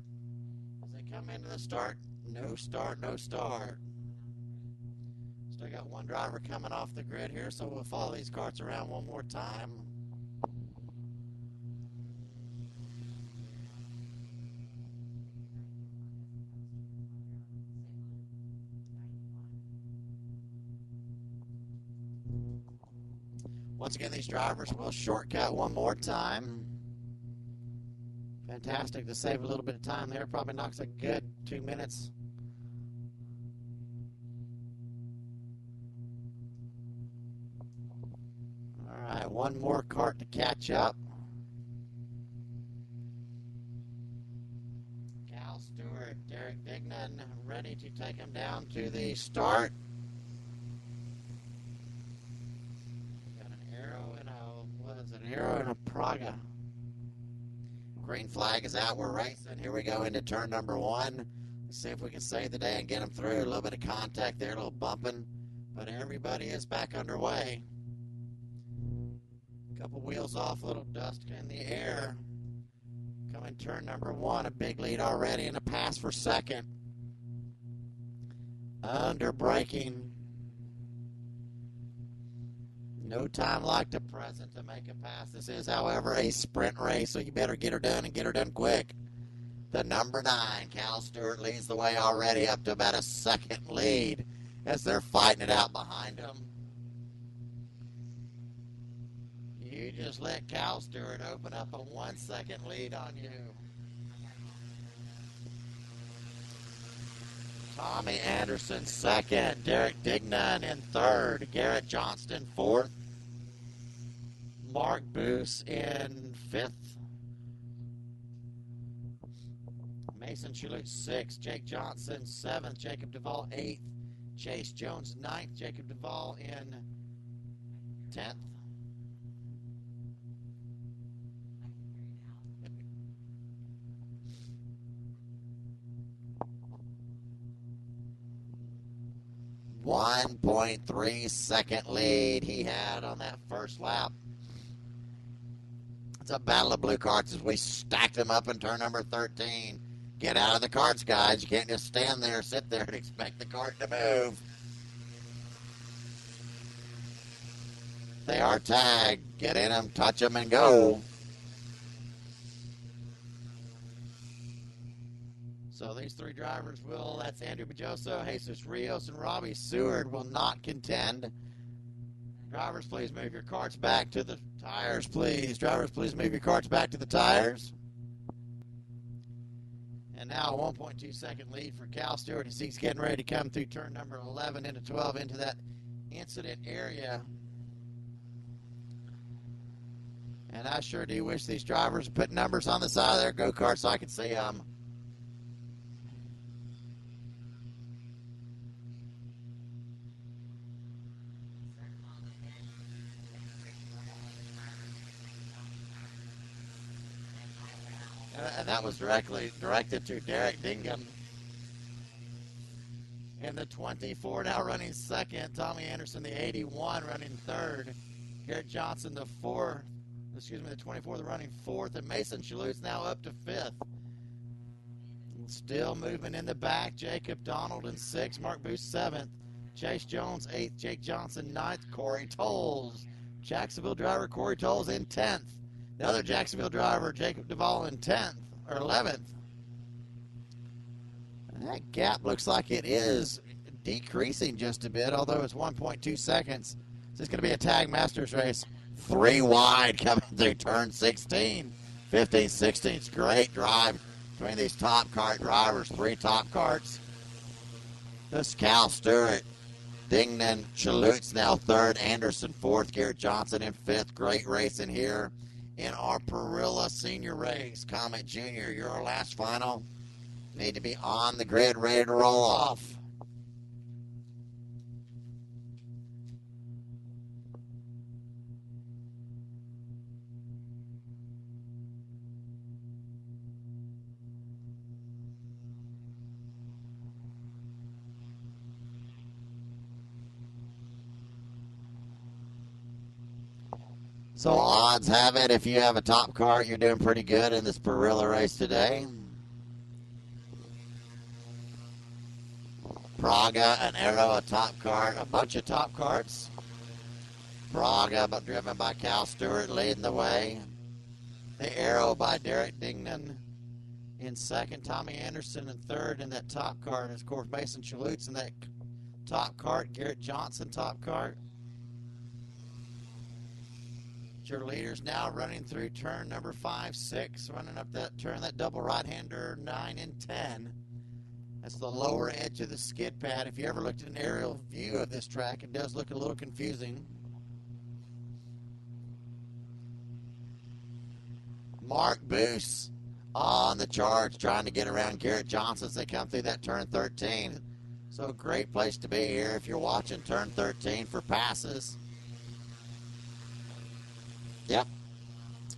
As they come into the start, no start, no start. Still got one driver coming off the grid here, so we'll follow these carts around one more time. Once again, these drivers will shortcut one more time. Fantastic to save a little bit of time there. Probably knocks a good 2 minutes. All right, one more cart to catch up. Cal Stewart, Derek Dignan ready to take him down to the start. Arrow and a Praga. Green flag is out. We're racing. Here we go into turn number 1. Let's see if we can save the day and get them through. A little bit of contact there, a little bumping, but everybody is back underway. A couple wheels off, a little dust in the air. Coming turn number 1, a big lead already and a pass for second. Under braking. No time like the present to make a pass. This is, however, a sprint race, so you better get her done and get her done quick. The number 9, Cal Stewart, leads the way already up to about a second lead as they're fighting it out behind him. You just let Cal Stewart open up a 1 second lead on you. Tommy Anderson second, Derek Dignan in third, Garrett Johnston fourth, Mark Boos in fifth, Mason Chulute sixth, Jake Johnson seventh, Jacob Duvall eighth, Chase Jones ninth, Jacob Duvall in 10th. .3 second lead he had on that first lap. It's a battle of blue carts as we stack them up in turn number 13. Get out of the carts, guys. You can't just stand there, sit there, and expect the cart to move. They are tagged. Get in them, touch them, and go. So these three drivers will, that's Andrew Bajoso, Jesus Rios, and Robbie Seward will not contend. Drivers, please move your carts back to the tires, please. Drivers, please move your carts back to the tires. And now a 1.2 second lead for Cal Stewart as he's getting ready to come through turn number 11 into 12 into that incident area. And I sure do wish these drivers would put numbers on the side of their go-karts so I could see them. And that was directed to Derek Dingham. In the 24 now running second. Tommy Anderson, the 81, running third. Garrett Johnson, the 24, the running fourth. And Mason Chalute's now up to fifth. Still moving in the back. Jacob Donald in sixth. Mark Booth, seventh. Chase Jones, eighth. Jake Johnson, ninth. Corey Tolles, Jacksonville driver Corey Tolles in 10th. The other Jacksonville driver, Jacob Duvall, in 10th or 11th. And that gap looks like it is decreasing just a bit, although it's 1.2 seconds. This is going to be a tag masters race. 3 wide coming through turn 16. 15, 16. It's great drive between these top cart drivers. 3 top carts. This Cal Stewart. Dignan, Chalute's now third. Anderson fourth. Garrett Johnson in fifth. Great racing here in our Perilla Senior race. Comet Jr., you're our last final. Need to be on the grid, ready to roll off. So odds have it, if you have a top cart, you're doing pretty good in this Barilla race today. Praga, an Arrow, a top cart, a bunch of top carts. Praga, but driven by Cal Stewart, leading the way. The Arrow by Derek Dignan in second. Tommy Anderson in third in that top cart. And of course, Mason Chalutz in that top cart. Garrett Johnson, top cart. Your leaders now running through turn number 5, 6, running up that turn, that double right-hander, 9 and 10. That's the lower edge of the skid pad. If you ever looked at an aerial view of this track, it does look a little confusing. Mark Boos on the charge, trying to get around Garrett Johnson as they come through that turn 13. So a great place to be here if you're watching turn 13 for passes. Yep.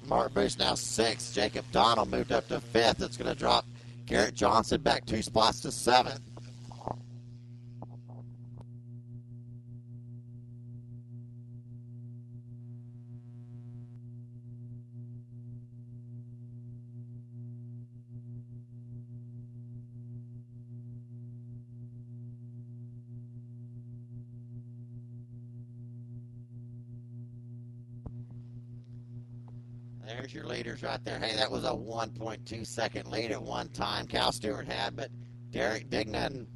Mark Boos now 6th. Jacob Donald moved up to 5th. That's going to drop Garrett Johnson back 2 spots to 7th. There's your leaders right there. Hey, that was a 1.2 second lead at one time Cal Stewart had, but Derek Dignan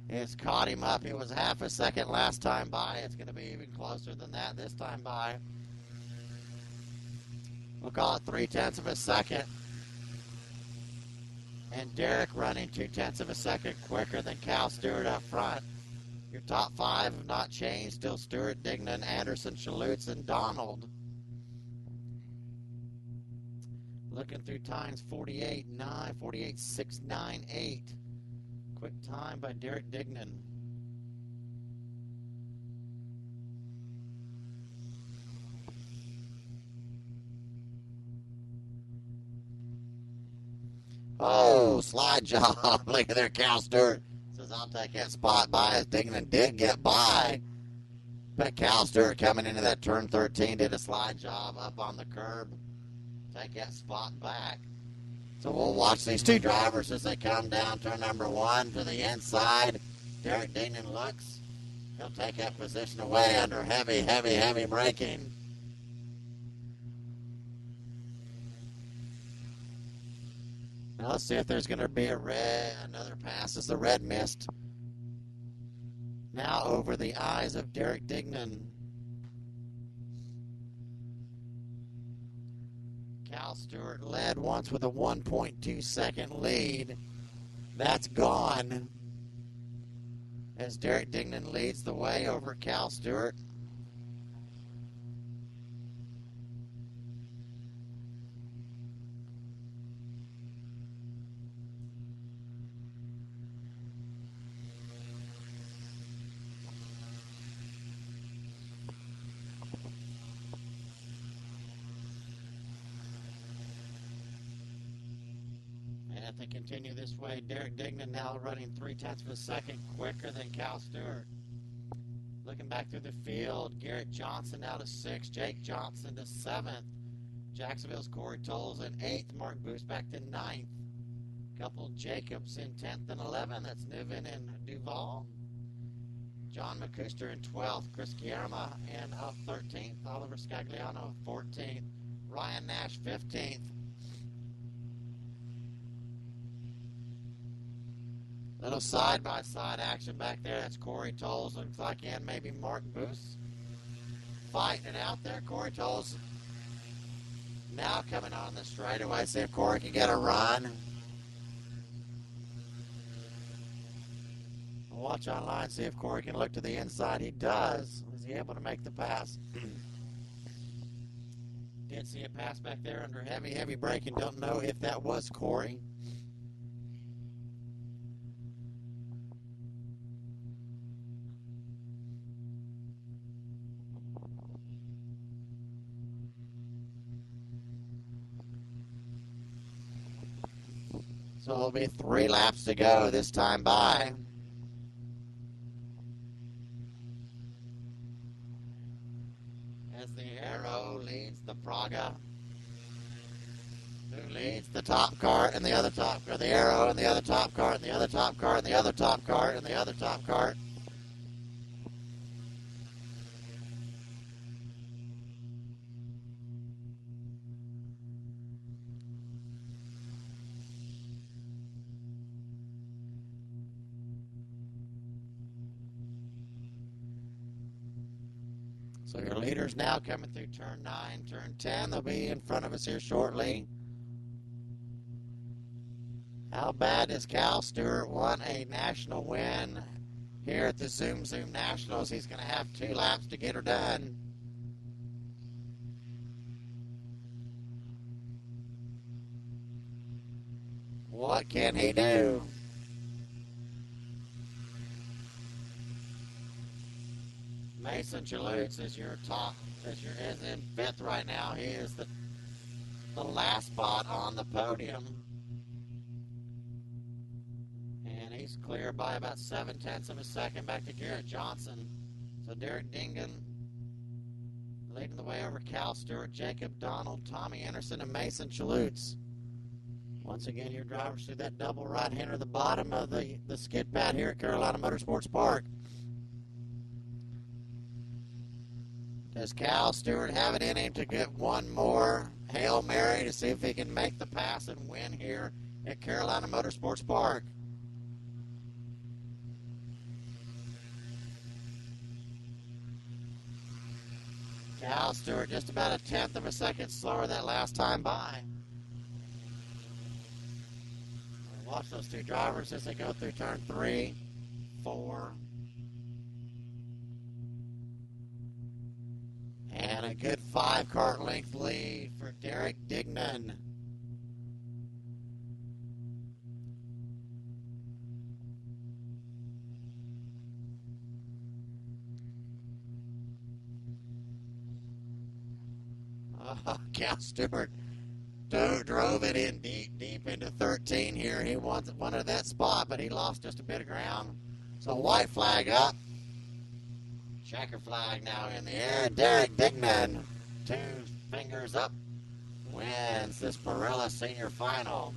has caught him up. He was half a second last time by. It's going to be even closer than that this time by. We'll call it 0.3 of a second. And Derek running 0.2 of a second quicker than Cal Stewart up front. Your top 5 have not changed. Still Stewart, Dignan, Anderson, Chalutz, and Donald. Looking through times 48.9, 48.698. Quick time by Derek Dignan. Oh, slide job. Look at there, Cal Stewart says, I'll take that spot by as Dignan did get by. But Cal Stewart coming into that turn 13 did a slide job up on the curb. Take that spot back. So we'll watch these two drivers as they come down turn number 1 to the inside. Derek Dignan looks. He'll take that position away under heavy braking. Now let's see if there's going to be another pass as the red mist. Now over the eyes of Derek Dignan. Cal Stewart led once with a 1.2 second lead. That's gone as Derek Dignan leads the way over Cal Stewart. If they continue this way, Derek Dignan now running 0.3 of a second quicker than Cal Stewart. Looking back through the field, Garrett Johnson now to 6th, Jake Johnson to 7th, Jacksonville's Corey Tolles in 8th, Mark Boos back to 9th, couple Jacobs in 10th and 11th, that's Niven and Duval, John McCuster in 12th, Chris Guillermo in 13th, Oliver Scagliano 14th, Ryan Nash 15th. Little side-by-side action back there. That's Corey Tolles, looks like, and maybe Mark Boos. Fighting it out there. Corey Tolles now coming on the straightaway. See if Corey can get a run. We'll watch online, see if Corey can look to the inside. He does. Is he able to make the pass? Did see a pass back there under heavy braking. Don't know if that was Corey. So it'll be 3 laps to go this time by. as the Arrow leads the Praga, who leads the top cart and the other top cart, the Arrow and the other top cart and the other top cart and the other top cart and the other top cart. So your leaders now coming through turn 9, turn 10. They'll be in front of us here shortly. How bad does Cal Stewart want a national win here at the Zoom Zoom Nationals? He's going to have 2 laps to get her done. What can he do? Mason Chalutes is your top, is in 5th right now. He is the last spot on the podium. And he's clear by about 7/10 of a second back to Garrett Johnson. So Derek Dingen leading the way over Cal Stewart, Jacob Donald, Tommy Anderson, and Mason Chalutes. Once again, your drivers through that double right-hander at the bottom of the skid pad here at Carolina Motorsports Park. Does Cal Stewart have it in him to get one more Hail Mary to see if he can make the pass and win here at Carolina Motorsports Park? Cal Stewart just about 1/10 of a second slower that last time by. Watch those 2 drivers as they go through turn 3, 4. And a good 5-car length lead for Derek Dignan. Cal Stewart drove it in deep into 13 here. He wanted that spot, but he lost just a bit of ground. So white flag up. Checker flag now in the air. Derek Dignan, 2 fingers up, wins this Barilla Senior Final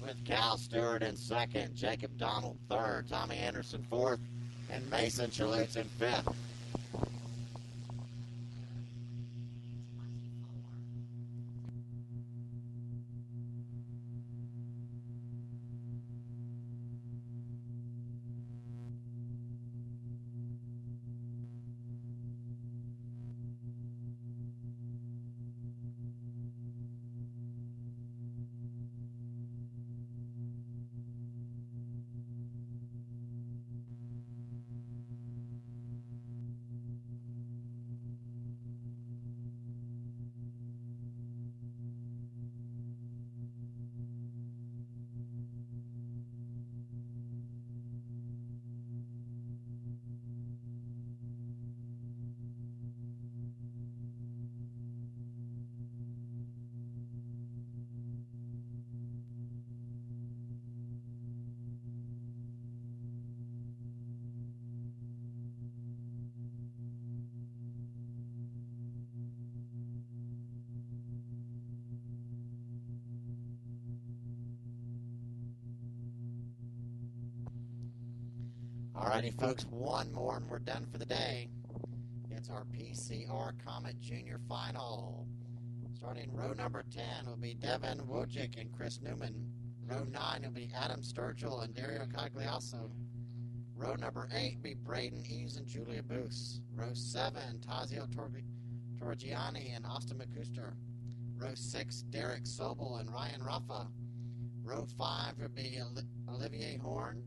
with Cal Stewart in 2nd, Jacob Donald 3rd, Tommy Anderson 4th, and Mason Chalutes in 5th. Alrighty, folks, one more and we're done for the day. It's our PCR Comet Junior Final. Starting row number 10 will be Devin Wojcik and Chris Newman. Row 9 will be Adam Sturgill and Dario Cagliasso. Row number 8 will be Braden Eves and Julia Booth. Row 7, Tazio Torgiani and Austin McCuster. Row 6, Derek Sobel and Ryan Raffa. Row 5 will be Olivier Horn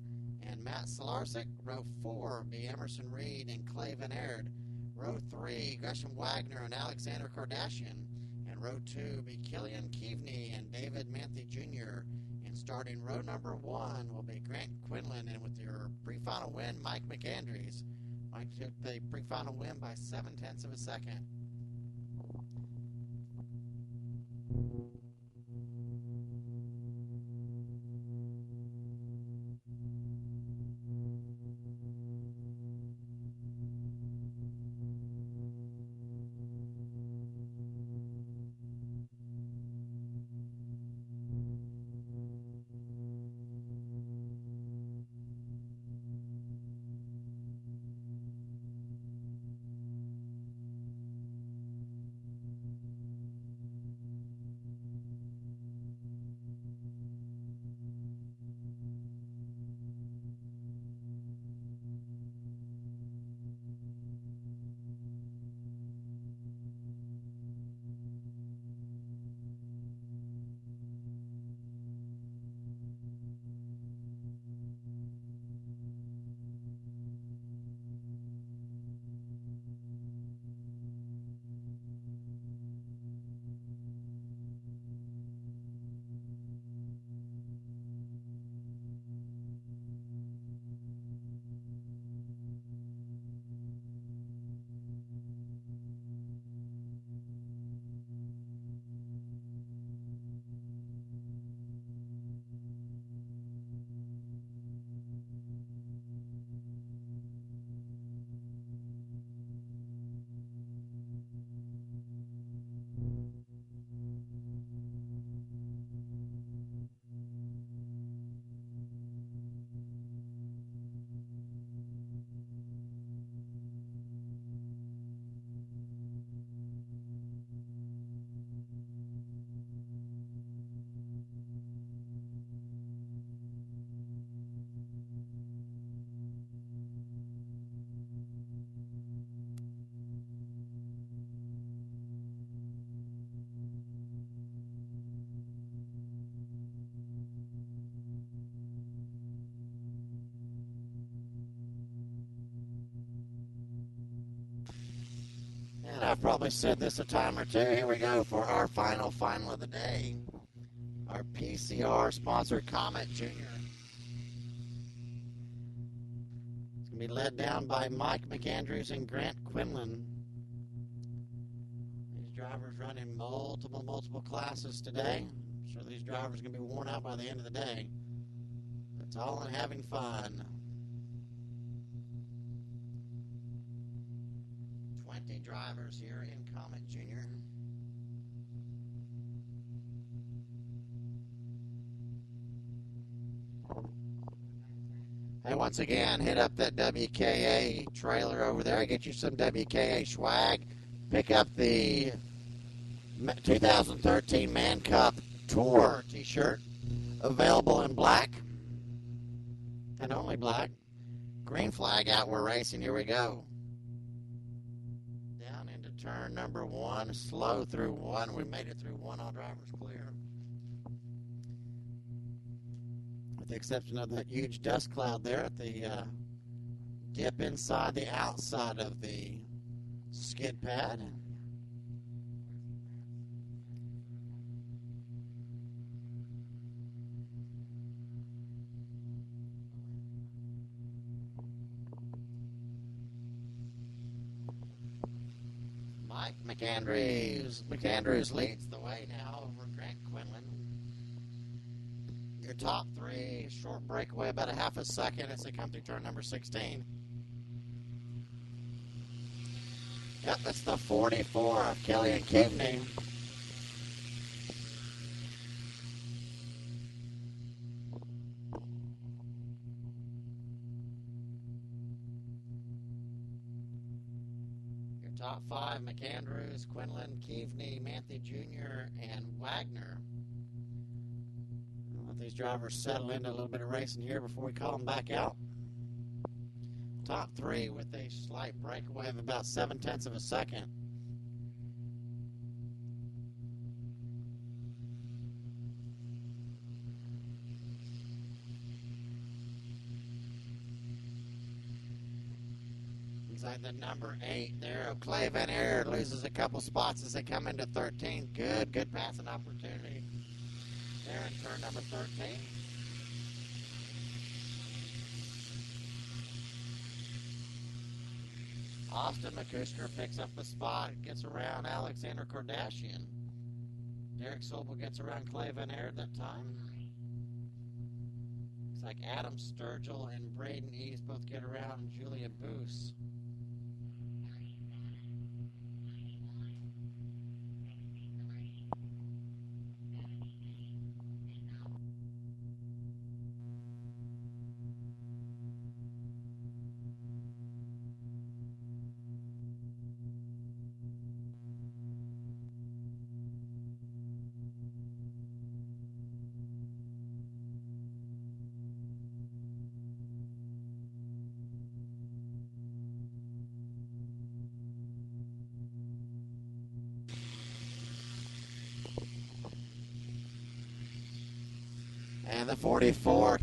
and Matt Solarczyk. Row 4 will be Emerson Reed and Clay Van Aerd. Row 3, Gresham Wagner and Alexander Kardashian. And row 2 will be Killian Keaveney and David Manthe Jr. And starting row number 1 will be Grant Quinlan, and with your pre-final win, Mike McAndrews. Mike took the pre-final win by 7/10 of a second. And I've probably said this a time or two. Here we go for our final of the day. Our PCR sponsored Comet Jr. It's going to be led down by Mike McAndrews and Grant Quinlan. These drivers running multiple classes today. I'm sure these drivers are going to be worn out by the end of the day. It's all in having fun. 20 drivers here in Comet Junior. And once again, hit up that WKA trailer over there. Get you some WKA swag. Pick up the 2013 Man Cup Tour t-shirt. Available in black. And only black. Green flag out, we're racing. Here we go. Down into turn number 1. Slow through 1. We made it through 1. All drivers clear. With the exception of that huge dust cloud there at the dip inside the outside of the skid pad. Mike McAndrews. McAndrews leads the way now over Grant Quinlan. Your top 3, short breakaway, about a half a second as they come through turn number 16. Yep, that's the 44 of Kelly and Keaveney. Your top 5, McAndrews, Quinlan, Keaveney, Manthe Jr., and Wagner. Let these drivers settle into a little bit of racing here before we call them back out. Top 3 with a slight breakaway of about 0.7 of a second. Inside the number 8 there, Clay Van Aert loses a couple spots as they come into 13. Good passing opportunity there in turn number 13. Austin McCusker picks up the spot, gets around Alexander Kardashian. Derek Sobel gets around Clay Van Aert that time. Looks like Adam Sturgill and Braden East both get around Julia Boos. And the 44